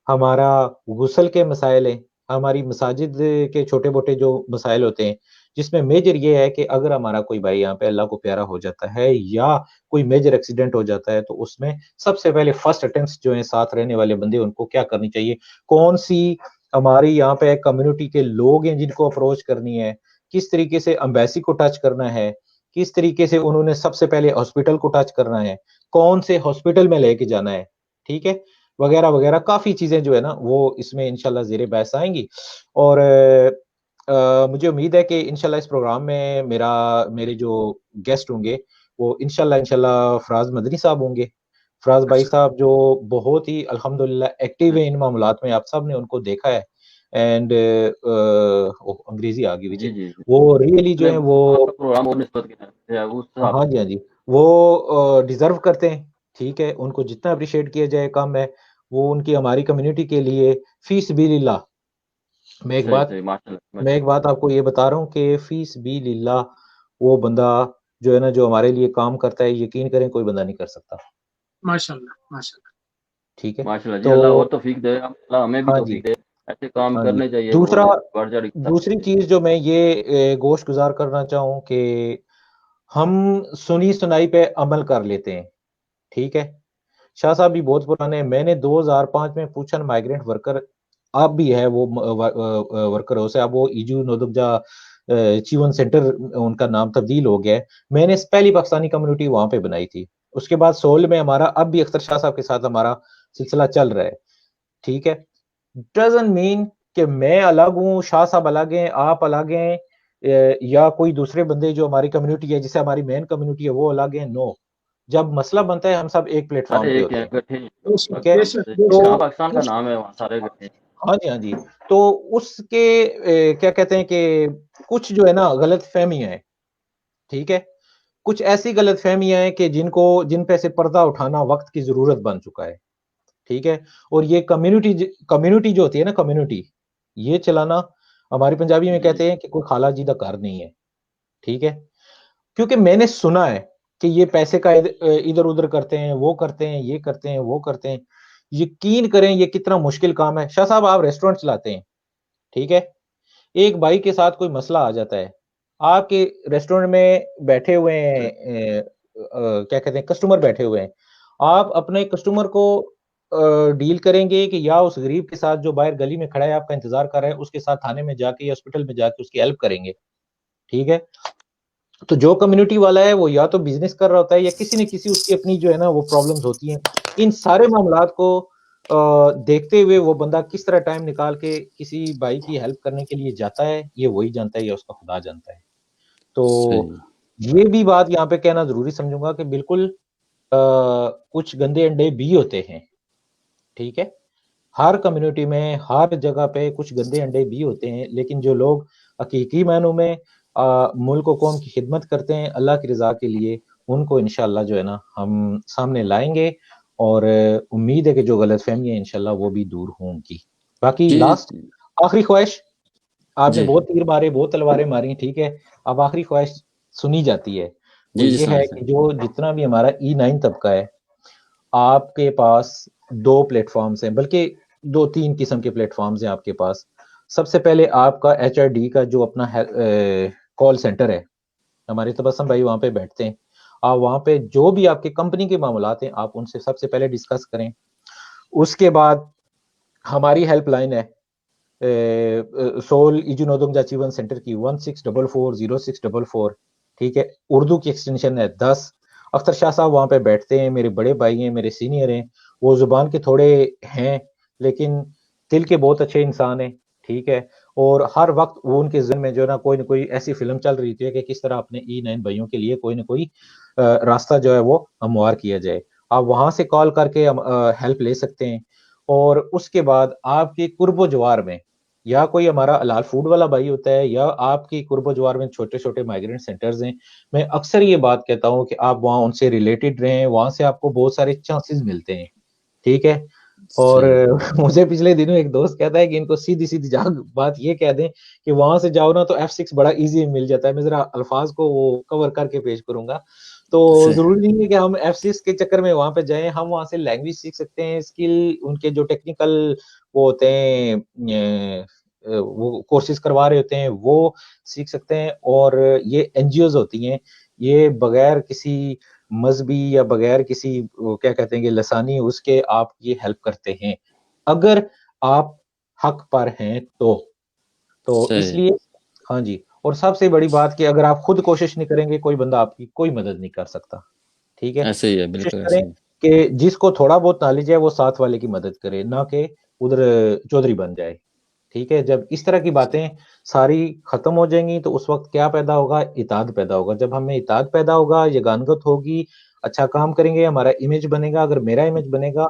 हमारा गुस्ल के मसाइल हैं, हमारी मसाजिद के छोटे-मोटे जो मसाइल होते हैं, जिसमें मेजर ये है कि अगर हमारा कोई भाई यहाँ पे अल्लाह को प्यारा हो जाता है या कोई मेजर एक्सीडेंट हो जाता है, तो उसमें सबसे पहले फर्स्ट अटेम्प्ट्स जो हैं साथ रहने वाले बंदे, उनको क्या करनी चाहिए? कौन-सी हमारी यहाँ पे कम्युनिटी के लोग हैं जिनको अप्रोच करनी है, किस तरीके से एम्बेसी को टच करना है, किस तरीके से उन्होंने सबसे पहले हॉस्पिटल को टच करना है, कौन से हॉस्पिटल में लेके जाना है, ठीक है? वगैरह-वगैरह काफ़ी चीज़ें जो है ना वो इसमें इंशाल्लाह ज़ेर बहस आएँगी और मुझे उम्मीद है कि इंशाल्लाह इस प्रोग्राम में मेरे जो गेस्ट होंगे वो इंशाल्लाह फ़राज़ मदनी साहब होंगे। फ़राज़ भाई अच्छा, साहब जो बहुत ही अल्हम्दुलिल्लाह एक्टिव जी, हैं इन मामलात में, आप सबने उनको देखा है एंड ओह! अंग्रेज़ी आ गई जी, विच जी, जी। वो रियली जो मैं है वो आपका प्रोग्राम और निस्बत के है उस हिसाब हाँ से। जी, हाँ जी। वो डिज़र्व करते हैं, ठीक है? उनको जितना एप्रिशिएट किया जाए कम है। वो उनकी हमारी कम्युनिटी के लिए फ़ी सबीलिल्लाह मैं एक सही, बात सही, माशाल्लाह, मैं एक माशाल्लाह। बात आपको ये बता रहा हूँ कि फ़ी सबीलिल्लाह वो बंदा जो है ना, जो हमारे लिए काम करता है, यकीन करें कोई बंदा नहीं कर सकता, माशाल्लाह, माशाल्लाह। ठीक है? माशाल्लाह जी, तो अल्लाह और तौफ़ीक दे, अल्लाह हमें भी हाँ जी, तौफ़ीक दे। ऐसे काम हाँ जी। करने चाहिए दूसरा और बढ़-चढ़ के करने दूसरी चाहिए। चीज़ जो मैं ये गोश-गुज़ार करना चाहूँ कि हम सुनी-सुनाई पे अमल कर लेते हैं, ठीक है? शाह साहब भी बहुत पुराने हैं। मैंने 2005 में पूछन माइग्रेंट वर्कर अब भी है वो वर्कर हो से अब वो इजू नोदुगजा चिवन सेंटर उनका नाम तब्दील हो गया है। मैंने पहली पाकिस्तानी कम्युनिटी वहाँ पे बनाई थी। उसके बाद सोल में हमारा अब भी अख्तर शाह साहब के साथ हमारा सिलसिला चल रहा है, ठीक है? डज़न्ट मीन कि मैं अलग हूँ, शाह साहब अलग हैं, आप अलग हैं या कोई दूसरे बंदे जो हमारी कम्युनिटी है, जिससे हमारी मेन कम्युनिटी है, वो अलग हैं, नो। जब मसला बनता है, हम सब एक प्लेटफ़ॉर्म सारे पे एक होते हैं, हैं। इकट्ठे ही हैं, बेशक, पाकिस्तान बेशक, से। जहाँ बेशक। तो पाकिस्तान का उस नाम है, वहाँ सारे इकट्ठे हैं। हाँ जी, हाँ जी। तो उसके क्या कहते हैं कि कुछ जो है ना गलतफ़हमियाँ हैं, ठीक है? कुछ ऐसी गलतफ़हमियाँ हैं कि जिन पे से पर्दा उठाना वक़्त की ज़रूरत बन चुका है, ठीक है? और ये कम्युनिटी जो होती है ना कम्युनिटी, ये चलाना हमारे पंजाबी में जी, जी। कहते हैं कि कोई खाला जी दा घर नहीं है, ठीक है? क्योंकि मैंने सुना है कि ये पैसे का इधर-उधर करते हैं, वो करते हैं, ये करते हैं, वो करते हैं। यकीन करें ये कितना मुश्किल काम है। शाह साहब आप रेस्टोरेंट चलाते हैं, ठीक है? एक भाई के साथ कोई मसला आ जाता है, आपके रेस्टोरेंट में बैठे हुए हैं क्या कहते हैं कस्टमर बैठे हुए हैं। आप अपने कस्टमर को डील करेंगे कि या उस गरीब के साथ जो बाहर गली में खड़ा है आपका इंतज़ार कर रहा है, उसके साथ थाने में जाके या हॉस्पिटल में जाके उसकी हेल्प करेंगे। ठीक है। तो जो कम्युनिटी वाला है वो या तो बिजनेस कर रहा होता है या किसी न किसी उसकी अपनी जो है ना वो प्रॉब्लम्स होती हैं। इन सारे मामलात को देखते हुए वो बंदा किस तरह टाइम निकाल के किसी भाई की हेल्प करने के लिए जाता है, ये वही जानता है या उसका खुदा जानता है। तो ये भी बात यहाँ पे कहना ज़रूरी समझूँगा कि बिल्कुल कुछ गंदे अंडे भी होते हैं, ठीक है? हर कम्युनिटी में, हर जगह पे कुछ गंदे अंडे भी होते हैं, लेकिन जो लोग हकीकी मायनों में मुल्क व कौम की खिदमत करते हैं अल्लाह की रज़ा के लिए, उनको इंशाअल्लाह जो है ना हम सामने लाएँगे और उम्मीद है कि जो गलतफ़हमियाँ हैं इंशाअल्लाह वो भी दूर होंगी। बाकी जी, लास्ट आखिरी ख्वाहिश, आपने जी, बहुत तीर मारे, बहुत तलवारें मारी, ठीक है? अब आखिरी ख्वाहिश सुनी जाती है, वो जी, जी, ये सुनाइए, है कि सुनाइए। जो जितना भी हमारा E9 तबका है, आपके पास 2 प्लेटफ़ॉर्म्स हैं, बल्कि 2-3 किस्म के प्लेटफ़ॉर्म्स हैं आपके पास। सबसे पहले आपका एचआरडी का जो अपना कॉल सेंटर है, हमारे तबस्सुम भाई वहाँ पे बैठते हैं। आप वहाँ पे जो भी आपके कंपनी के मामलात हैं, आप उनसे सबसे पहले डिस्कस करें। उसके बाद हमारी हेल्पलाइन है सोल इजुनोदुंग जाचीवन सेंटर की 16440644, ठीक है? उर्दू की एक्सटेंशन है 10। अख्तर शाह साहब वहाँ पे बैठते हैं, मेरे बड़े भाई हैं, मेरे सीनियर हैं। वो ज़ुबान के थोड़े हैं, लेकिन दिल के बहुत अच्छे इंसान हैं, ठीक है? और हर वक़्त वो उनके ज़हन में जो है ना कोई न कोई ऐसी फ़िल्म चल रही थी कि किस तरह अपने E9 भाइयों के लिए कोई न कोई रास्ता जो है वो हमवार किया जाए। आप वहाँ से कॉल करके हेल्प ले सकते हैं। और उसके बाद आपके कुर्ब-ओ-जवार में या कोई हमारा हलाल फूड वाला भाई होता है या आपकी कुर्ब-ओ-जवार में छोटे-छोटे माइग्रेंट सेंटर्स हैं। मैं अक्सर ये बात कहता हूँ कि आप वहाँ उनसे रिलेटेड रहें, वहाँ से आपको बहुत सारे चांसेस मिलते हैं, ठीक है? और सही, मुझे पिछले दिनों एक दोस्त कहता है कि इनको सीधी-सीधी बात ये कह दें कि वहाँ से जाओ ना तो F6 बड़ा ईज़ी मिल जाता है। मैं ज़रा अल्फाज़ को वो कवर करके पेश करूँगा। तो सही, ज़रूरी नहीं है कि हम F6 के चक्कर में वहाँ पे जाएँ, हम वहाँ से लैंग्वेज सीख सकते हैं, स्किल उनके जो टेक्निकल वो होते हैं वो कोर्सेज़ करवा रहे होते हैं, वो सीख सकते हैं और ये एनजीओज़ होती हैं, ये बगैर किसी मज़हबी या बगैर किसी वो क्या कहते हैं कि लसानी उसके आप ये हेल्प करते हैं। अगर आप हक पर हैं तो। तो सही। इसलिए हाँ जी, और सबसे बड़ी बात कि अगर आप खुद कोशिश नहीं करेंगे, कोई बंदा आपकी कोई मदद नहीं कर सकता। ठीक है? ऐसे ही है, कोशिश बिल्कुल ऐसे करें ही। कि जिसको थोड़ा बहुत नॉलेज है वो साथ वाले की मदद करे, ना कि उधर चौधरी बन जाए। ठीक है? जब इस तरह की बातें सारी खत्म हो जाएँगी तो उस वक़्त क्या पैदा होगा? इत्तेहाद पैदा होगा। जब हमें इत्तेहाद पैदा होगा, यगानत होगी, अच्छा काम करेंगे, हमारा इमेज बनेगा। अगर मेरा इमेज बनेगा,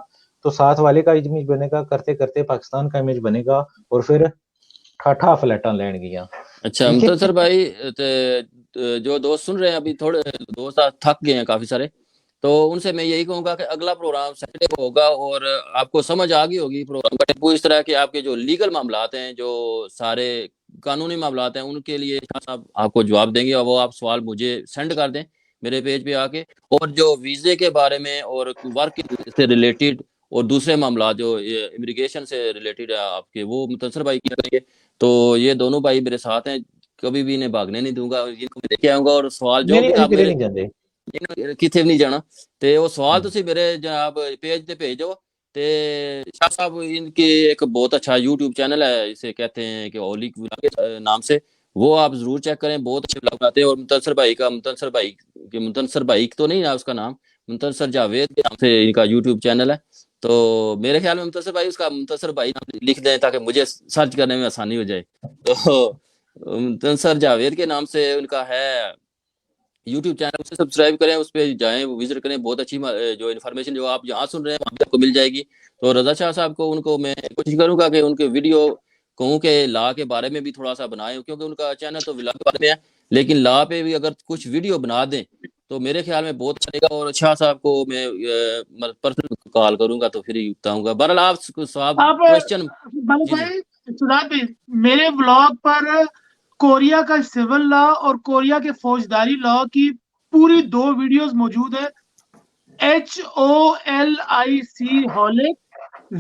तो साथ वाले का इमेज बनेगा, करते-करते पाकिस्तान का इमेज बनेगा और फिर ठाठा फ्लैटां लैणगियां। अच्छा ठीक है? मुंतज़र भाई जो दोस्त सुन रहे हैं अभी थोड़े दोस्त आज थक गए हैं काफ़ी सारे, तो उनसे मैं यही कहूँगा कि अगला प्रोग्राम सैटरडे को होगा और आपको समझ आ गई होगी प्रोग्राम का टेम्पो इस तरह के आपके जो लीगल मामलात हैं, जो सारे कानूनी मामलात हैं, उनके लिए शाह साहब आपको जवाब देंगे और वो आप सवाल मुझे सेंड कर दें मेरे पेज पे आके। और जो वीज़े के बारे में और वर्क से रिलेटेड और दूसरे मामलात जो इमिग्रेशन से रिलेटेड है आपके, वो मुंतज़र भाई किया करेंगे। तो ये दोनों भाई मेरे साथ हैं, कभी भी इन्हें भागने नहीं दूँगा, इनको मैं लेके आऊँगा और सवाल नहीं, जो नहीं, भी ਅਸੀਂ आप ਕਿਤੇ मेरे ਨਹੀਂ ਜਾਂਦੇ। इन्हों किथे भी नहीं जाना ते वो सवाल हुँ। तुसी मेरे जनाब पेज ते भेजो ते शाह साहब इनकी एक बहुत अच्छा यूट्यूब चैनल है, इसे कहते हैं कि ओलिक व्लॉग के नाम से, वो आप ज़रूर चेक करें, बहुत अच्छे व्लॉग बनाते हैं। और मुंतसर भाई तो नहीं है उसका नाम, मुंतसर जावेद के नाम से इनका यूट्यूब चैनल है। तो मेरे ख्याल में मुंतसर भाई उसका मुंतसर भाई नाम लिख दें ताकि मुझे सर्च करने में आसानी हो जाए। तो मुंतसर जावेद के नाम से उनका है यूट्यूब चैनल, उसे सब्सक्राइब करें, उस पे जाएँ, विज़िट करें, बहुत अच्छी जो इन्फॉर्मेशन जो आप यहाँ सुन रहे हैं, वहाँ भी आपको मिल जाएगी। तो रज़ा शाह साहब को उनको मैं कोशिश करूँगा कि उनके वीडियो कहूँ कि लॉ के बारे में भी थोड़ा-सा बनाएँ, क्योंकि उनका चैनल तो लॉ के बारे में है, लेकिन लॉ पे भी अगर कुछ वीडियो बना दें, तो मेरे ख्याल में बहुत अच्छा रहेगा। और शाह साहब को मैं मतलब पर्सनल कॉल करूँगा तो फिर ही बताऊँगा। बहरहाल आप सवाल आप क्वेश्चन। बाबू जी, जी। भाई, सुजात भाई, मेरे व्लॉग पर कोरिया का सिविल लॉ और कोरिया के फौजदारी लॉ की पूरी 2 वीडियोस मौजूद है। HOLIC हॉलिक,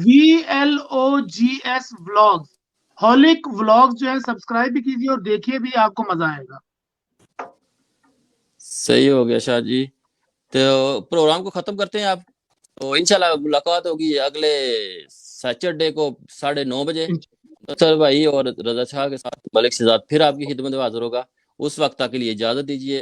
VLOGS vlogs. हॉलिक व्लॉग्स जो है सब्सक्राइब भी कीजिए और देखिए भी, आपको मजा आएगा। सही हो गया शाह जी। तो प्रोग्राम को ख़त्म करते हैं आप। तो इंशाल्लाह मुलाकात होगी अगले सैटरडे को 9:30 बजे। नसर भाई और रजा शाह के साथ मलिक शहजाद फिर आपकी खिदमत में हाजिर होगा। उस वक्त तक के लिए इजाजत दीजिए।